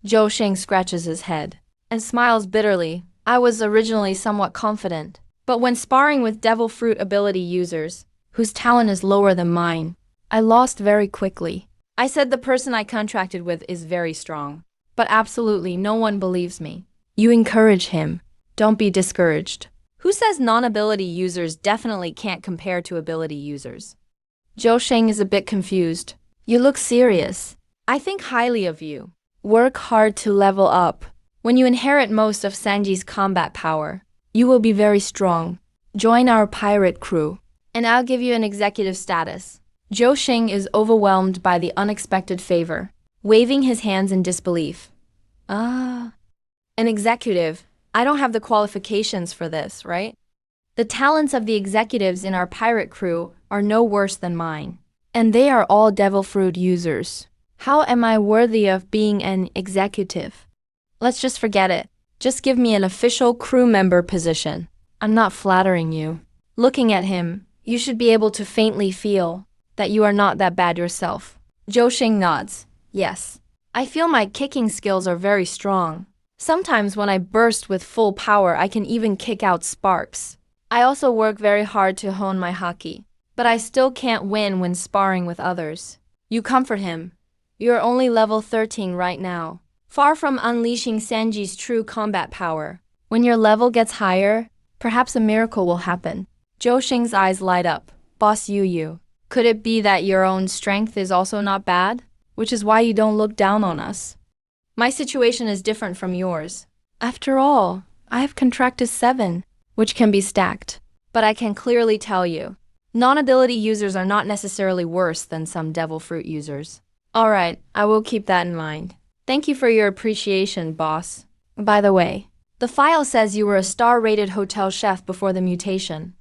Zhou Xing scratches his head and smiles bitterly. I was originally somewhat confident, but when sparring with Devil Fruit ability users, whose talent is lower than mine, I lost very quickly. I said the person I contracted with is very strong, but absolutely no one believes me. You encourage him. Don't be discouraged. Who says non-ability users definitely can't compare to ability users? Zhou Xing is a bit confused. You look serious. I think highly of you. Work hard to level up. When you inherit most of Sanji's combat power, you will be very strong. Join our pirate crew, and I'll give you an executive status. Zhou Xing is overwhelmed by the unexpected favor, waving his hands in disbelief. An executive. I don't have the qualifications for this, right? The talents of the executives in our pirate crew are no worse than mine, and they are all Devil Fruit users. How am I worthy of being an executive? Let's just forget it. Just give me an official crew member position. I'm not flattering you. Looking at him, you should be able to faintly feel that you are not that bad yourself. Zhou Xing nods. Yes. I feel my kicking skills are very strong. Sometimes when I burst with full power, I can even kick out sparks. I also work very hard to hone my haki, but I still can't win when sparring with others. You comfort him. You're only level 13 right now, far from unleashing Sanji's true combat power. When your level gets higher, perhaps a miracle will happen. Zhou Xing's eyes light up. Boss Yu, could it be that your own strength is also not bad, which is why you don't look down on us? My situation is different from yours. After all, I have contracted 7. Which can be stacked. But I can clearly tell you, non-ability users are not necessarily worse than some Devil Fruit users. Alright, I will keep that in mind. Thank you for your appreciation, boss. By the way, the file says you were a star-rated hotel chef before the mutation.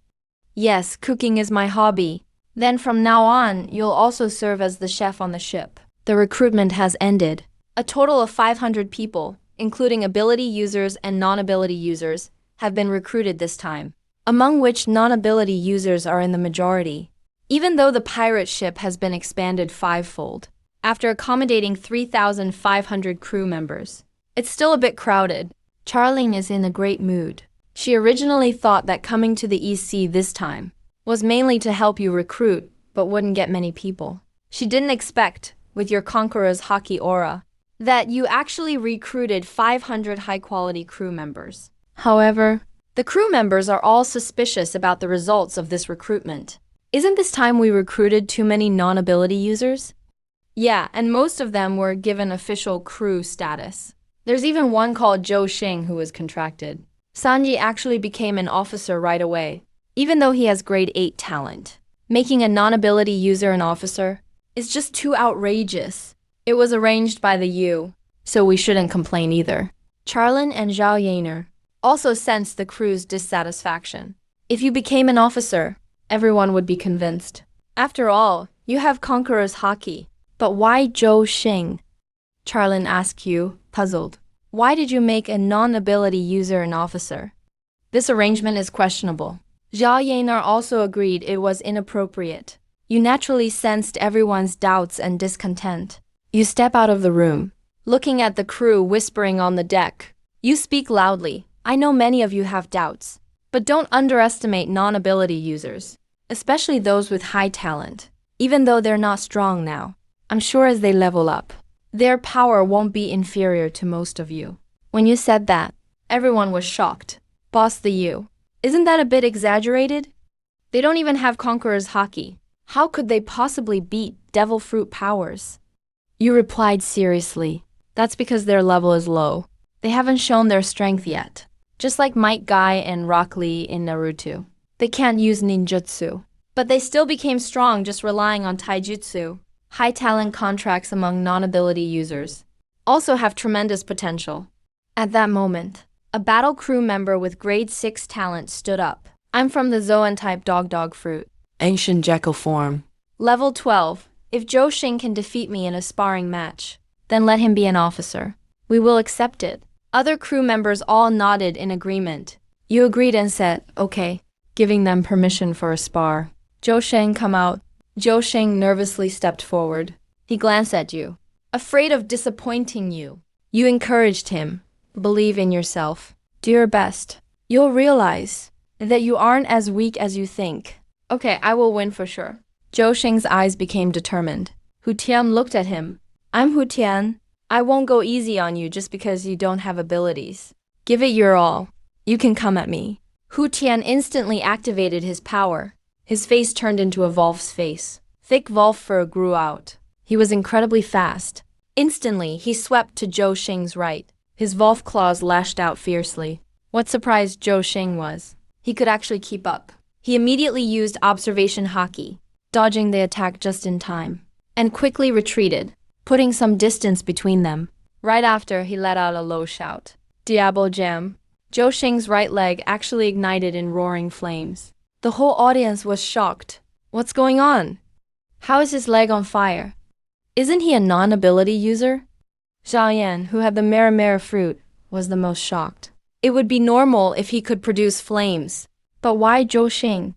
Yes, cooking is my hobby. Then from now on, you'll also serve as the chef on the ship. The recruitment has ended. A total of 500 people, including ability users and non-ability users, have been recruited this time. among which non-ability users are in the majority. Even though the pirate ship has been expanded fivefold, after accommodating 3,500 crew members, it's still a bit crowded. Charlene is in a great mood. She originally thought that coming to the EC this time was mainly to help you recruit, but wouldn't get many people. She didn't expect, with your Conqueror's Haki aura, that you actually recruited 500 high-quality crew members. However, the crew members are all suspicious about the results of this recruitment. Isn't this time we recruited too many non-ability users? Yeah, and most of them were given official crew status. There's even one called Zhou Xing who was contracted. Sanji actually became an officer right away, even though he has grade 8 talent. Making a non-ability user an officer is just too outrageous. It was arranged by the U, so we shouldn't complain either. Charlene and Zhao Yaner also sensed the crew's dissatisfaction. If you became an officer, everyone would be convinced. After all, you have Conqueror's Haki. But why Zhou Xing? Charlene asked you, puzzled. Why did you make a non-ability user an officer? This arrangement is questionable. Zhao Yaner also agreed it was inappropriate. You naturally sensed everyone's doubts and discontent. You step out of the room, looking at the crew whispering on the deck. You speak loudly. I know many of you have doubts, but don't underestimate non-ability users, especially those with high talent. Even though they're not strong now, I'm sure as they level up, their power won't be inferior to most of you. When you said that, everyone was shocked. Boss the U. Isn't that a bit exaggerated? They don't even have Conqueror's Haki. How could they possibly beat devil fruit powers? You replied seriously. That's because their level is low. They haven't shown their strength yet. Just like Might Guy and Rock Lee in Naruto. They can't use ninjutsu. But they still became strong just relying on taijutsu. High talent contracts among non-ability users also have tremendous potential. At that moment, a battle crew member with grade 6 talent stood up. I'm from the Zoan type dog fruit. Ancient Jekyll form. Level 12. If Zhou Xing can defeat me in a sparring match, then let him be an officer. We will accept it. Other crew members all nodded in agreement. You agreed and said, okay, giving them permission for a spar. Zhou Xing come out. Zhou Xing nervously stepped forward. He glanced at you, afraid of disappointing you. You encouraged him. Believe in yourself. Do your best. You'll realize that you aren't as weak as you think. Okay, I will win for sure. Zhou Xing's eyes became determined. Hu Tian looked at him. I'm Hu Tian. I won't go easy on you just because you don't have abilities. Give it your all. You can come at me. Hu Tian instantly activated his power. His face turned into a Volf's face. Thick Volf fur grew out. He was incredibly fast. Instantly, he swept to Zhou Xing's right. His Volf claws lashed out fiercely. What surprised Zhou Xing was, he could actually keep up. He immediately used observation Haki, dodging the attack just in time, and quickly retreated, putting some distance between them. Right after, he let out a low shout. Diablo Jam. Zhou Xing's right leg actually ignited in roaring flames. The whole audience was shocked. What's going on? How is his leg on fire? Isn't he a non-ability user? Zhao Yan, who had the Mera fruit, was the most shocked. It would be normal if he could produce flames. But why Zhou Xing?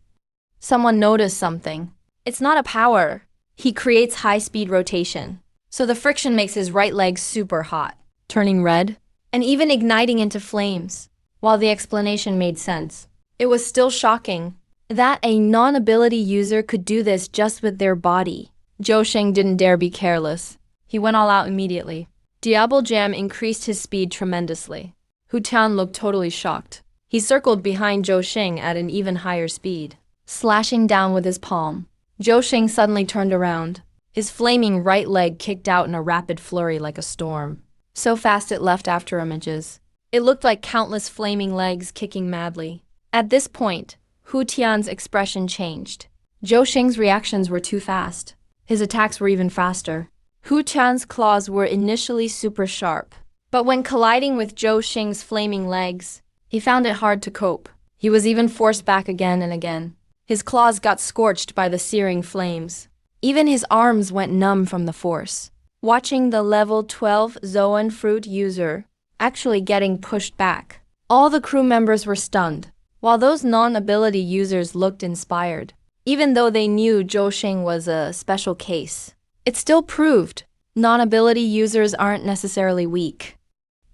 Someone noticed something. It's not a power. He creates high-speed rotation. So the friction makes his right leg super hot, turning red, and even igniting into flames. While the explanation made sense, it was still shocking that a non-ability user could do this just with their body. Zhou Xing didn't dare be careless. He went all out immediately. Diablo Jam increased his speed tremendously. Hu Tian looked totally shocked. He circled behind Zhou Xing at an even higher speed, slashing down with his palm. Zhou Xing suddenly turned around. His flaming right leg kicked out in a rapid flurry like a storm. So fast it left after images. It looked like countless flaming legs kicking madly. At this point, Hu Tian's expression changed. Zhou Xing's reactions were too fast. His attacks were even faster. Hu Tian's claws were initially super sharp, but when colliding with Zhou Xing's flaming legs, he found it hard to cope. He was even forced back again and again. His claws got scorched by the searing flames. Even his arms went numb from the force. Watching the level 12 Zoan fruit user actually getting pushed back, all the crew members were stunned. while those non-ability users looked inspired. Even though they knew Zhou Xing was a special case, it still proved non-ability users aren't necessarily weak.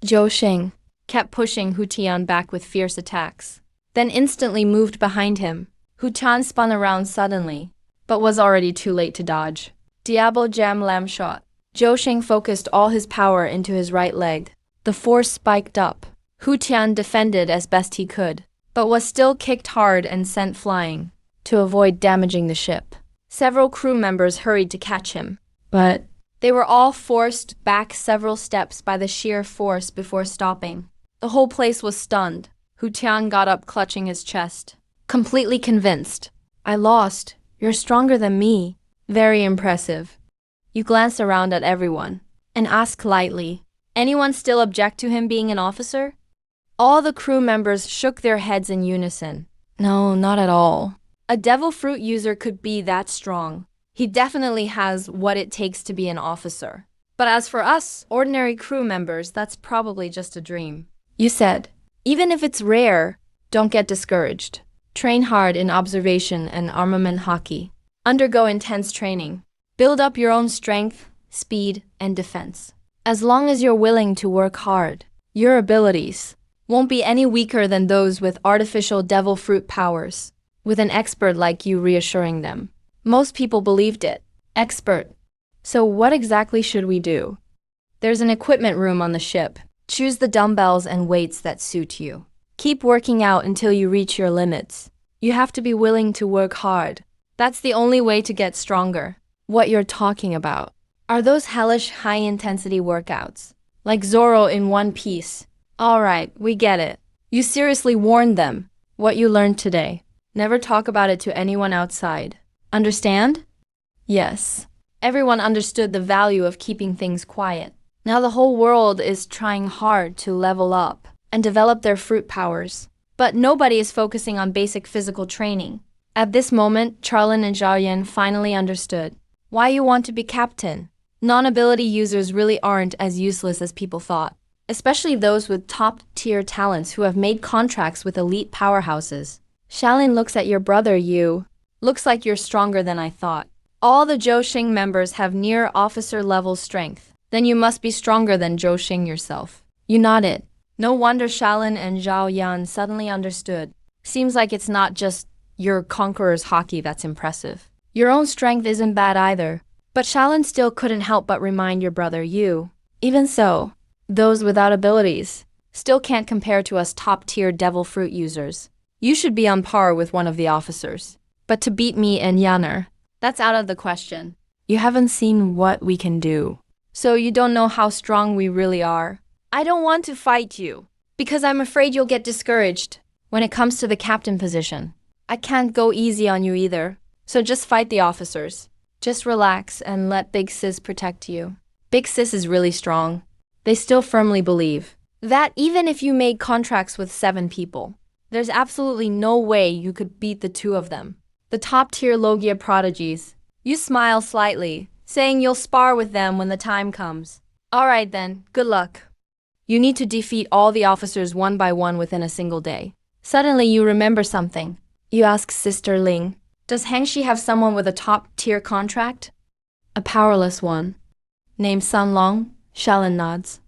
Zhou Xing kept pushing Hu Tian back with fierce attacks, then instantly moved behind him. Hu Tian spun around suddenly, but was already too late to dodge. Diablo Jam Lam shot. Zhou Xing focused all his power into his right leg. The force spiked up. Hu Tian defended as best he could, but was still kicked hard and sent flying to avoid damaging the ship. Several crew members hurried to catch him, but they were all forced back several steps by the sheer force before stopping. The whole place was stunned. Hu Tian got up clutching his chest, completely convinced. I lost. You're stronger than me. Very impressive. You glance around at everyone and ask lightly, anyone still object to him being an officer? All the crew members shook their heads in unison. No, not at all. A devil fruit user could be that strong. He definitely has what it takes to be an officer. But as for us, ordinary crew members, that's probably just a dream. You said, even if it's rare, don't get discouraged. Train hard in observation and armament Haki. Undergo intense training. Build up your own strength, speed, and defense. As long as you're willing to work hard, your abilities won't be any weaker than those with artificial devil fruit powers, with an expert like you reassuring them. Most people believed it. Expert. So what exactly should we do? There's an equipment room on the ship. Choose the dumbbells and weights that suit you. Keep working out until you reach your limits. You have to be willing to work hard. That's the only way to get stronger. What you're talking about are those hellish high-intensity workouts, like Zoro in One Piece. All right, we get it. You seriously warned them. What you learned today. Never talk about it to anyone outside. Understand? Yes. Everyone understood the value of keeping things quiet. Now the whole world is trying hard to level up and develop their fruit powers. But nobody is focusing on basic physical training. At this moment, Charlin and Zhao Yan finally understood why you want to be captain. Non-ability users really aren't as useless as people thought, especially those with top-tier talents who have made contracts with elite powerhouses. Shaolin looks at your brother, you. Looks like you're stronger than I thought. All the Zhou Xing members have near officer-level strength. Then you must be stronger than Zhou Xing yourself. You nodded. No wonder Shaolin and Zhao Yan suddenly understood. Seems like it's not just your Conqueror's Haki that's impressive. Your own strength isn't bad either. But Shaolin still couldn't help but remind your brother, you. Even so, those without abilities still can't compare to us top-tier devil fruit users. You should be on par with one of the officers. But to beat me and Yaner, that's out of the question. You haven't seen what we can do. So you don't know how strong we really are. I don't want to fight you, because I'm afraid you'll get discouraged when it comes to the captain position. I can't go easy on you either, so just fight the officers. Just relax and let Big Sis protect you. Big Sis is really strong. They still firmly believe that even if you made contracts with 7 people, there's absolutely no way you could beat the 2 of them. The top-tier Logia prodigies. You smile slightly, saying you'll spar with them when the time comes. All right then, good luck. You need to defeat all the officers one by one within a single day. Suddenly you remember something. You ask Sister Ling, does Hangshi have someone with a top-tier contract? A powerless one. Named Sun Long? Shaolin nods.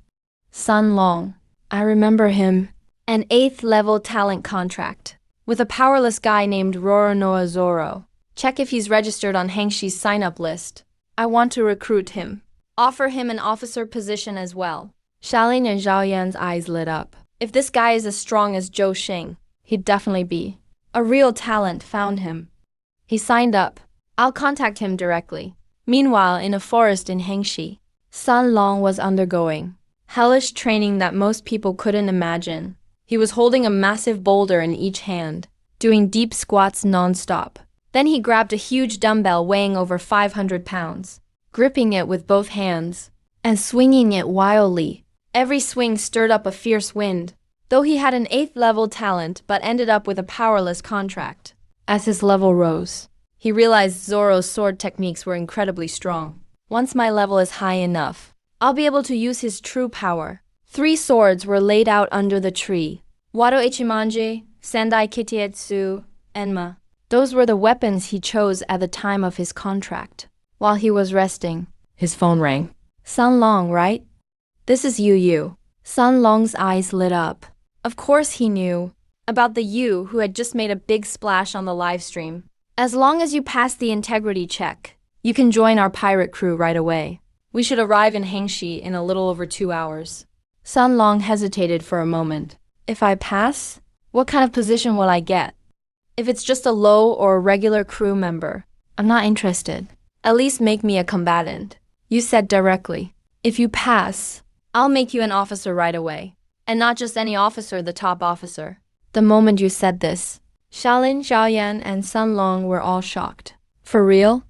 Sun Long. I remember him. An 8th level talent contract. With a powerless guy named Roronoa Zoro. Check if he's registered on Hangshi's sign-up list. I want to recruit him. Offer him an officer position as well. Shaolin and Zhao Yan's eyes lit up. If this guy is as strong as Zhou Xing, he'd definitely be. A real talent found him. He signed up. I'll contact him directly. Meanwhile, in a forest in Hengshi, Sun Long was undergoing hellish training that most people couldn't imagine. He was holding a massive boulder in each hand, doing deep squats non-stop. Then he grabbed a huge dumbbell weighing over 500 pounds, gripping it with both hands, and swinging it wildly. Every swing stirred up a fierce wind, though he had an 8th level talent but ended up with a powerless contract. As his level rose, he realized Zoro's sword techniques were incredibly strong. Once my level is high enough, I'll be able to use his true power. 3 swords were laid out under the tree. Wado Ichimonji, Sendai Kitietsu, Enma. Those were the weapons he chose at the time of his contract. While he was resting, his phone rang. Sun Long, right? This is Yu. Sun Long's eyes lit up. Of course he knew about the Yu who had just made a big splash on the live stream. As long as you pass the integrity check, you can join our pirate crew right away. We should arrive in Hangshi in a little over 2 hours. Sun Long hesitated for a moment. If I pass, what kind of position will I get? If it's just a low or a regular crew member, I'm not interested. At least make me a combatant. You said directly. If you pass, I'll make you an officer right away. And not just any officer, the top officer. The moment you said this, Xiaolin, Xiaoyan, and Sun Long were all shocked. For real?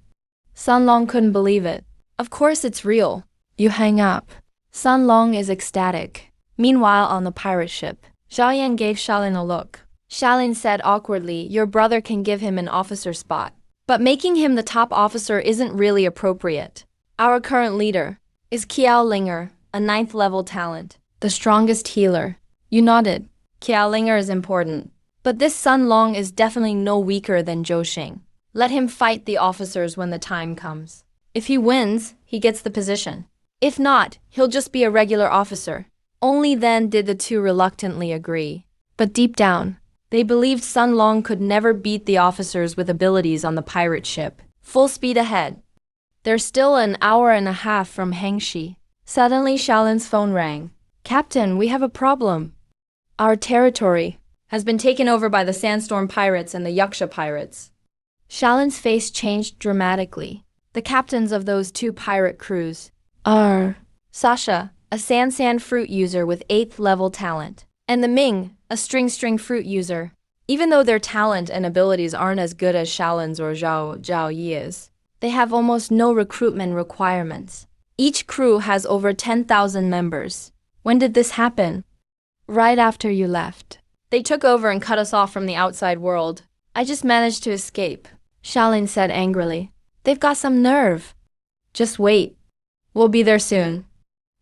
Sun Long couldn't believe it. Of course it's real. You hang up. Sun Long is ecstatic. Meanwhile, on the pirate ship, Xiaoyan gave Xiaolin a look. Xiaolin said awkwardly, your brother can give him an officer spot. But making him the top officer isn't really appropriate. Our current leader is Kiao Linger, a 9th level talent. The strongest healer. You nodded. Kiao Linger is important. But this Sun Long is definitely no weaker than Zhou Xing. Let him fight the officers when the time comes. If he wins, he gets the position. If not, he'll just be a regular officer. Only then did the two reluctantly agree. But deep down, they believed Sun Long could never beat the officers with abilities on the pirate ship. Full speed ahead. They're still an hour and a half from Hangshi. Suddenly Xiaolin's phone rang. Captain, we have a problem. Our territory has been taken over by the Sandstorm Pirates and the Yaksha Pirates. Xiaolin's face changed dramatically. The captains of those two pirate crews are Sasha, a San fruit user with 8th level talent, and the Ming, a string fruit user. Even though their talent and abilities aren't as good as Xiaolin's or Zhao Yi's, they have almost no recruitment requirements. Each crew has over 10,000 members. When did this happen? Right after you left. They took over and cut us off from the outside world. I just managed to escape, Xiaolin said angrily. They've got some nerve. Just wait. We'll be there soon.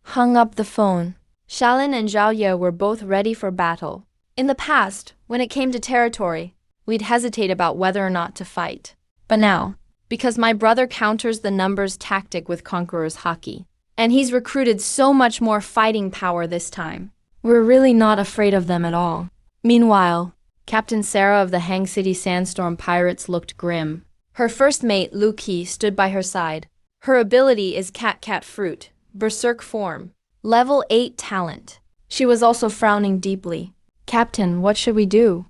Hung up the phone. Xiaolin and Zhao Ye were both ready for battle. In the past, when it came to territory, we'd hesitate about whether or not to fight. But now, because my brother counters the numbers tactic with Conqueror's Haki, and he's recruited so much more fighting power this time, we're really not afraid of them at all. Meanwhile, Captain Sarah of the Hang City Sandstorm Pirates looked grim. Her first mate, Lu Qi, stood by her side. Her ability is Cat Fruit, Berserk form, level 8 talent. She was also frowning deeply. Captain, what should we do?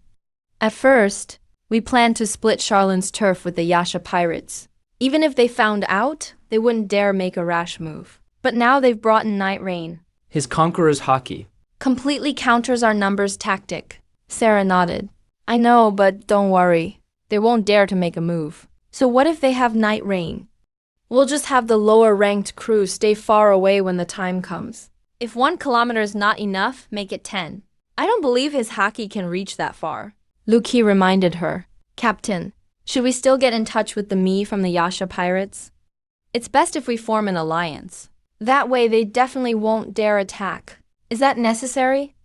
At first, we planned to split Charlin's turf with the Yasha Pirates. Even if they found out, they wouldn't dare make a rash move. But now they've brought in Night Rain. His Conqueror's Haki. Completely counters our numbers tactic. Sarah nodded. I know, but don't worry. They won't dare to make a move. So what if they have Night Rain? We'll just have the lower ranked crew stay far away when the time comes. If 1 kilometer is not enough, make it 10. I don't believe his Haki can reach that far. Lu Qi reminded her. Captain, should we still get in touch with the Mi from the Yasha Pirates? It's best if we form an alliance. That way they definitely won't dare attack. Is that necessary?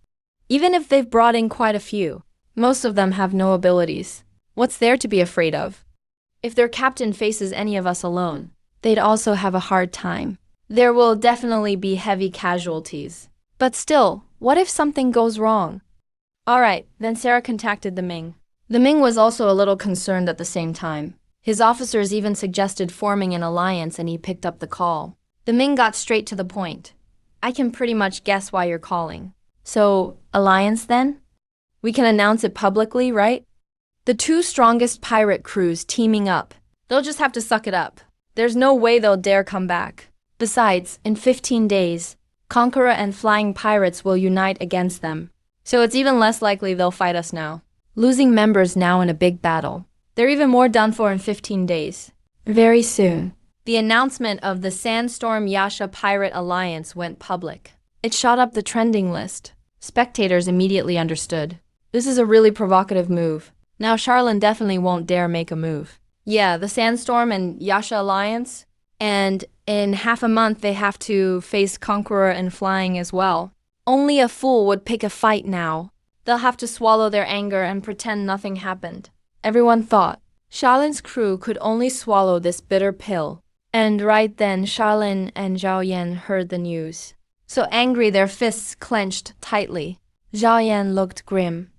Even if they've brought in quite a few, most of them have no abilities. What's there to be afraid of? If their captain faces any of us alone, they'd also have a hard time. There will definitely be heavy casualties. But still, what if something goes wrong? Alright, then Sarah contacted the Ming. The Ming was also a little concerned at the same time. His officers even suggested forming an alliance and he picked up the call. The Ming got straight to the point. I can pretty much guess why you're calling. So, alliance then? We can announce it publicly, right? The 2 strongest pirate crews teaming up. They'll just have to suck it up. There's no way they'll dare come back. Besides, in 15 days, Conqueror and Flying Pirates will unite against them. So it's even less likely they'll fight us now. Losing members now in a big battle. They're even more done for in 15 days. Very soon. The announcement of the Sandstorm Yasha Pirate Alliance went public. It shot up the trending list. Spectators immediately understood. This is a really provocative move. Now Charlin definitely won't dare make a move. Yeah, the Sandstorm and Yasha Alliance. And in half a month they have to face Conqueror and Flying as well. Only a fool would pick a fight now. They'll have to swallow their anger and pretend nothing happened. Everyone thought Charlin's crew could only swallow this bitter pill. And right then, Charlin and Zhao Yan heard the news. So angry, their fists clenched tightly. Zhao Yan looked grim.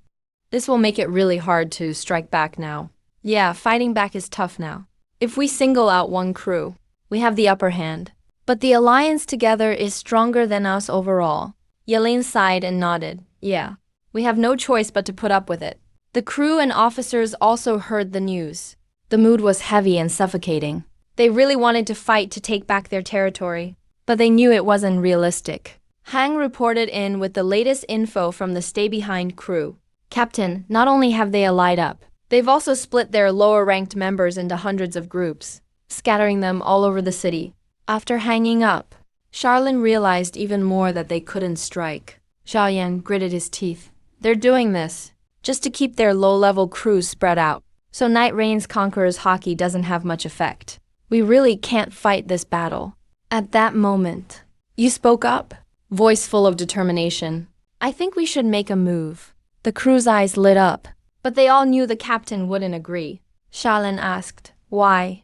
This will make it really hard to strike back now. Yeah, fighting back is tough now. If we single out one crew, we have the upper hand. But the alliance together is stronger than us overall. Yelin sighed and nodded. Yeah, we have no choice but to put up with it. The crew and officers also heard the news. The mood was heavy and suffocating. They really wanted to fight to take back their territory, but they knew it wasn't realistic. Hang reported in with the latest info from the stay-behind crew. Captain, not only have they allied up, they've also split their lower-ranked members into hundreds of groups, scattering them all over the city. After hanging up, Charlin realized even more that they couldn't strike. Zhao Yan gritted his teeth. They're doing this just to keep their low-level crews spread out, so Night Rain's Conqueror's Haki doesn't have much effect. We really can't fight this battle. At that moment, you spoke up, voice full of determination. I think we should make a move. The crew's eyes lit up, but they all knew the captain wouldn't agree. Charlin asked, why?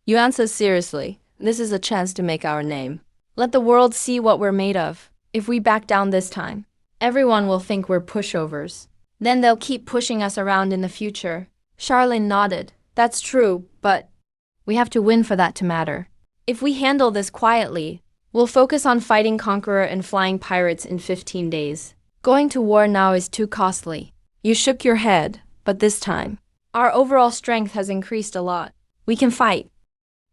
You answer seriously. This is a chance to make our name. Let the world see what we're made of. If we back down this time, everyone will think we're pushovers. Then they'll keep pushing us around in the future. Charlin nodded. That's true, but we have to win for that to matter. If we handle this quietly, we'll focus on fighting Conqueror and flying pirates in 15 days. Going to war now is too costly. You shook your head, but this time, our overall strength has increased a lot. We can fight.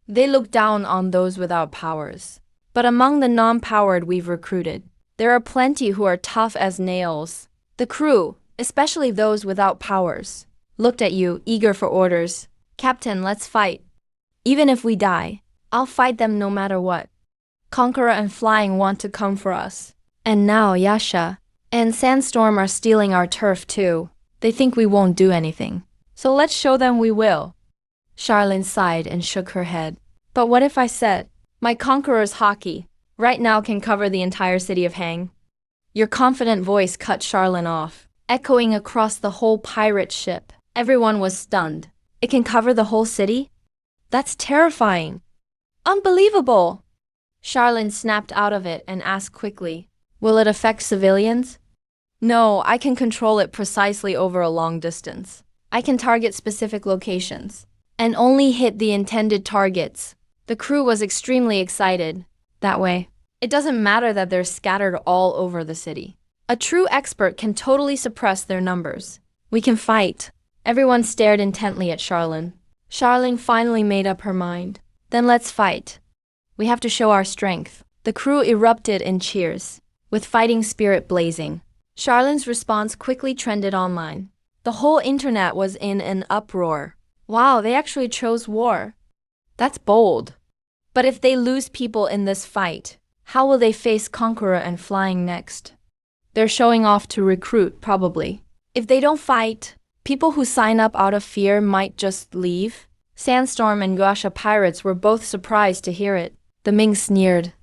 They look down on those without powers. But among the non-powered we've recruited, there are plenty who are tough as nails. The crew, especially those without powers, looked at you, eager for orders. Captain, let's fight. Even if we die, I'll fight them no matter what. Conqueror and Flying want to come for us. And now Yasha and Sandstorm are stealing our turf too. They think we won't do anything. So let's show them we will. Charlin sighed and shook her head. But what if I said, my Conqueror's Haki right now can cover the entire city of Hang? Your confident voice cut Charlin off, echoing across the whole pirate ship. Everyone was stunned. It can cover the whole city? That's terrifying. Unbelievable! Charlin snapped out of it and asked quickly, will it affect civilians? No, I can control it precisely over a long distance. I can target specific locations and only hit the intended targets. The crew was extremely excited. That way, it doesn't matter that they're scattered all over the city. A true expert can totally suppress their numbers. We can fight. Everyone stared intently at Charlin. Charlin finally made up her mind. Then let's fight. We have to show our strength. The crew erupted in cheers, with fighting spirit blazing. Charlin's response quickly trended online. The whole internet was in an uproar. Wow, they actually chose war. That's bold. But if they lose people in this fight, how will they face Conqueror and Flying next? They're showing off to recruit, probably. If they don't fight, people who sign up out of fear might just leave. Sandstorm and Guasha pirates were both surprised to hear it. The Ming sneered.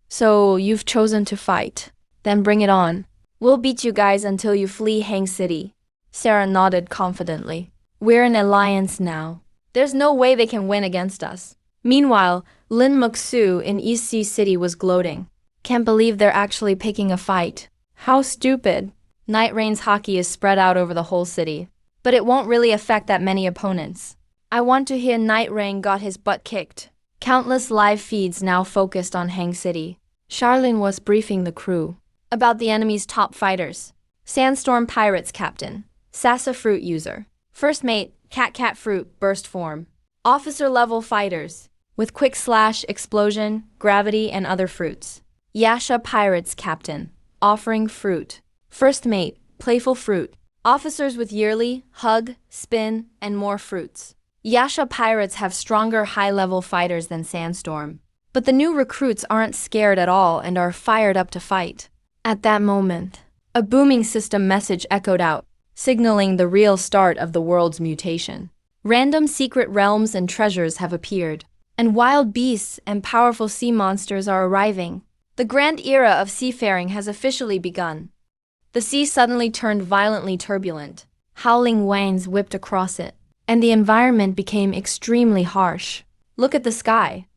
So you've chosen to fight. Then bring it on. We'll beat you guys until you flee Hang City. Sarah nodded confidently. We're an alliance now. There's no way they can win against us. Meanwhile, Lin Muksu in East Sea City was gloating. Can't believe they're actually picking a fight. How stupid. Night Rain's Haki is spread out over the whole city, but it won't really affect that many opponents. I want to hear Night Rain got his butt kicked. Countless live feeds now focused on Hang City. Charlin was briefing the crew about the enemy's top fighters. Sandstorm Pirates Captain, Sasa Fruit User. First Mate, Cat Fruit, Burst Form. Officer level fighters, with Quick Slash, Explosion, Gravity, and other fruits. Yasha Pirates Captain, offering fruit. First Mate, Playful Fruit. Officers with Yearly, Hug, Spin, and more fruits. Yasha Pirates have stronger high-level fighters than Sandstorm. But the new recruits aren't scared at all and are fired up to fight. At that moment, a booming system message echoed out, signaling the real start of the world's mutation. Random secret realms and treasures have appeared, and wild beasts and powerful sea monsters are arriving. The grand era of seafaring has officially begun. The sea suddenly turned violently turbulent. Howling winds whipped across it, and the environment became extremely harsh. Look at the sky.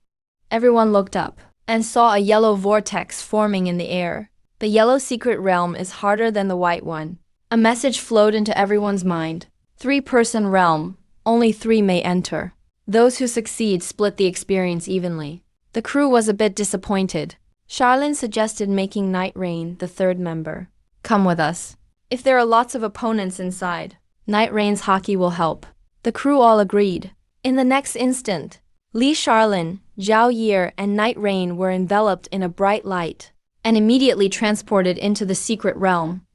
Everyone looked up and saw a yellow vortex forming in the air. The yellow secret realm is harder than the white one. A message flowed into everyone's mind. 3-person realm, only 3 may enter. Those who succeed split the experience evenly. The crew was a bit disappointed. Charlene suggested making Night Rain the 3rd member. Come with us. If there are lots of opponents inside, Night Rain's Haki will help. The crew all agreed. In the next instant, Li Charlene, Zhao Yi, and Night Rain were enveloped in a bright light and immediately transported into the secret realm.